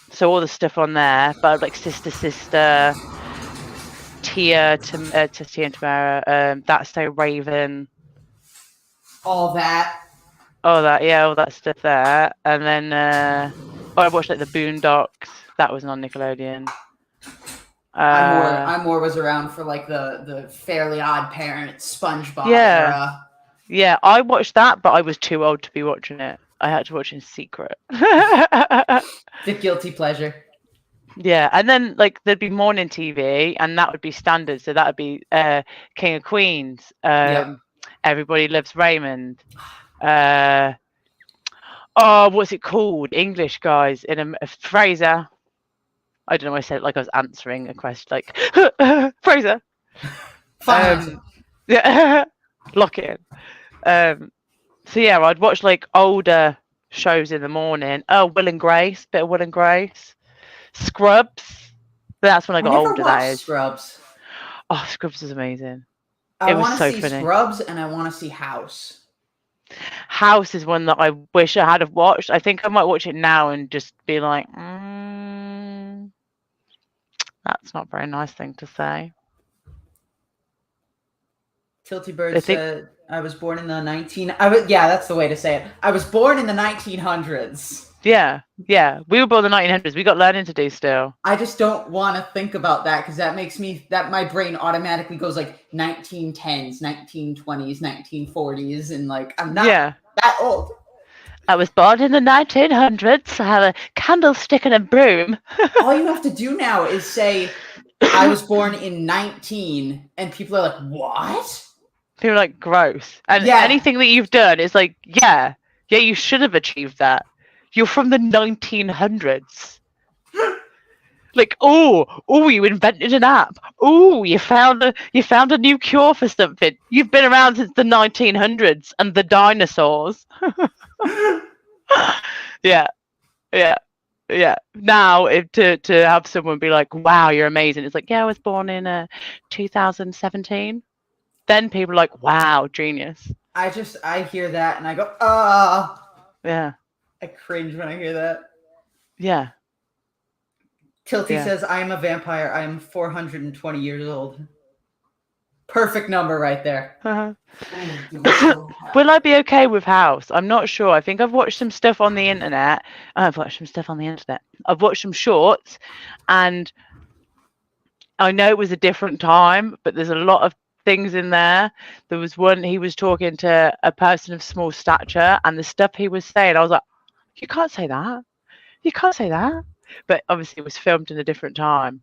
So all the stuff on there, but like Sister, Tia, Tia and Tamara, That's So Raven, all that stuff there, and then I watched like the Boondocks. That was on Nickelodeon. I more was around for like the Fairly Odd Parents, SpongeBob era. Yeah, I watched that, but I was too old to be watching it. I had to watch in secret. The guilty pleasure. Yeah, and then like there'd be morning TV, and that would be standard. So that would be King of Queens, Everybody Loves Raymond. What's it called? English guys in a Fraser. I don't know why I said it like I was answering a question, like Fraser. Yeah, lock it in. So yeah, I'd watch like older shows in the morning. Oh, Will and Grace, bit of Will and Grace. Scrubs. That's when I got older. That is Scrubs. Oh, Scrubs is amazing. I want to see Scrubs, and I want to see House. House is one that I wish I had watched. I think I might watch it now and just be like, that's not a very nice thing to say. Tilty Bird said, I was born in the that's the way to say it. I was born in the 1900s. Yeah. We were born in the 1900s. We got learning to do still. I just don't want to think about that because that makes my brain automatically goes like 1910s, 1920s, 1940s, and like I'm not that old. I was born in the 1900s. I have a candlestick and a broom. All you have to do now is say, I was born in 19, and people are like, what? People are like, gross. And anything that you've done is like, yeah, you should have achieved that. You're from the 1900s. Like, you invented an app. You found a new cure for something. You've been around since the 1900s and the dinosaurs. Yeah. Now, to have someone be like, "Wow, you're amazing," it's like, "Yeah, I was born in 2017." Then people are like, "Wow, genius." I hear that and I go, ah. Yeah. I cringe when I hear that. Yeah. Tilty says, I am a vampire. I am 420 years old. Perfect number right there. Uh-huh. Oh, Will I be okay with House? I'm not sure. I think I've watched some stuff on the internet. I've watched some shorts, and I know it was a different time, but there's a lot of things in there. There was one, he was talking to a person of small stature, and the stuff he was saying, I was like, you can't say that. You can't say that. But obviously, it was filmed in a different time.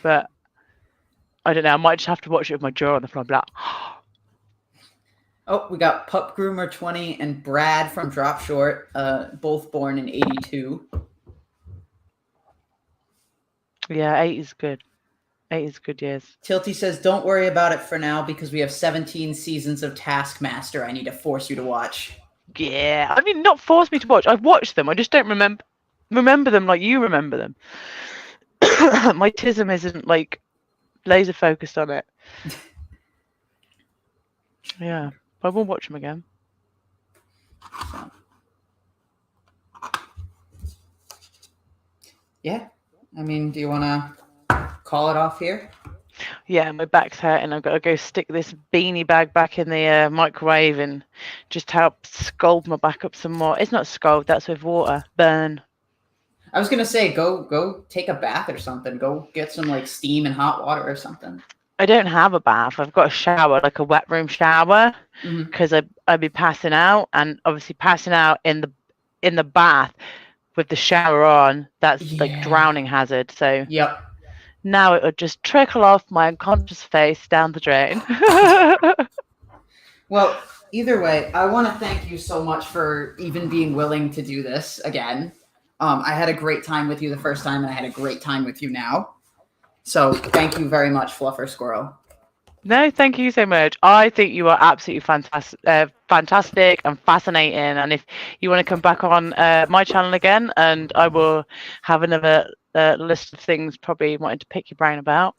But I don't know. I might just have to watch it with my jaw on the floor. Like, Oh, we got Pup Groomer 20 and Brad from Drop Short, both born in 82. yeah, 8 is good. 8 is good years. Tilty says, don't worry about it for now because we have 17 seasons of Taskmaster I need to force you to watch. Yeah, I mean, not force me to watch. I've watched them. I just don't remember them like you remember them. My tism isn't like laser focused on it. Yeah, I will watch them again. So. Yeah, I mean, do you want to call it off here? Yeah, my back's hurting. I've got to go stick this beanie bag back in the microwave and just help scald my back up some more. It's not scald, that's with water. Burn. I was gonna say, go take a bath or something. Go get some like steam and hot water or something. I don't have a bath. I've got a shower, like a wet room shower, because I'd be passing out, and obviously passing out in the bath with the shower on, that's like drowning hazard. So yep. Now it would just trickle off my unconscious face down the drain. Well, either way, I want to thank you so much for even being willing to do this again. I had a great time with you the first time, and I had a great time with you now. So thank you very much, Fluffer Squirrel. No, thank you so much. I think you are absolutely fantastic and fascinating. And if you want to come back on my channel again, and I will have another list of things probably wanting to pick your brain about.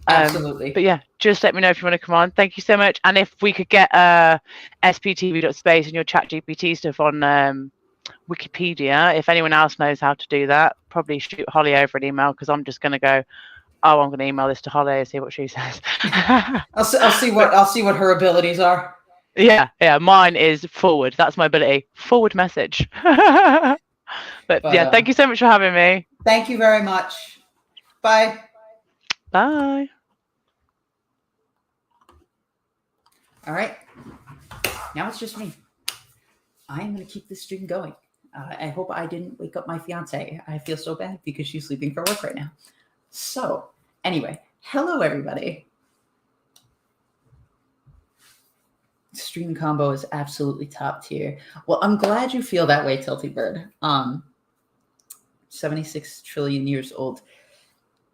Absolutely. But yeah, just let me know if you want to come on. Thank you so much. And if we could get sptv.space and your ChatGPT stuff on Wikipedia, if anyone else knows how to do that, probably shoot Holly over an email, because I'm just going to go, oh, I'm going to email this to Holly and see what she says. I'll see what her abilities are. Yeah, mine is forward. That's my ability. Forward message. but yeah, thank you so much for having me. Thank you very much. Bye. Bye. All right. Now it's just me. I'm going to keep this stream going. I hope I didn't wake up my fiance. I feel so bad because she's sleeping for work right now. So, anyway, hello everybody. Stream combo is absolutely top tier. Well, I'm glad you feel that way, Tilty Bird. 76 trillion years old.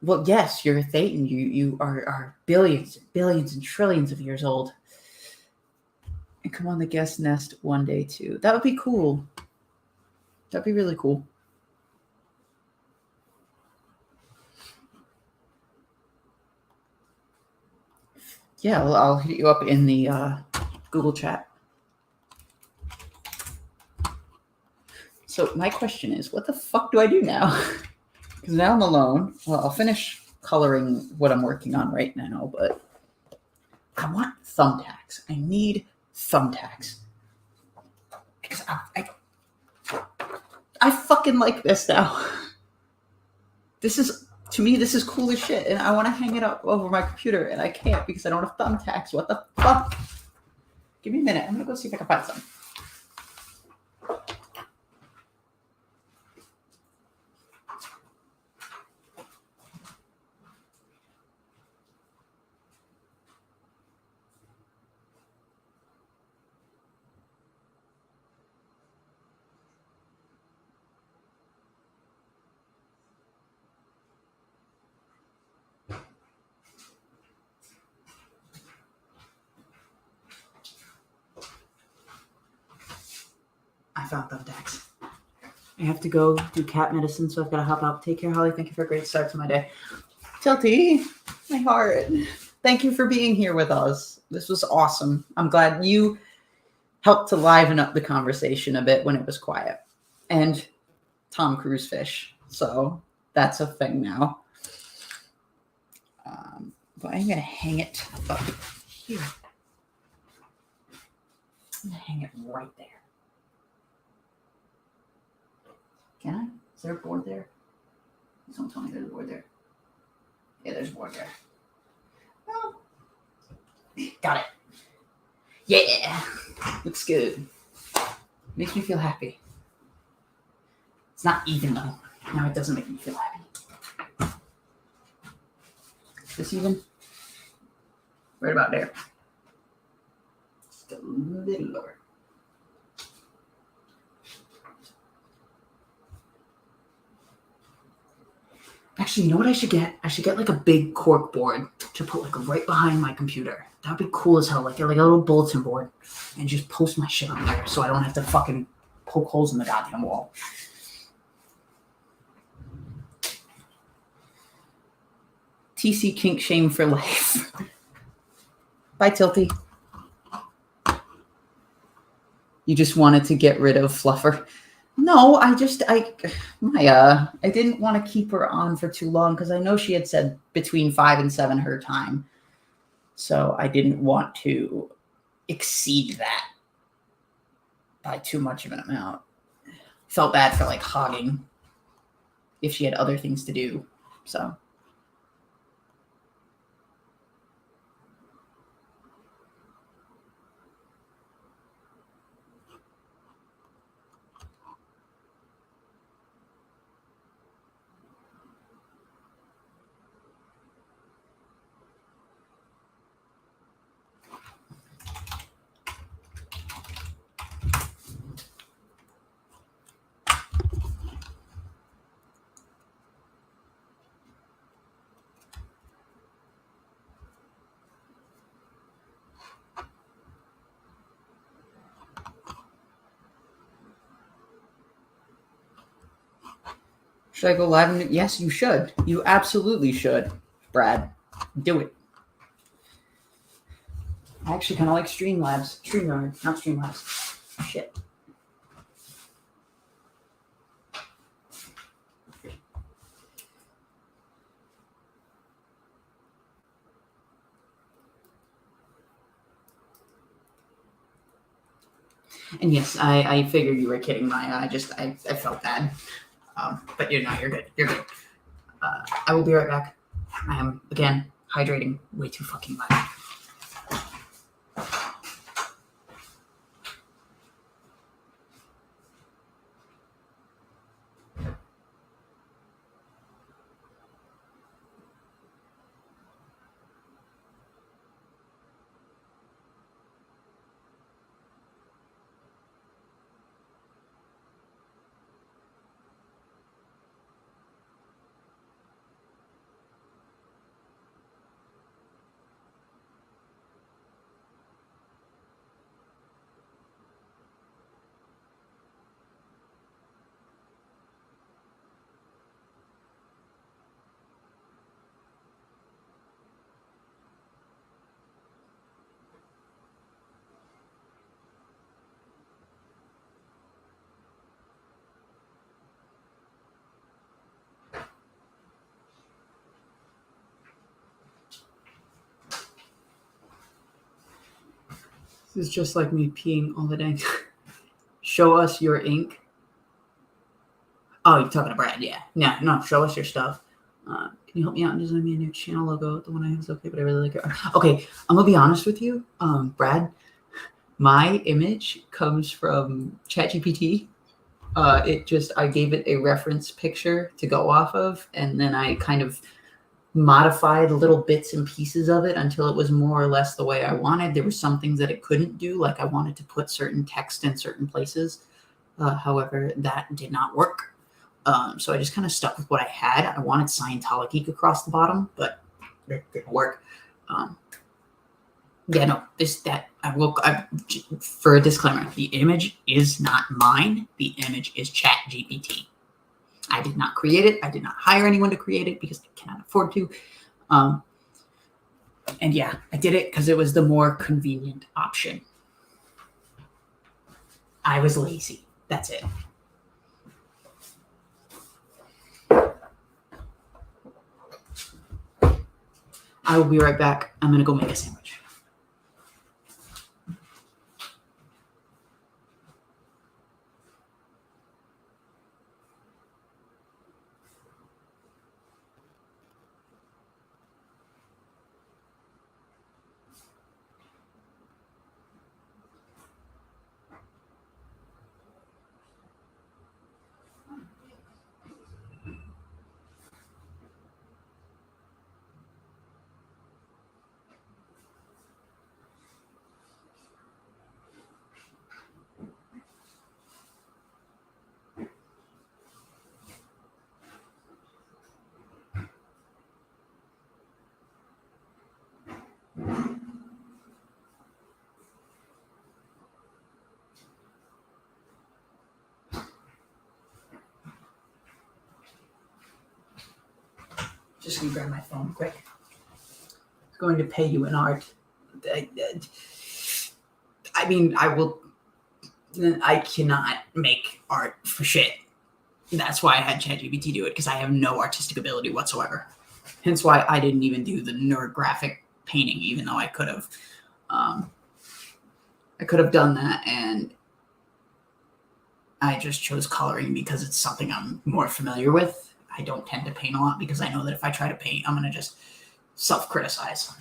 Well, yes, you're a Thetan. You are billions and trillions of years old. And come on the guest nest one day too. That would be cool. That'd be really cool. Yeah, I'll hit you up in the Google chat. So my question is, what the fuck do I do now? Because now I'm alone. Well, I'll finish coloring what I'm working on right now, but I want thumbtacks. I need thumbtacks. Because I fucking like this now. To me, this is cool as shit, and I want to hang it up over my computer, and I can't because I don't have thumbtacks. What the fuck? Give me a minute. I'm going to go see if I can find some. I found thumbtacks. I have to go do cat medicine, so I've got to hop out. Take care, Holly. Thank you for a great start to my day. Tilty, my heart. Thank you for being here with us. This was awesome. I'm glad you helped to liven up the conversation a bit when it was quiet. And Tom Cruise fish. So that's a thing now. But I'm going to hang it up here. I'm gonna hang it right there. Can I? Is there a board there? Don't tell me there's a board there. Yeah, there's a board there. Oh. Got it. Yeah. Looks good. Makes me feel happy. It's not even though. No, it doesn't make me feel happy. Is this even? Right about there. Just a little lower. Actually, you know what I should get? I should get like a big cork board to put like right behind my computer. That'd be cool as hell. Like a little bulletin board, and just post my shit on there, so I don't have to fucking poke holes in the goddamn wall. TC kink shame for life. Bye, Tilty. You just wanted to get rid of Fluffer. No, I didn't want to keep her on for too long because I know she had said between 5 and 7 her time. So I didn't want to exceed that by too much of an amount. Felt bad for like hogging if she had other things to do. So. Should I go live? Yes, you should. You absolutely should, Brad. Do it. I actually kind of like Streamlabs. StreamYard, not Streamlabs. Shit. And yes, I figured you were kidding, Maya. I felt bad. But you're good. You're good. I will be right back. I am, again, hydrating way too fucking much. This is just like me peeing all the day. Show us your ink. Oh, you're talking to Brad, yeah. No, show us your stuff. Can you help me out and design me a new channel logo? The one I have is okay, but I really like it. Okay, I'm gonna be honest with you, Brad. My image comes from ChatGPT. I gave it a reference picture to go off of, and then I kind of modified little bits and pieces of it until it was more or less the way I wanted. There were some things that it couldn't do, like I wanted to put certain text in certain places. However, that did not work. So I just kind of stuck with what I had. I wanted ScientoloGeek across the bottom, but it didn't work. For a disclaimer, the image is not mine. The image is ChatGPT. I did not create it. I did not hire anyone to create it because I cannot afford to. And yeah, I did it because it was the more convenient option. I was lazy. That's it. I will be right back. I'm going to go make a sandwich. Just gonna grab my phone quick. I'm going to pay you in art. I mean, I cannot make art for shit. That's why I had ChatGPT do it, because I have no artistic ability whatsoever. Hence why I didn't even do the nerd graphic painting, even though I could have. I could have done that, and I just chose coloring because it's something I'm more familiar with. I don't tend to paint a lot because I know that if I try to paint, I'm going to just self-criticize.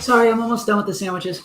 Sorry, I'm almost done with the sandwiches.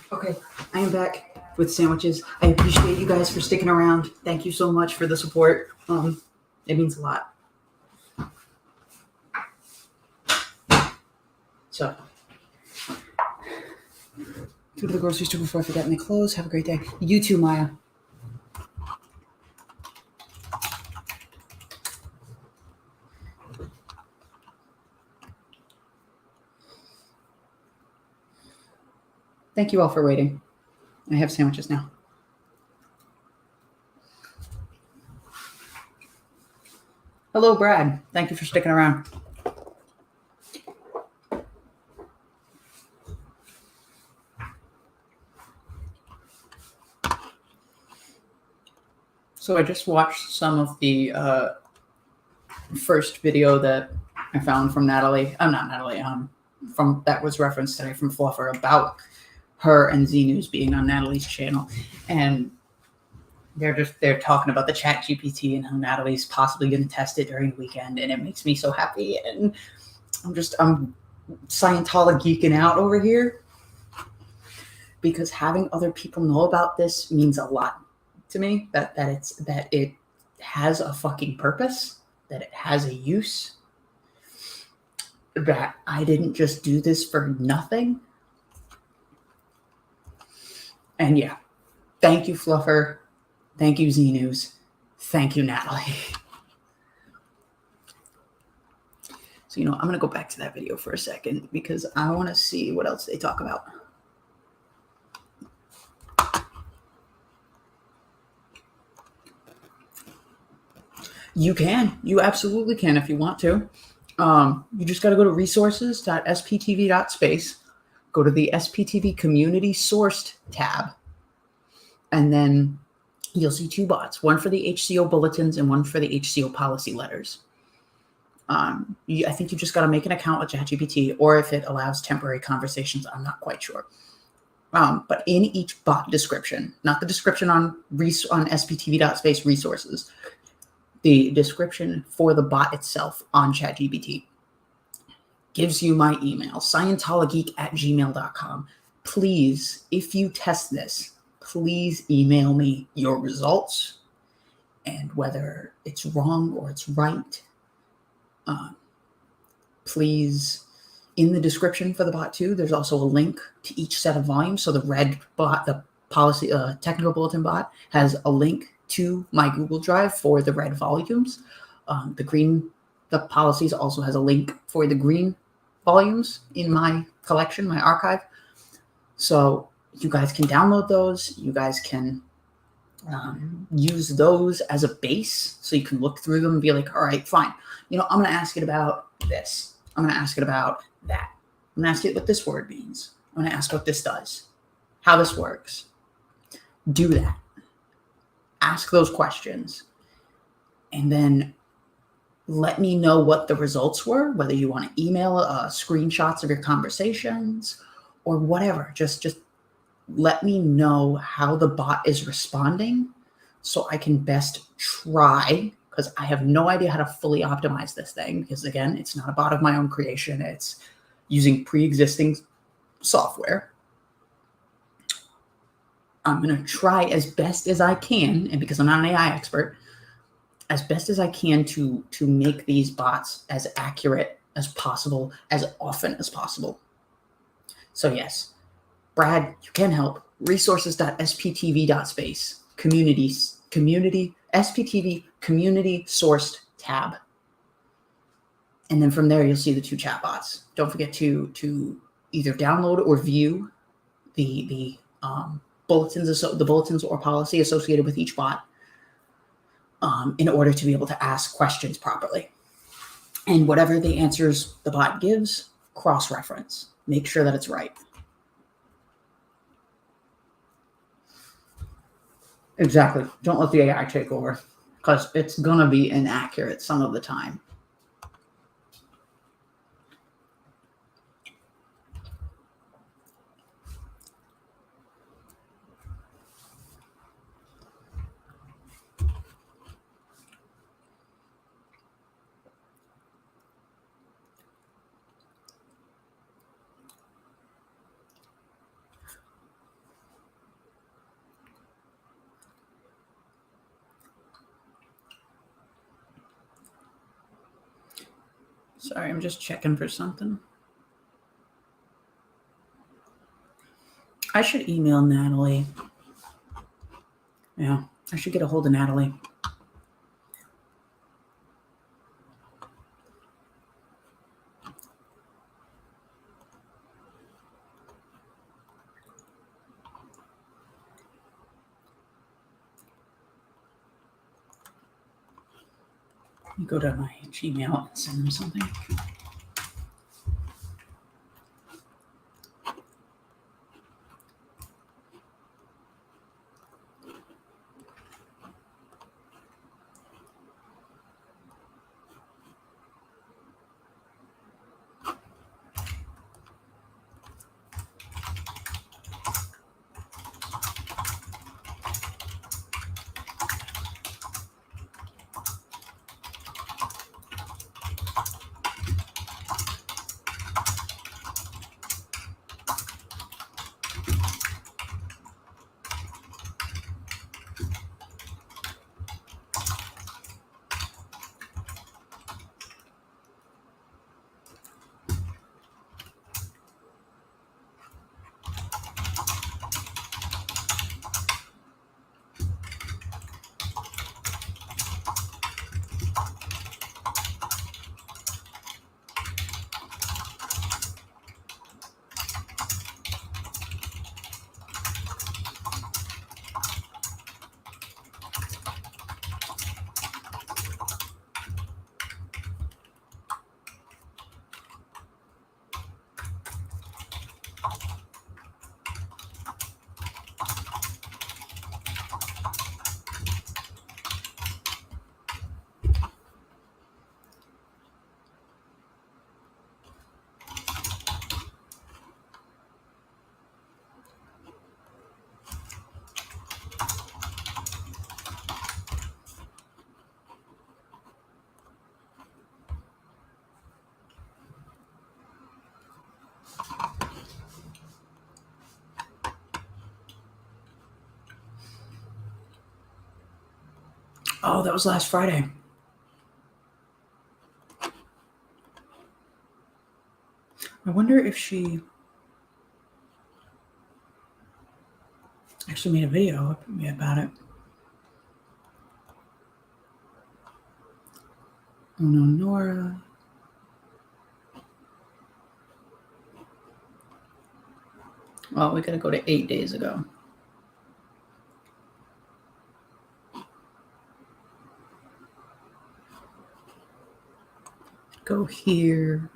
Okay, I am back with sandwiches. I appreciate you guys for sticking around. Thank you so much for the support. It means a lot. So, go to the grocery store before I forget my clothes. Have a great day. You too, Maya. Thank you all for waiting. I have sandwiches now. Hello, Brad. Thank you for sticking around. So I just watched some of the first video that I found from Natalie. Not Natalie. From that was referenced today from Fluffer about her and Z News being on Natalie's channel, and they're talking about the Chat GPT and how Natalie's possibly going to test it during the weekend, and it makes me so happy. And I'm Scientology geeking out over here because having other people know about this means a lot to me. That it has a fucking purpose, that it has a use, that I didn't just do this for nothing. And yeah, thank you, Fluffer. Thank you, Z News. Thank you, Natalie. So, I'm going to go back to that video for a second because I want to see what else they talk about. You can. You absolutely can if you want to. You just got to go to resources.sptv.space, go to the SPTV Community Sourced tab, and then you'll see two bots, one for the HCO bulletins and one for the HCO policy letters. I think you just got to make an account with ChatGPT, or if it allows temporary conversations, I'm not quite sure. But in each bot description, not the description on sptv.space resources, the description for the bot itself on ChatGPT gives you my email, ScientoloGeek@gmail.com. Please, if you test this, please email me your results and whether it's wrong or it's right. Please, in the description for the bot too, there's also a link to each set of volumes. So the red bot, the policy technical bulletin bot has a link to my Google Drive for the red volumes. The policies also has a link for the green volumes in my collection, my archive. So you guys can download those. You guys can use those as a base, so you can look through them and be like, all right, fine. I'm going to ask it about this. I'm going to ask it about that. I'm going to ask it what this word means. I'm going to ask what this does, how this works. Do that. Ask those questions. And then let me know what the results were, whether you want to email screenshots of your conversations or whatever. Just let me know how the bot is responding so I can best try, because I have no idea how to fully optimize this thing, because again, it's not a bot of my own creation. It's using pre-existing software. I'm going to try as best as I can, and because I'm not an AI expert, as best as I can to make these bots as accurate as possible, as often as possible. So yes, Brad, you can help. Resources.sptv.space, community, SPTV, community sourced tab. And then from there, you'll see the 2 chatbots. Don't forget to either download or view the bulletins or policy associated with each bot in order to be able to ask questions properly. And whatever the answers the bot gives, cross-reference. Make sure that it's right. Exactly. Don't let the AI take over, because it's going to be inaccurate some of the time. Sorry, I'm just checking for something. I should email Natalie. Yeah, I should get a hold of Natalie. Let me go to my Gmail and send them something. Oh, that was last Friday. Actually, actually made a video about it. Oh no, Nora. Well, we gotta go to 8 days ago. Go here.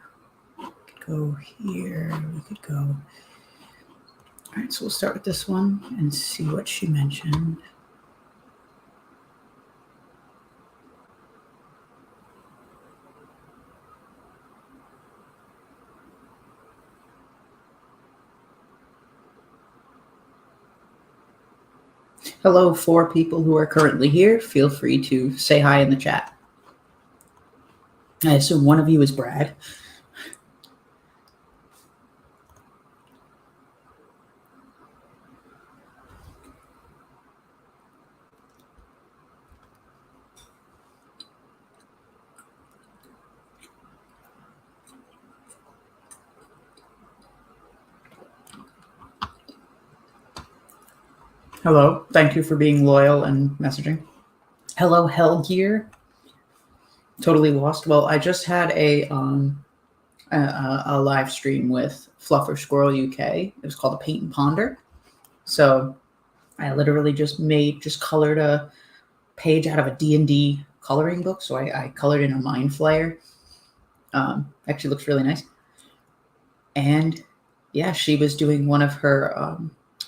Go here. We could go. All right, so we'll start with this one and see what she mentioned. Hello, 4 people who are currently here. Feel free to say hi in the chat. I assume one of you is Brad. Hello. Thank you for being loyal and messaging. Hello, Hellgear. Totally lost. Well, I just had a live stream with FlufferSquirrelUK. It was called a Paint and Ponder. So I literally just colored a page out of a D&D coloring book. So I colored in a mind flayer. Actually looks really nice. And yeah, she was doing one of her, I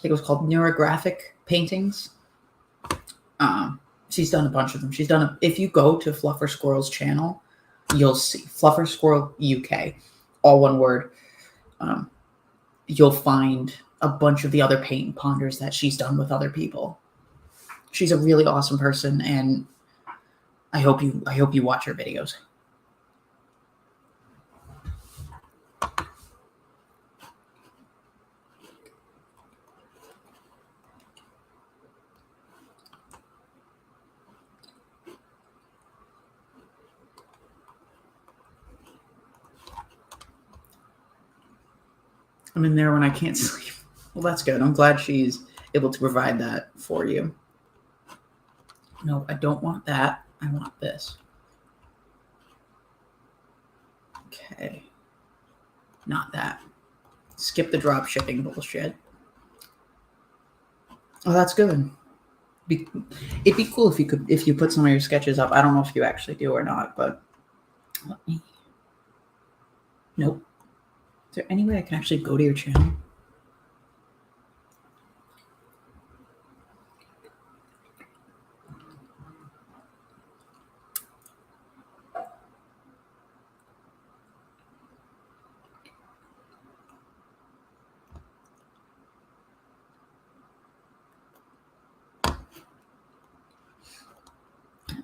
think it was called neurographic paintings. She's done a bunch of them. If you go to Fluffer Squirrel's channel, you'll see FlufferSquirrelUK, all one word. You'll find a bunch of the other paint and ponders that she's done with other people. She's a really awesome person, and I hope you watch her videos. I'm in there when I can't sleep. Well, that's good. I'm glad she's able to provide that for you. No, I don't want that. I want this. Okay. Not that. Skip the drop shipping bullshit. Oh, that's good. It'd be cool if you put some of your sketches up. I don't know if you actually do or not, but let me. Nope. Is there any way I can actually go to your channel?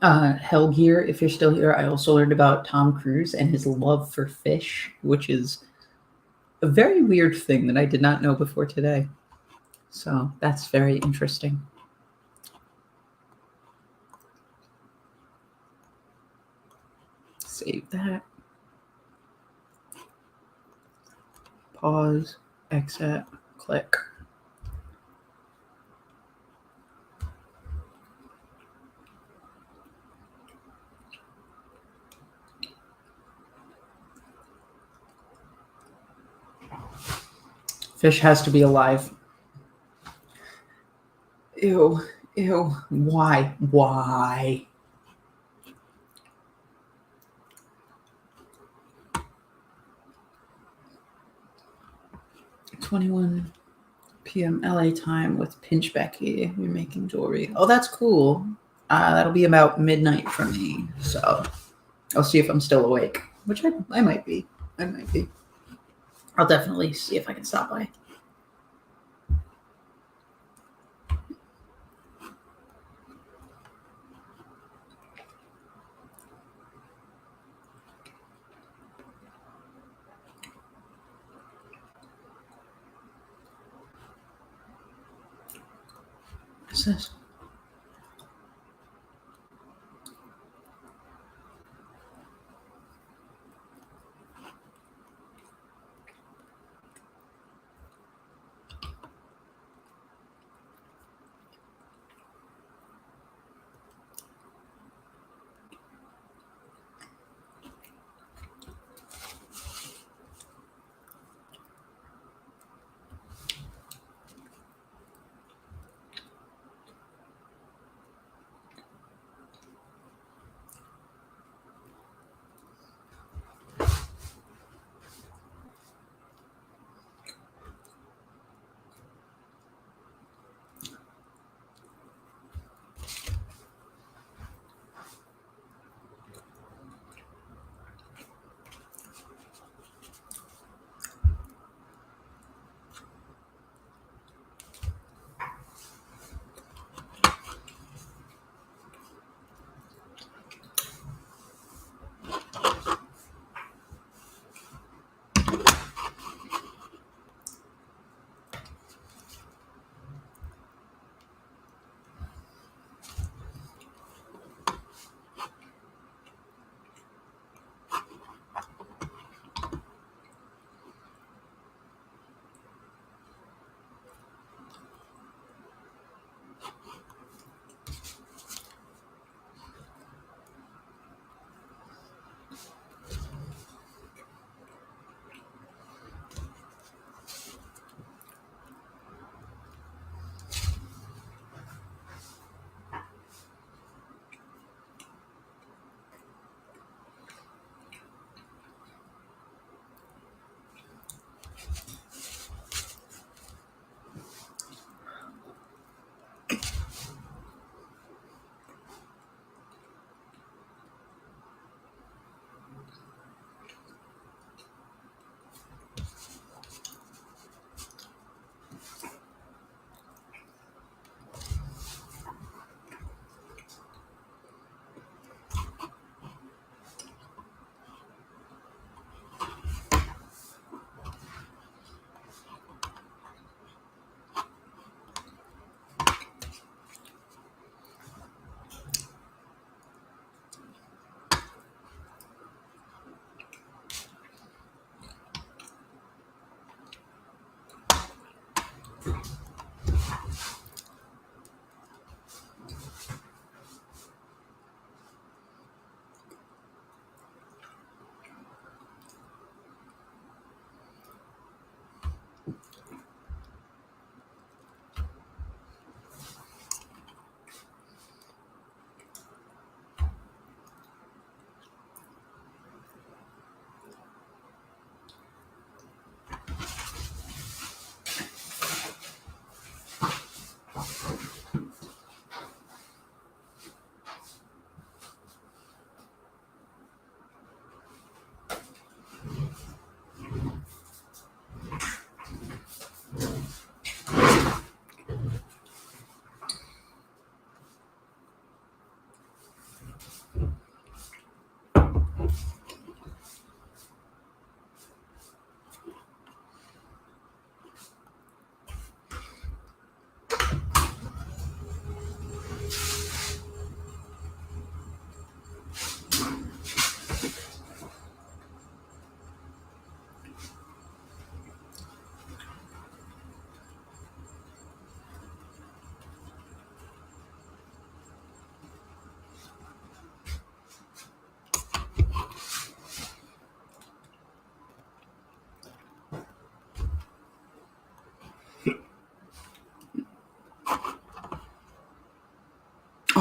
Hellgear, if you're still here, I also learned about Tom Cruise and his love for fish, which is a very weird thing that I did not know before today. So that's very interesting. Save that. Pause, exit, click. Fish has to be alive. Ew, ew. Why? Why? (21 p.m. LA time with Pinch Becky. We're making jewelry. Oh, that's cool. That'll be about midnight for me. So I'll see if I'm still awake, which I might be. I might be. I'll definitely see if I can stop by. What's this?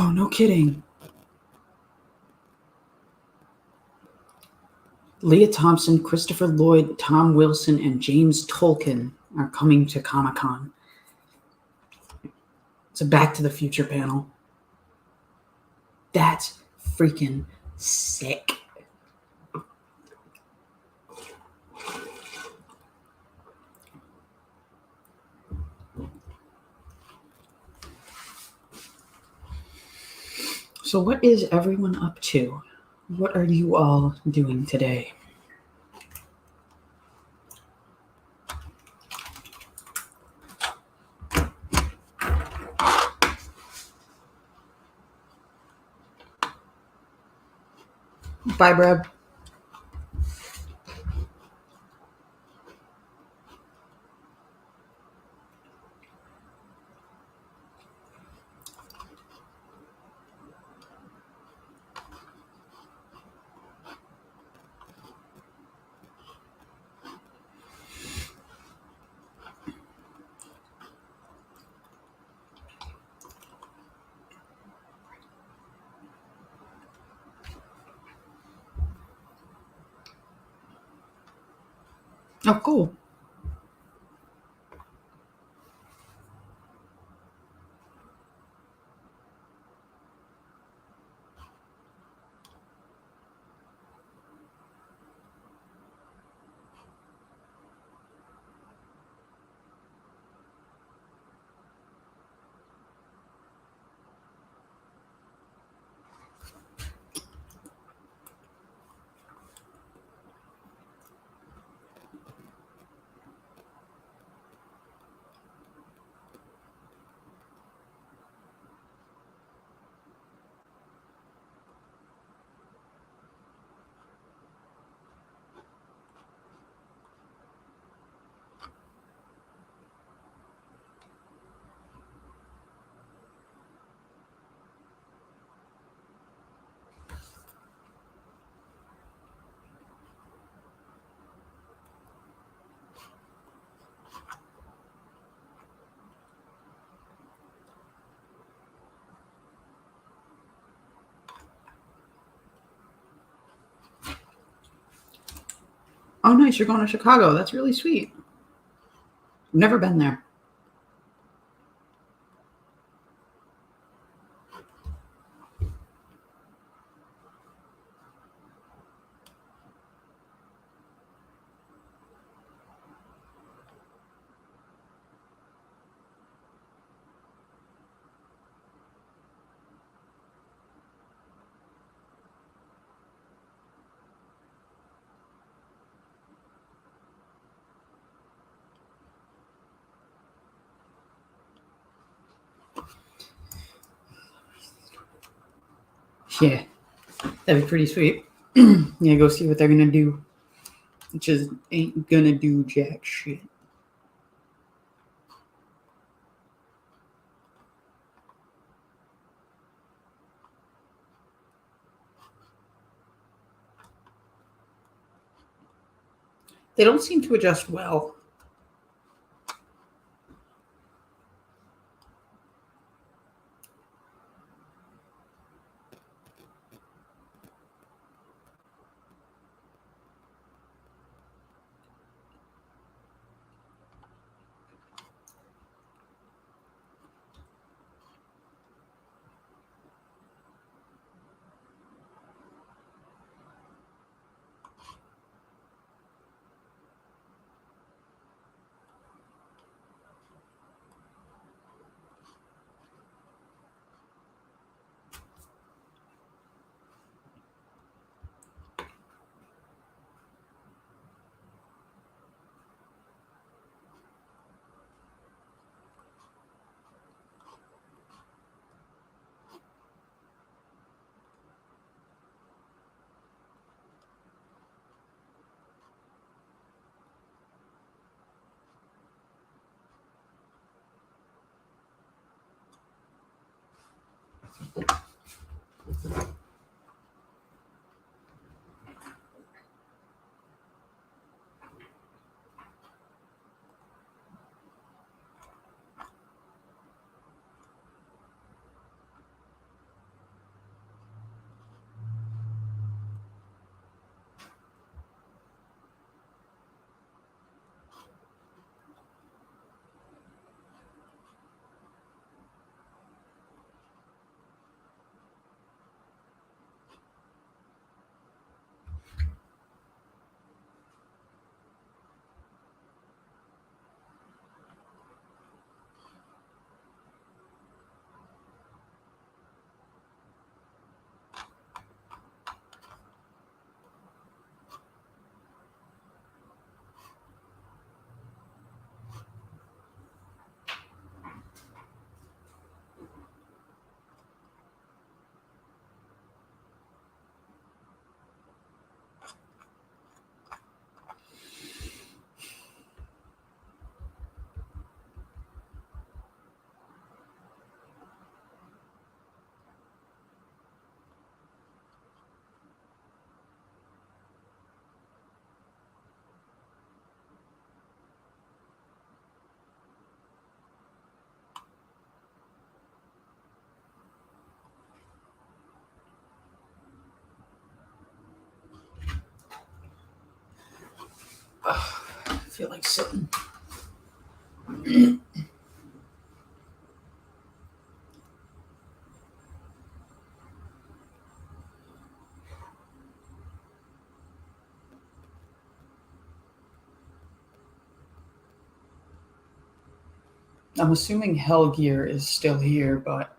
Wow, no kidding. Leah Thompson, Christopher Lloyd, Tom Wilson, and James Tolkien are coming to Comic-Con. It's a Back to the Future panel. That's freaking sick. So what is everyone up to? What are you all doing today? Bye, Brad. Oh, cool. Oh, nice. You're going to Chicago. That's really sweet. Never been there. Yeah, that'd be pretty sweet. Yeah, go see what they're gonna do. Just ain't gonna do jack shit. They don't seem to adjust well. I feel like sitting. I'm assuming Hellgear is still here, but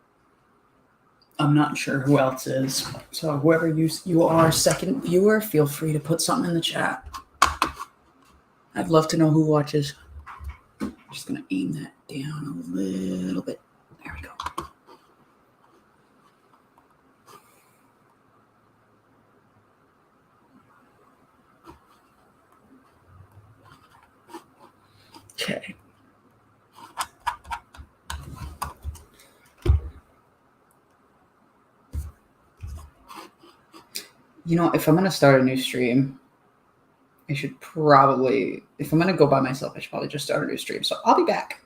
I'm not sure who else is. So whoever you are, second viewer, feel free to put something in the chat. I'd love to know who watches. I'm just going to aim that down a little bit. There we go. Okay. You know, if I'm going to start a new stream, I should probably, if I'm going to go by myself, I should probably just start a new stream. So I'll be back.